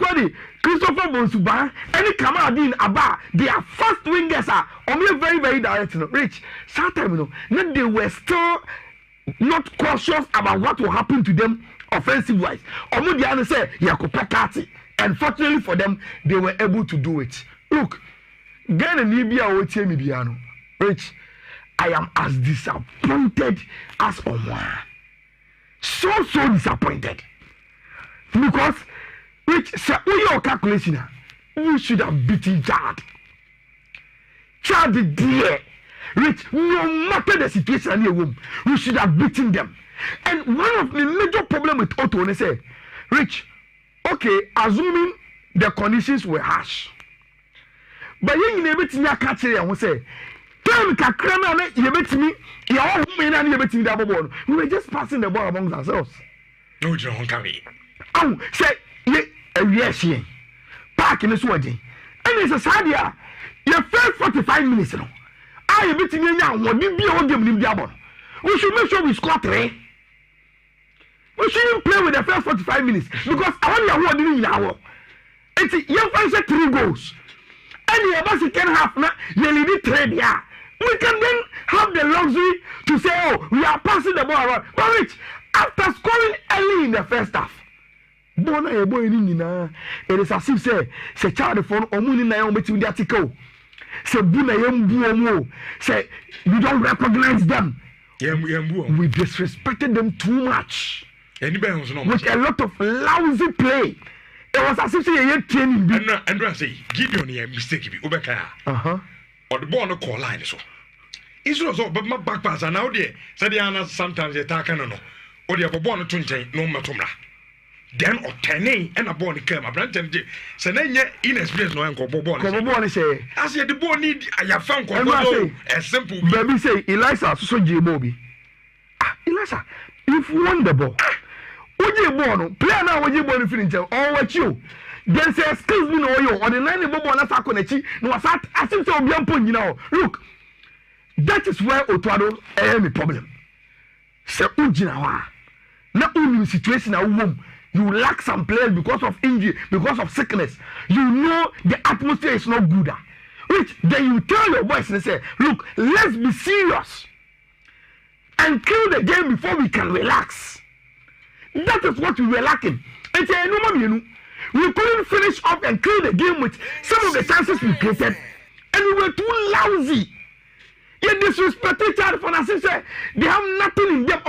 Christopher Bonsuba, any Kamaradin Abba, their first wingers are only very, very direct. Rich, sometimes they were still not cautious about what will happen to them offensive wise. Omudiana say Yakopekati. And fortunately for them, they were able to do it. Look, Ghana Libya or Biano. Rich, I am as disappointed as Omwa. So disappointed. Because Rich, say your calculation, you should have beaten Chad. Chad dear. Rich, no matter the situation in the room, we should have beaten them. And one of the major problems with Otto, they say, Rich, okay, assuming the conditions were harsh. But you never see me catch it and say, tell me, Kakrana, you bet me, you all mean and you bet me that ball. We were just passing the ball amongst ourselves. No, you don't come in. Oh, say, yes, park in the sweating. And it's a sad year. Your first 45 minutes, you know. I bet me now, what did be on them? We should make sure we score 3. We shouldn't play with the first 45 minutes because I want to win now. It's your first 3 goals. And the other second half, you need 3 there. We can then have the luxury to say, oh, we are passing the ball around. But Rich, after scoring early in the first half, it is as if say child phone or money na between the article. Say say you don't recognize them. We disrespected them too much. With a lot of lousy play. It was as if say training. And I say, Gideon a mistake. Or the ball no call line so. It's also but my back pass and now there. Said the sometimes they attack no. Or the born 20 no matumra. Then or 10 and a born came a brand and say inexperienced no uncle born say as the boy need I have found a simple baby say Eliza so Mobi. Eliza, if you want the ball, would you born play now when you born finish or what you then say excuse me no you or the 9 bobo na sakonechi no was as if so be ampo you look, that is where Otuado a problem. Say ujina na unu situation a womb. You lack some players because of injury, because of sickness. You know the atmosphere is not good. Which then you tell your boys and say, look, let's be serious and kill the game before we can relax. That is what we were lacking. And we couldn't finish up and kill the game with some of the chances we created. And we were too lousy. Yet disrespected child for us, they have nothing in them.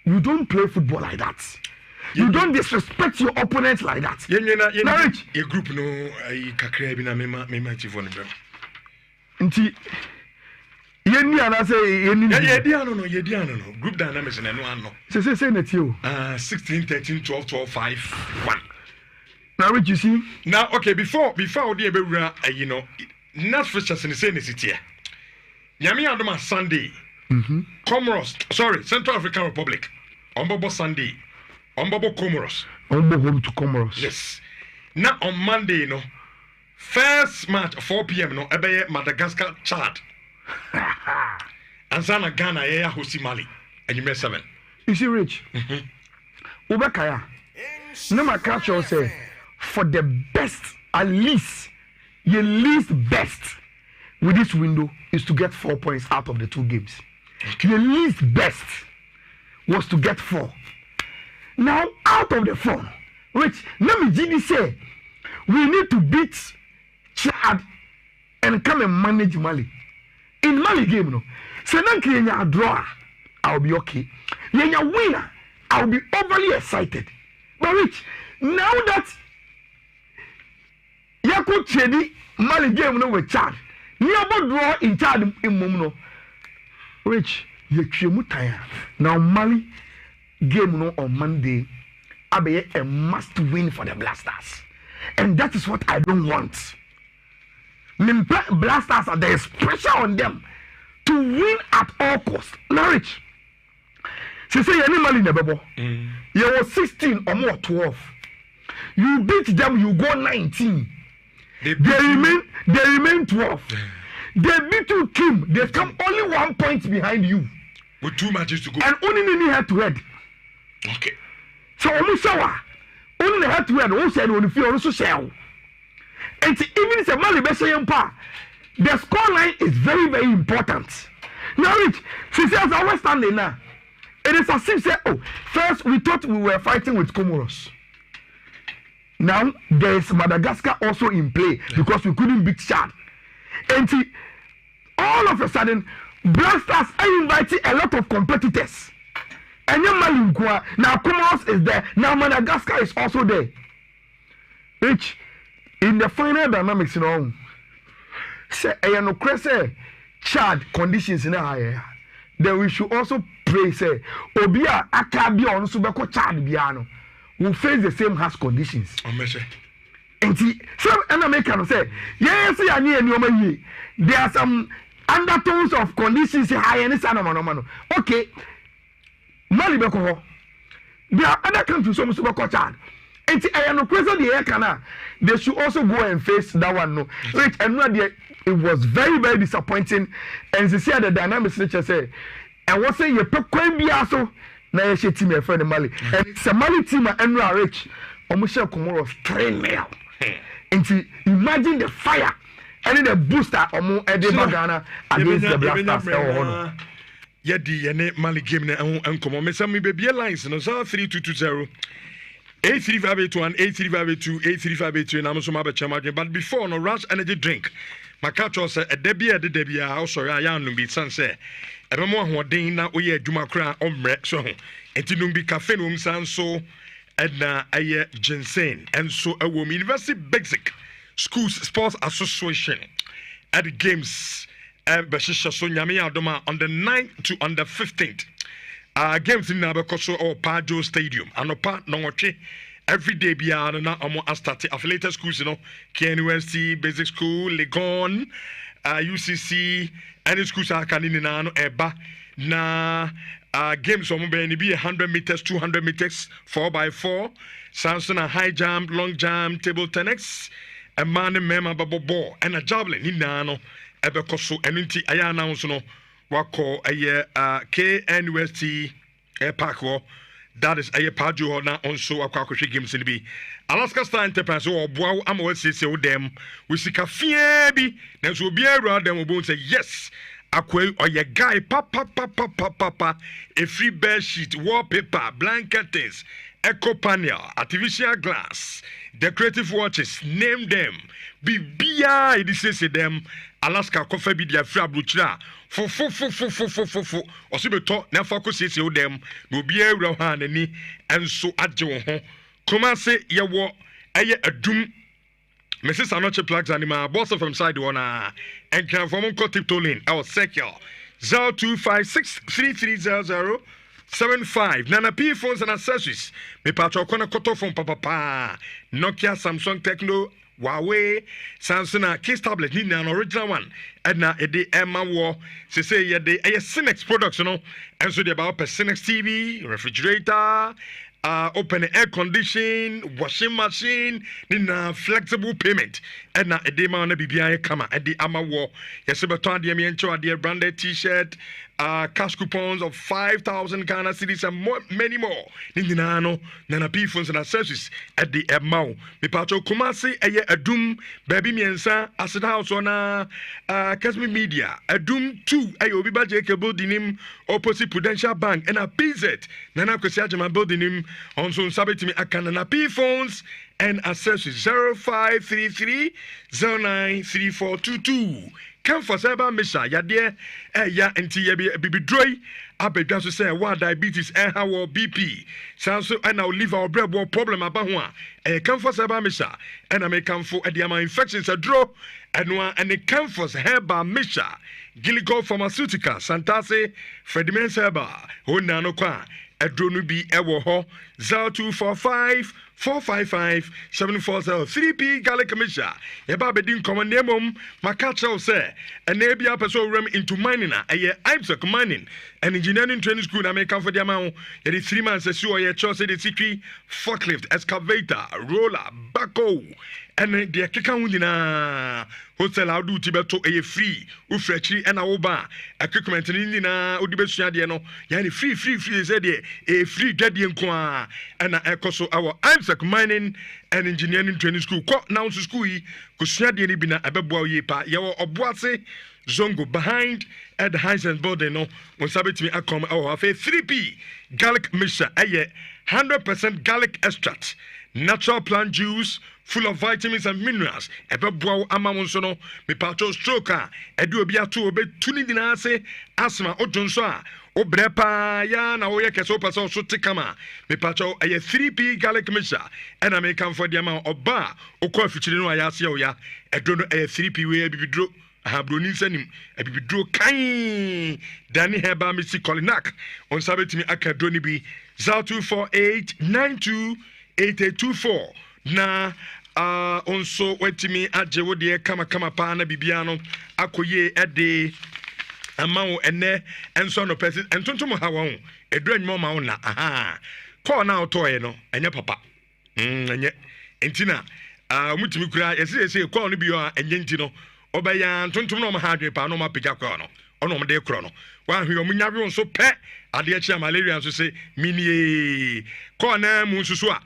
You don't play football like that. You don't disrespect your opponent like that. Marriage. Your group no kakra bi na mema chief on them. Nti yeni ana say yeni. Yedi ano no. Group dynamics na no ano. Say na ti o. 16 13 12 12 5 1. Now Rich, you see? Now okay, before we be not fixtures in the same city. Nyame adoma Sunday. Comoros, sorry, Central African Republic. Ombobo Sunday. Ombobo Comoros. Ombobo home to Comoros. Yes. Now on Monday, first match 4 p.m. Ebeye Madagascar Chad. And Zana Ghana hosti Mali. And you made 7. You see, Rich? Ubekaya. No my catch you say for the best, at least your least best with this window is to get 4 points out of the 2 games. Your least best was to get 4. Now, out of the 4, Rich, let me just say, we need to beat Chad and come and manage Mali. In Mali game, no. So now, Kenya draw, I'll be okay. Kenya winner, I'll be overly excited. But Rich, now that Yako Chedi Mali game no with Chad, Yabo draw in Chad in Momo. Rich, you mutaya. Now Mali game no on Monday. Abe a must win for the Blasters. And that is what I don't want. Blasters, there is pressure on them to win at all costs. Now Rich, she say you Mali never. You were 16 or more 12. You beat them, you go 19. They remain 12. They beat you, Kim. They come only 1 point behind you. With 2 matches to go. And only head to head. Okay. So only head to head. Who said when you feel also sell. And even if a Mali best the score line is very, very important. Now, Rich, she says I was standing now. It is as if say, first we thought we were fighting with Comoros. Now there is Madagascar also in play because we couldn't beat Chad. And all of a sudden, Blasters are inviting a lot of competitors. And now Comoros is there. Now Madagascar is also there. Rich, in the final dynamics, say Chad conditions in a higher. Then we should also pray, say, Obia Akabi on Subako Chad Biano will face the same harsh conditions. And some Americans say, yes, there are some undertones of conditions high and it's an okay. Malibeko, there are other countries from Subako Chad. And I am present the air canal. They should also go and face that one. No, Rich, and it was very, very disappointing. And they say the dynamics, Rich, say, and what say you put Quimbiaso, now you team your friend Mali. And it's a Mali team and Rich, almost Comoros train now. And imagine the fire and then the booster or more at the Bagana against the Blasters. Yedi Mali game and come on, me baby lines no 3220. 83581, 83582, 83583, and I'm so much champion. But before no rush energy drink, my catch was a Debbie, also I am be sunset. I don't know what day now we are Jumakra ombre so. And to be cafe room san so Edna Aye Jensen and so a woman University Basic Schools Sports Association at the games Bashisha so Nyami Adoma on the 9th to on the 15th. Games in Nabakoso or Pajo Stadium. And no part no every day beyond na start affiliated schools, KNUST, Basic School, Legon, UCC, any schools are can in Eba. Na games on be 100 meters, 200 meters, 4x4, Samson and high jump, long jump, table tennis, a man and mema babo and a javelin in Nano, Ebekoso, and Inti Ayana no. Wako KNUST Park that is a Paju na also a Kwakoshi games in the Alaska Star Enterprise or Bow Amo say them we see Kafiabi, then will be around them will say yes. Akwe or your guy papa a free bed sheet, wallpaper, blanket things, echo panel, artificial glass, decorative watches, name them. Bibia it is them Alaska coffee be their free abruchra for or so be talk na focus is you them no be a hand any and so adjo ho come say ye wo aye adum Mrs. Anoche plugs anima boss from side one and can from tiptoe lane our secure 0256330075 Nana P phones and accessories me patro kona koto from papa Nokia Samsung Tecno Huawei Samsung case tablet ni an original one and na e de Emma war say ye de Cinex products no and so they about Cinex TV refrigerator open air condition, washing machine, nina flexible payment. And na edema na bibia kama edi ama wo. Yesebeton de miencho de branded t-shirt, cash coupons of 5,000 Ghana cedis and many more. Nina no nana p phones and accessories at the emau. Me pacho kumasi eye adum baby miensa asida house ona Kasmi Media adum 2 ayo biba JK building him opposite Prudential Bank and a PZ nana kwesi ajama building him on so sabiti me akana na p phones and accessories 0533093422 come for cyber misha ya dear ya enti ya bibi droy abedwa so say wa diabetes how BP so and now live our bread problem about ho come for cyber misha and I may come for the infections a draw and the comforts herba misha Gilligo Pharmaceutical Santase Fredman Seba Hona no kwa Adronu bi ewo ho 0245-455-740 3P Garlic Misha Yeba bedin common name Makacha say and nebia person rem into mining Isaac mining and engineering training school na make for the amount 3 months as you your choice the city forklift excavator roller backhoe and the kekawundina hotel audu tibeto free ufrechi and awoba equipment ni na odibesua de no yani free say de free daddy nko and ekoso our Isaac mining and engineering training school ko now to school yi kusua de ni bi na abeboa ye pa ye oboase zongo behind at the Hisense building no when sabetimi akom our 3P garlic mixture 100% garlic extract natural plant juice full of vitamins and minerals ebeboa amawonso no me patcho stroke edu obi ato obetuni dina ase asma odonso a obrepa ya na oye keso pasa so tikama me patcho 3P garlic mixture and I make come for the amount oba okwa fichire no ayase ya edo no 3P we bibidro Habroni sanim ebibidro kan Danny Heba Missy Colinak on sabetimi akadroni bi 0248928824 na onso wetimi ajewo de kama pa na bibiano akoye ede amawo ene enso no pesi entontom hawo edranwo ma wona aha call na otoye no enye papa enye entina mutimi kura yesi call no bi o enye ntino obeya entontom no ma hadwe pa no ma pega kwa no ono mo de kro no wa hwe omunyawe nso pe ade achi malaria nso se minie ko na mu nsusu a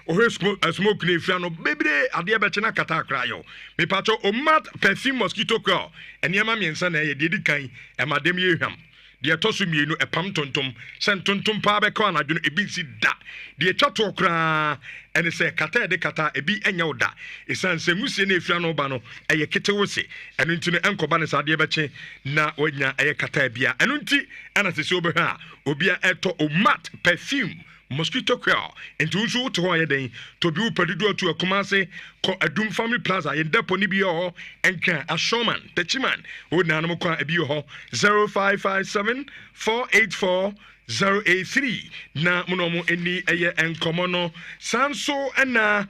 ohwe smoke na efia no bebre ade be chena kata akra yo me pacho o mat perfume mosquito coil eniema miensa na ye de kan e madam ye hwam de tosu mienu epam tontom sen tontom pa be ko na dweno ebi si da de twato kra ene se kata de kata ebi enya oda esan se musie na efia no ba no eye ketewose eno nti no enkoba ne sade be che na onya eye kata bia eno nti ana se obe ha obi a eto o mat perfume mosquito coil into nso to ho yeden to bi upadido atu akomase ko adum family plaza ye depo ni bi ho enka ashoman techiman o nanom kwa ebi ho 0557484083 na munomo eni eye enkomo no sanso na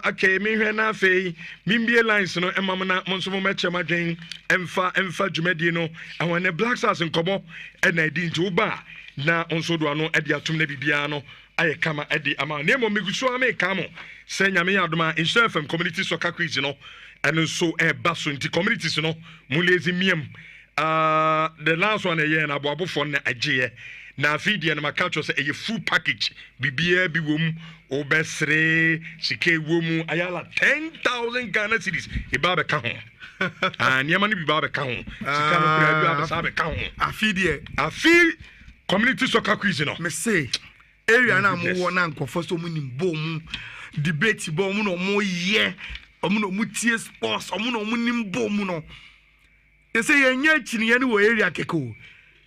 okay me hwe na fei mimbie lines no emamna monso mo meche madwen emfa dwumadi no awone black stars enkomo na edi nti uba na onso do ano edi atum na bibia no aye kama edi ama na mo meguso ama kamo se nyame yadoma in FM community soccer quiz no and so baso nti communities no mulezi miem the last one na boabo for na agye na afidie na maka cho say a full package bibia bi wom obesre sike wom ayala 10,000 Ghana cedis e ba be ka ho niam no bi ba be ka ho sika no kura bi abesa be ka ho afidie community soccer quiz no me say area na mo wo na nkofo so mu nim bom debate bom no mo ye omo no mu tie sports omo no mu nim bom no e say yenya chini ye ni wo area keko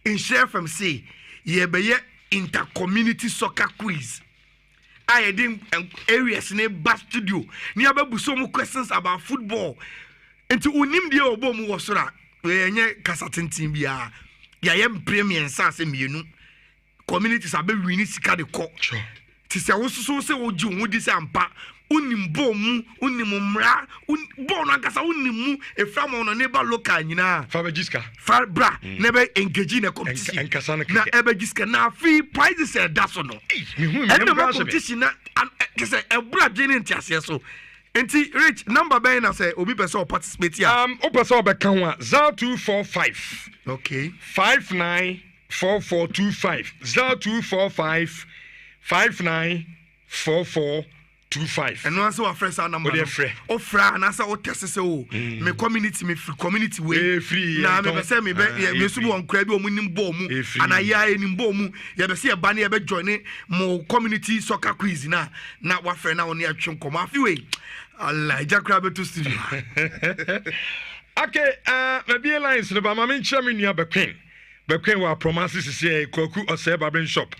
in share from say ye be ye inter-community soccer quiz. I didn't areas in a bus studio. Ni ababu some questions about football. Into unim dia obo mu wasora. We nye kasatin team bia. Ya yem premier sanse mienu. Communities abe wini sika de ko. Tisa wo so se oji wo di se ampa. Unim bomu, unim mra, bon agasa unimu e frama no neighbor local nyina. Fabejiska. Bra, never engage in a competition. Na ebejiska na free prizes e da so no. And the competition na say e bra jeni ntiase so. Enti rich number ben na say obi person participate here. O person obeka ho a 0245. Okay. 594425. 0245 594425. And once our friends are number ofra and answer what test say oh me community me free community way free na me say me me so won kra bi o munim bom and aya enim bom ye be say e ba na ye be join mo community soccer quiz na wa friend na woni atwe nkom afi we Allah jakra be to studio. Okay, maybe lines no ba ma me nchia me nua Bekwen wa promises say Kwaku Ose Barbering Shop.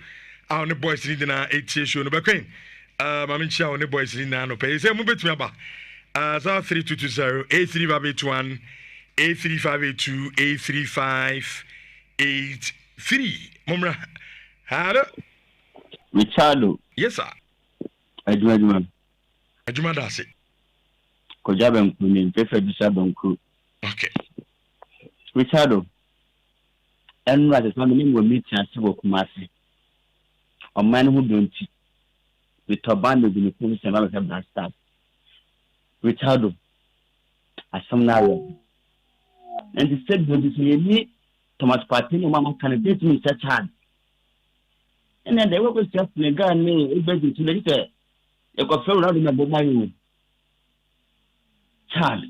Our ne boys need na 8 show no Bekwen. Mami chia on the boys in na no pay. Say mu betumi aba. 3220 A3581 A3582 A3583. Momra. Hello. Richardo. Yes sir. Adwuma dase. Ko jabe nkuni pefe bisa banku. Okay. Richardo. Enra de family mo meet ase wo Kumasi. O man who don't with Tobando in the police and all of that stuff. Richardo, as some now. And he said, "Don't you see Thomas Party, Mamma can get me such hard." And then they were just a guy named Ebedi to later. They got thrown out in the Bomayu. Child,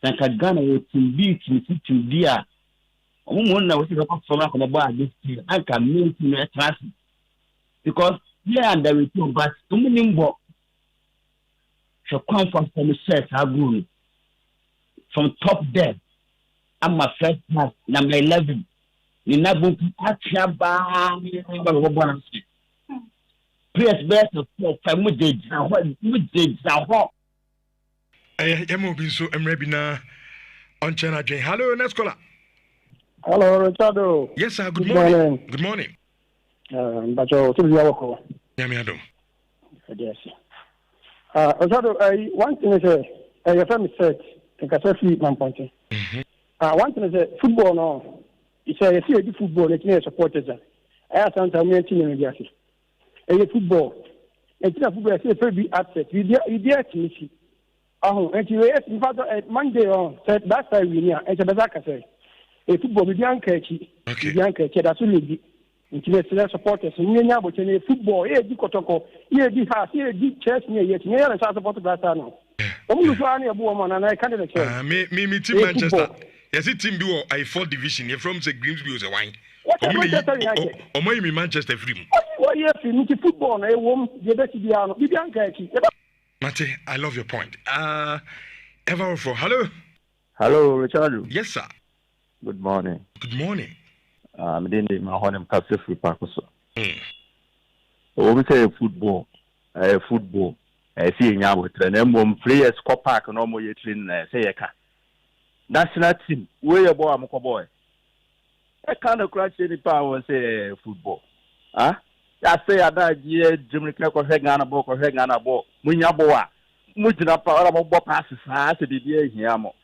like a gun with some beats in the city, dear. I won't know what you got from the bar this year. I can mean to me traffic because. Yeah, and there is no but too many more. So come from the set, I grew from top there. I'm my first class, number 11. You never Please best of 5 days. So I'm ready now on Channel J. Hello, next caller. Hello, Richardo. Yes, sir. Good morning. Good morning. But you to your work. Yamiado. Yes. Richardo, one thing is your family said, I can say man pointing. One thing is football now. It's a football, it's a supporters. I have sometimes I'm team in the football. It's a football, it's a very big asset. You dare to see. And you in fact, Monday on, said that time we near, and Bazaka say, a football with young catchy. That's really international supporters. Nyanya but in football, di kotoko, di house, di church near yet. Nyanya is support that now. You find a woman and I can't say. Me team Manchester. Yes, it team do a 4th division. You're from the Grimsby was a wine. Or maybe Manchester free. What yes, you football, a woman, the best be on Mate, I love your point. Ever for hello. Hello, Richard. Yes, sir. Good morning. Good morning. I'm in my home castle free park. We say football. Football. I see in our train. Players co park no more yet in say national team. Where your boy, boy. I can't crash any power and say football. Huh? I say I died here, Jimmy Clark or hang on a book or hang on a book. Munyaboa. Mujina power of passes. I said, dear Hiamo.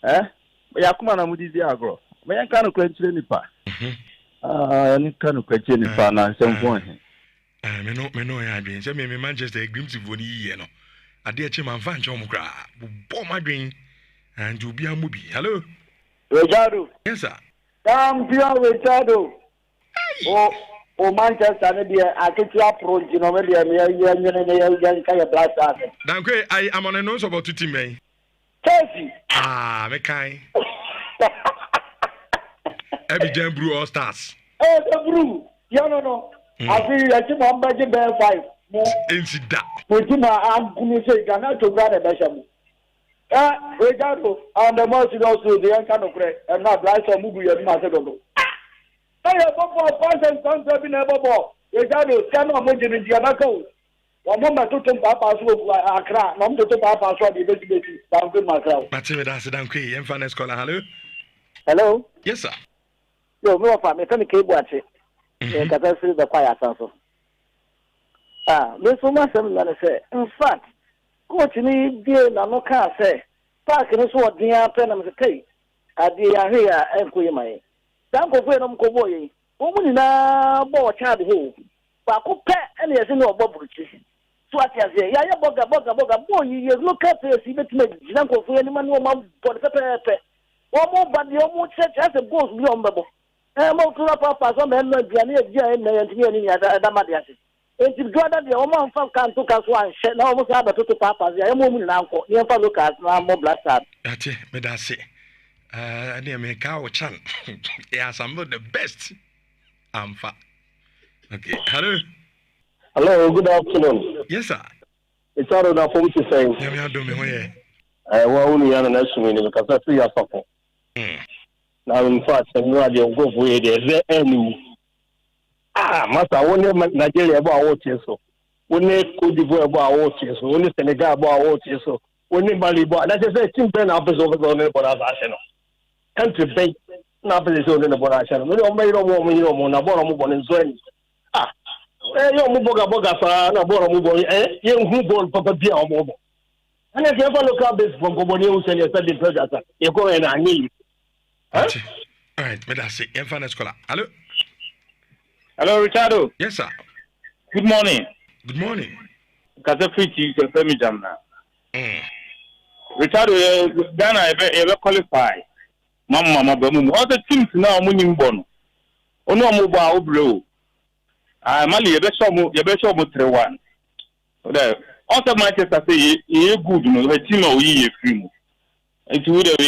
Eh? But Yakuma would be the agro. May I can't crash any part. Any kind of crash any part and some point. Me no, I been. Say me Manchester Grimsby for the year. No, I dare Chim and Van Chomgra. Bomb my green and you be a movie. Hello, Richardo. Yes, sir. Champion Richardo. O Manchester ne deɛ aketewa pro nti no me deɛ me yɛ nka yɛ Blasters. Dankwe, I am on a nose about 2 team, man. Chelsea. Me kind. Every jam brew all stars. The brew. No. I feel like I'm budget bear 5. Ain't that? With him, I'm going to say, Ghana to grab a besham. Regardless, on the most also the young kind of bread, and not like some movie of Macedonia. I have a person concept in a bubble. Regardless, cannot imagine in the other coast. One moment to take Papa's work, I cry, not to take Papa's work, the basic down to myself. But that's a donkey, and finance caller. Hello? Hello? Yes, sir. Yo, no, I'm a cable watch it. Because I see the quiet answer. There's so much I'm going to say. In fact, coach me, dear, no car say, Park and so what dear pen and say, I dear here and queer my. Don't go for them, Coboy. Woman in a boy child who. But who pet any as you know about British. So I say, yeah, boga, boy, you look at this, even to make Janko for any man who mom for the pet. One more, but the almost said as a ghost beyond bubble. I'm out to Papa, some men, Gianni, and Damadias. And to draw that the woman from Canto Caswan, shed almost have a total Papa, the woman now, near Lucas, now more Blasters. That's it, but that's it. I near me cow chan. Yes, I'm not the best. I'm fat. Okay, hello. Hello, good afternoon. Yes, sir. It's out of the phone to say. Yeah, I'm doing here. I want only an estimate because I see a couple. Now, in fact, I'm not going to go for it. Any. Master, only Nigeria about what you so. Only Cote d'Ivoire about what you so. Only Senegal about what you so. Only Mali about that's a team pen up is over the border. Country bank, not is over the border. We don't make no more, you know, na borrow move on in Zwen. You Muboga, na borrow move on, you who born Papa Bia or mobile. And if you ever look at this from Gobonio and you're studying president, you're going and I need. All right, but that's it. Infinite scholar. Hello. Hello, Ricardo. Yes, sir. Good morning. Good morning. Kasa free to confirm me jam now. Ricardo, Ghana ever qualify. Mama, bamu. All the teams now winning bon. Ono mo ba obro. Mali ebe show mo 3-1. There. Also Manchester say you good no the team o yi free mo. It would have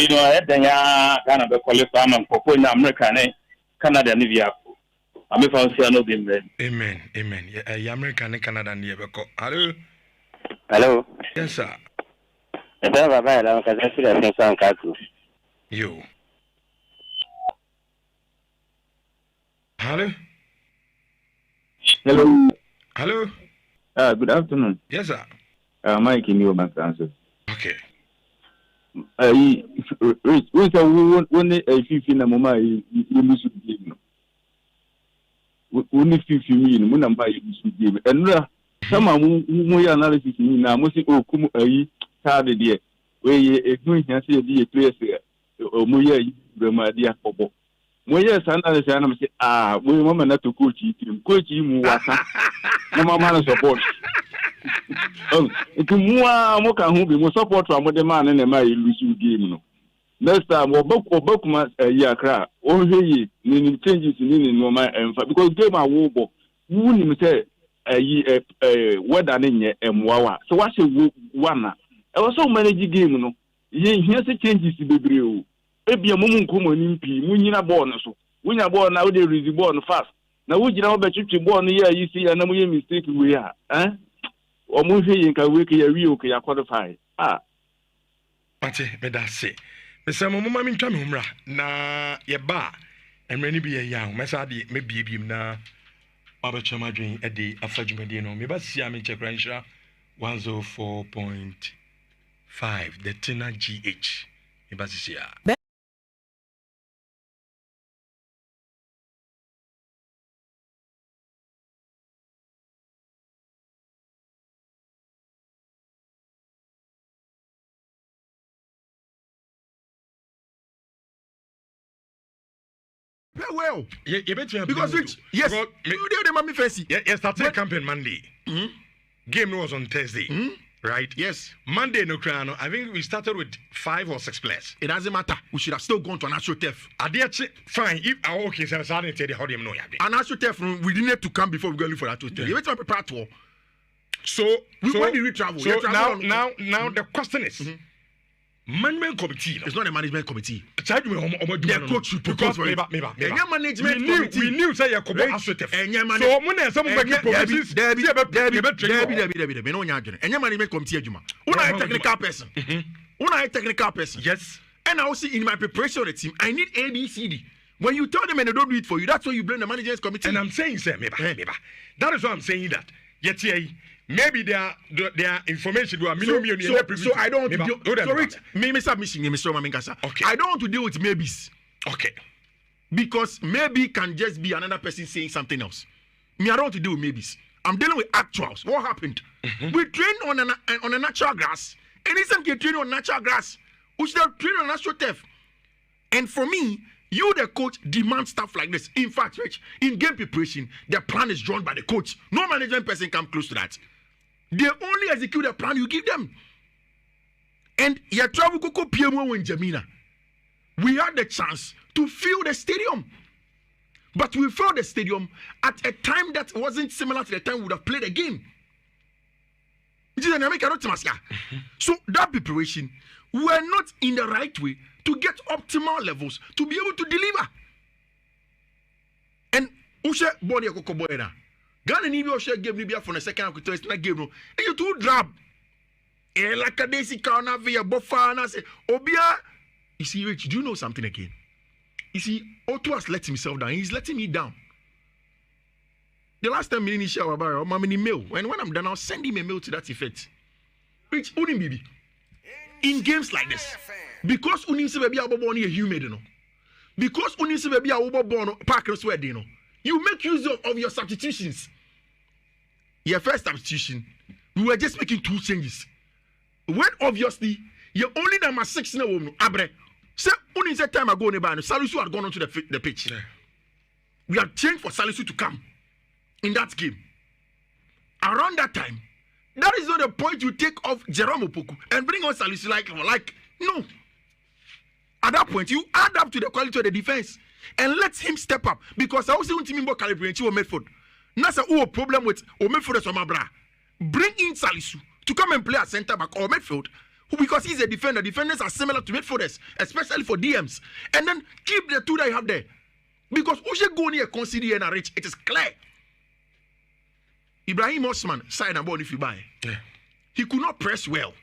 been Ghana be qualify man for America ne Canada ne via. I'm if I see another game. Amen. Yeah, America and Canada near Beko. Hello. Yes, sir. You. Hello. Good afternoon. Yes, sir. Mike in your bank answer. Okay. We a FIFA na mama you lose game. Only 50 million, Munamba you game. And some more analysis now, must oh, come a card dear. Where a doing can say a place or Moya, my dear Popo. Moya, analysis, and I say, we mama not to coach him. Coach him, no mamma support. It's more can be more support from the man and my losing game. Next time, or book months a year cry, or hey, meaning changes in normal and because game a war, wouldn't say a weather in your Mwawa. So what's a one? I was so many game, no. Here's the changes to the brew. Maybe a moment common in P, when you're born, so when you're born now, they are born fast. Now, would you know about you born here? You see, and I'm mistake we are, eh? Or movie in Kawiki, a real qualify. Mate, that's it. Mr. Mama min twam humra na ye ba emre ni bi ye ya mesa de me biebiem na abachama dwen e de afadwumade no me ba sia me check Nhyira 104.5 the Tina GH me ba sia Well, because which yes, you did the mammy fancy. Yeah, started campaign Monday. Game was on Thursday. right? Yes. Monday no crown. I think we started with 5 or 6 players. It doesn't matter. We should have still gone to an actual turf. Fine. If okay, so I didn't tell you how them know. An actual turf, we didn't have to come before we go for that turf. You have to prepare to. So when did we travel? So now the question is. Management committee. It's not a management committee. The coach should propose for it. Management committee. We knew say you could be assertive. So when some management committee adjuma. Una a technical person. Una a technical person. Yes. And I also in my preparation of the team, I need A, B, C, D. When you tell them and they don't do it for you, that's why you blame the management committee. And I'm saying, sir, maybe. That is why I'm saying that. Yet, maybe their information will so I don't want to deal submission, Mr. Mamingasa. Okay. I don't want to deal with maybes. Okay. Because maybe can just be another person saying something else. Me, I don't want to deal with maybes. I'm dealing with actuals. What happened? We train on a natural grass. And anytime you train on natural grass, we should have trained on natural turf. And for me, you, the coach, demand stuff like this. In fact, Rich, in game preparation, the plan is drawn by the coach. No management person come close to that. They only execute the plan you give them. And your travel koko PMO in Jamina. We had the chance to fill the stadium. But we filled the stadium at a time that wasn't similar to the time we would have played a game. So that preparation, we were not in the right way to get optimal levels to be able to deliver. And Ushe body a koko boy na. Ghana ni bi Ushe game ni bi for the second half it's not game no. And you too drab. Like a desi corner via Bofana say Obia. You see, Rich, do you know something again? You see, Otto has let himself down. He's letting me down. The last time I share about my mail, when I'm done, I'll send him a mail to that effect. Rich, Unim baby. In games like this, because Unim se baby born here humid, you know. Because Unim se baby born Parker sweat, you know. You make use of your substitutions. Your first substitution, we were just making 2 changes. When obviously you only number 6 now, Abre. Say only that time ago, Salisu had gone onto the pitch. Yeah. We had changed for Salisu to come in that game. Around that time, that is not the point you take off Jerome Opoku and bring on Salisu like no. At that point, you add up to the quality of the defense and let him step up because I also want to more calibrate you Medford. Nasa a problem with Medford as Omabra. Bring in Salisu to come and play at centre back or midfield. Because he's a defender. Defenders are similar to midfielders, especially for DMs. And then keep the 2 that you have there. Because Ushe go near consider and Rich, it is clear. Ibrahim Osman side and ball if you buy. Yeah. He could not press well.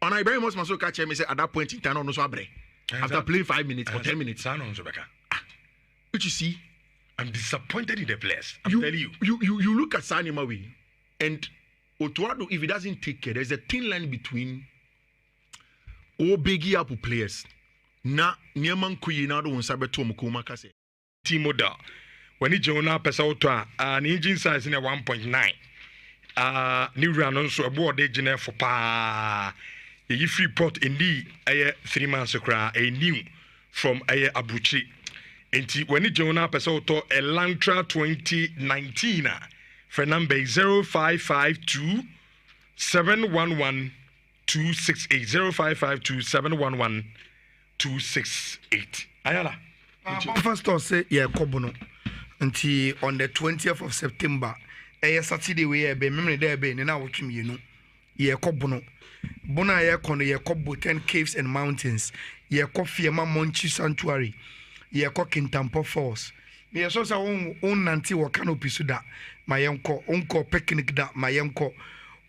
And Ibrahim Osman so catch him and say at that point in time no so abre. After playing 5 minutes or 10 minutes. Which you see, I'm disappointed in the players. I'm telling you. You look at Sani Mawi and Otuado, if he doesn't take care, there's a thin line between biggie up players. Na Nieman Kuina don't sabe to Mukuma Kase. Timoda. When he joined up as auto, an engine size in a 1.9. Nhyira no so aboard de gene for pa. Ye free port indeed a 3 months akra a new from a Abuchi. Enti when he joined up as auto Elantra 2019. For number 0552 711 268 0552 711 268. Ayala. First of say kobono until on the 20th of September. Saturday we be memory there be na wotwem ye no. Ye kobono. Bona ye kono ye kobo 10 caves and mountains. Ye ko Fiema Monchi Sanctuary. Ye ko Kintampo Falls. Me so sa on nanti wo canopy so da mayenko onko picnic da mayenko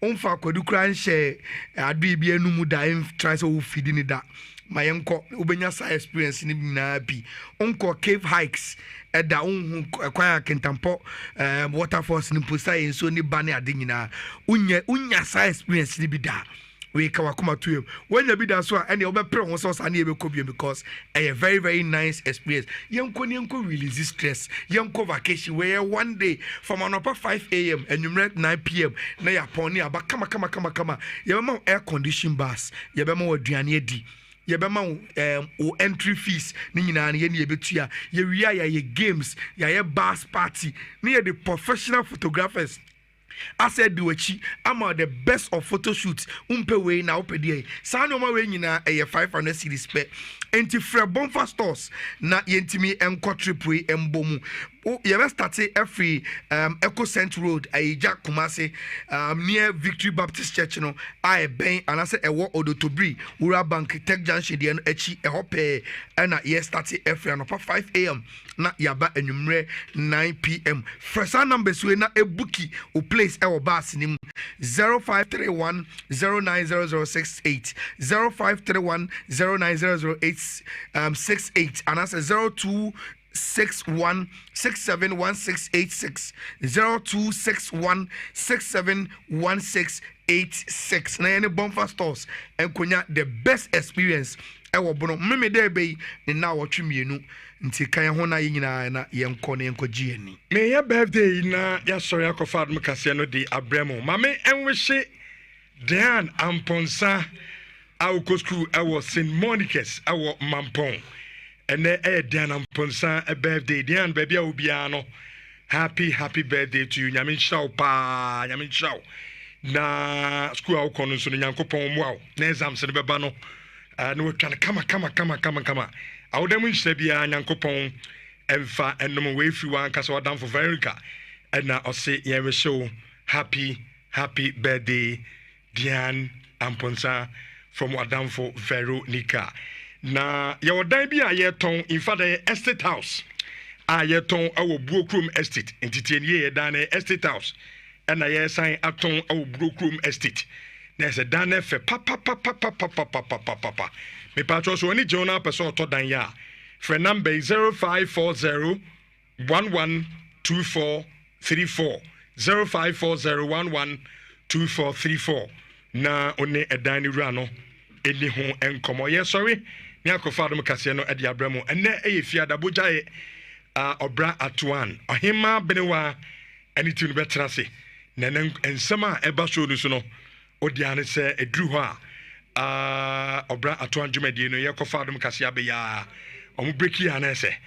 onfa kwadu kran hye adu bi anumu da en try so wo feed ni da mayenko obenya sa experience ni na bi onko cave hikes da onhu kwaya Kintampo waterfalls ni posa en so ni ba ne ade nyina unya sa experience ni bi da we kawakuma to him when you be that so and you be pre won so san e be kobie because a very very nice experience yenko release stress yenko vacation where one day from an upper 5 a.m. and you reach 9 p.m. na ya pony aba kama you be air condition bus you be ma aduane adi you be ma o entry fees ni nyina na ye na betua ye games ye bus party ni the professional photographers I said do achi ama the best of photo shoots umpe we na opedi saa no ma we nyina 500 cedis pe enti frɛ Bonfa stores na yentimi enko trip we embomu you ever start every Echo Cent Road Aija Kumasi near Victory Baptist Church no I ben and I say e wo Odotobri Ura Bank Tech Junction de no echi e hope na ye start every no 5 am na yaba enumre 9 pm first numbers we na ebuki o place e wo bus nim 0531 090068 0531 090068 and I say 0261671686 0261671686 na any Bonfa stores enkonya the best experience ewo bono meme there be na wotwe mienu nti kan ho na yina na yenko ne yenko gieni me ya birthday na ya sorry akofa adum kase no di abremo mame enwehye Dan Amponsa awko school ewo St Monica's ewo Mampong ene Dan Amponsa a birthday Dan baby a obia no happy birthday to you nyame nhyiraw pa nyame nhyiraw na school awko no so nyankopon mu aw na exams ne beba no na wotwa kama awodam nhyira bia nyankopon emfa enom we fi wan kasa wadam for Verica na ose yewe show happy birthday Dian Amponsa from Wadamfo Veronica. Na yawodan bi a yeton in fact estate house a yeton awo Buokrum estate entity ye dan estate house na ye sign aton awo Buokrum estate na se dan fe papa me patro so any journal person to dan ya for number 0540 112434 0540112434 na one edan ni wura no eni ho enkomo ye sorry me akofa dum kase no ade abramo enne eyefia dabojae obra atuan ohima benewa eni tunu betrase na ensema eba show no so no odiane se edru ho a obra atuan dwumadi no ye kofa dum kase abeya omu breki ya na se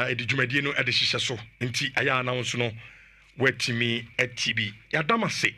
edi dwumadi no ade hihye so nti aya na nso no watimi atibi yadamase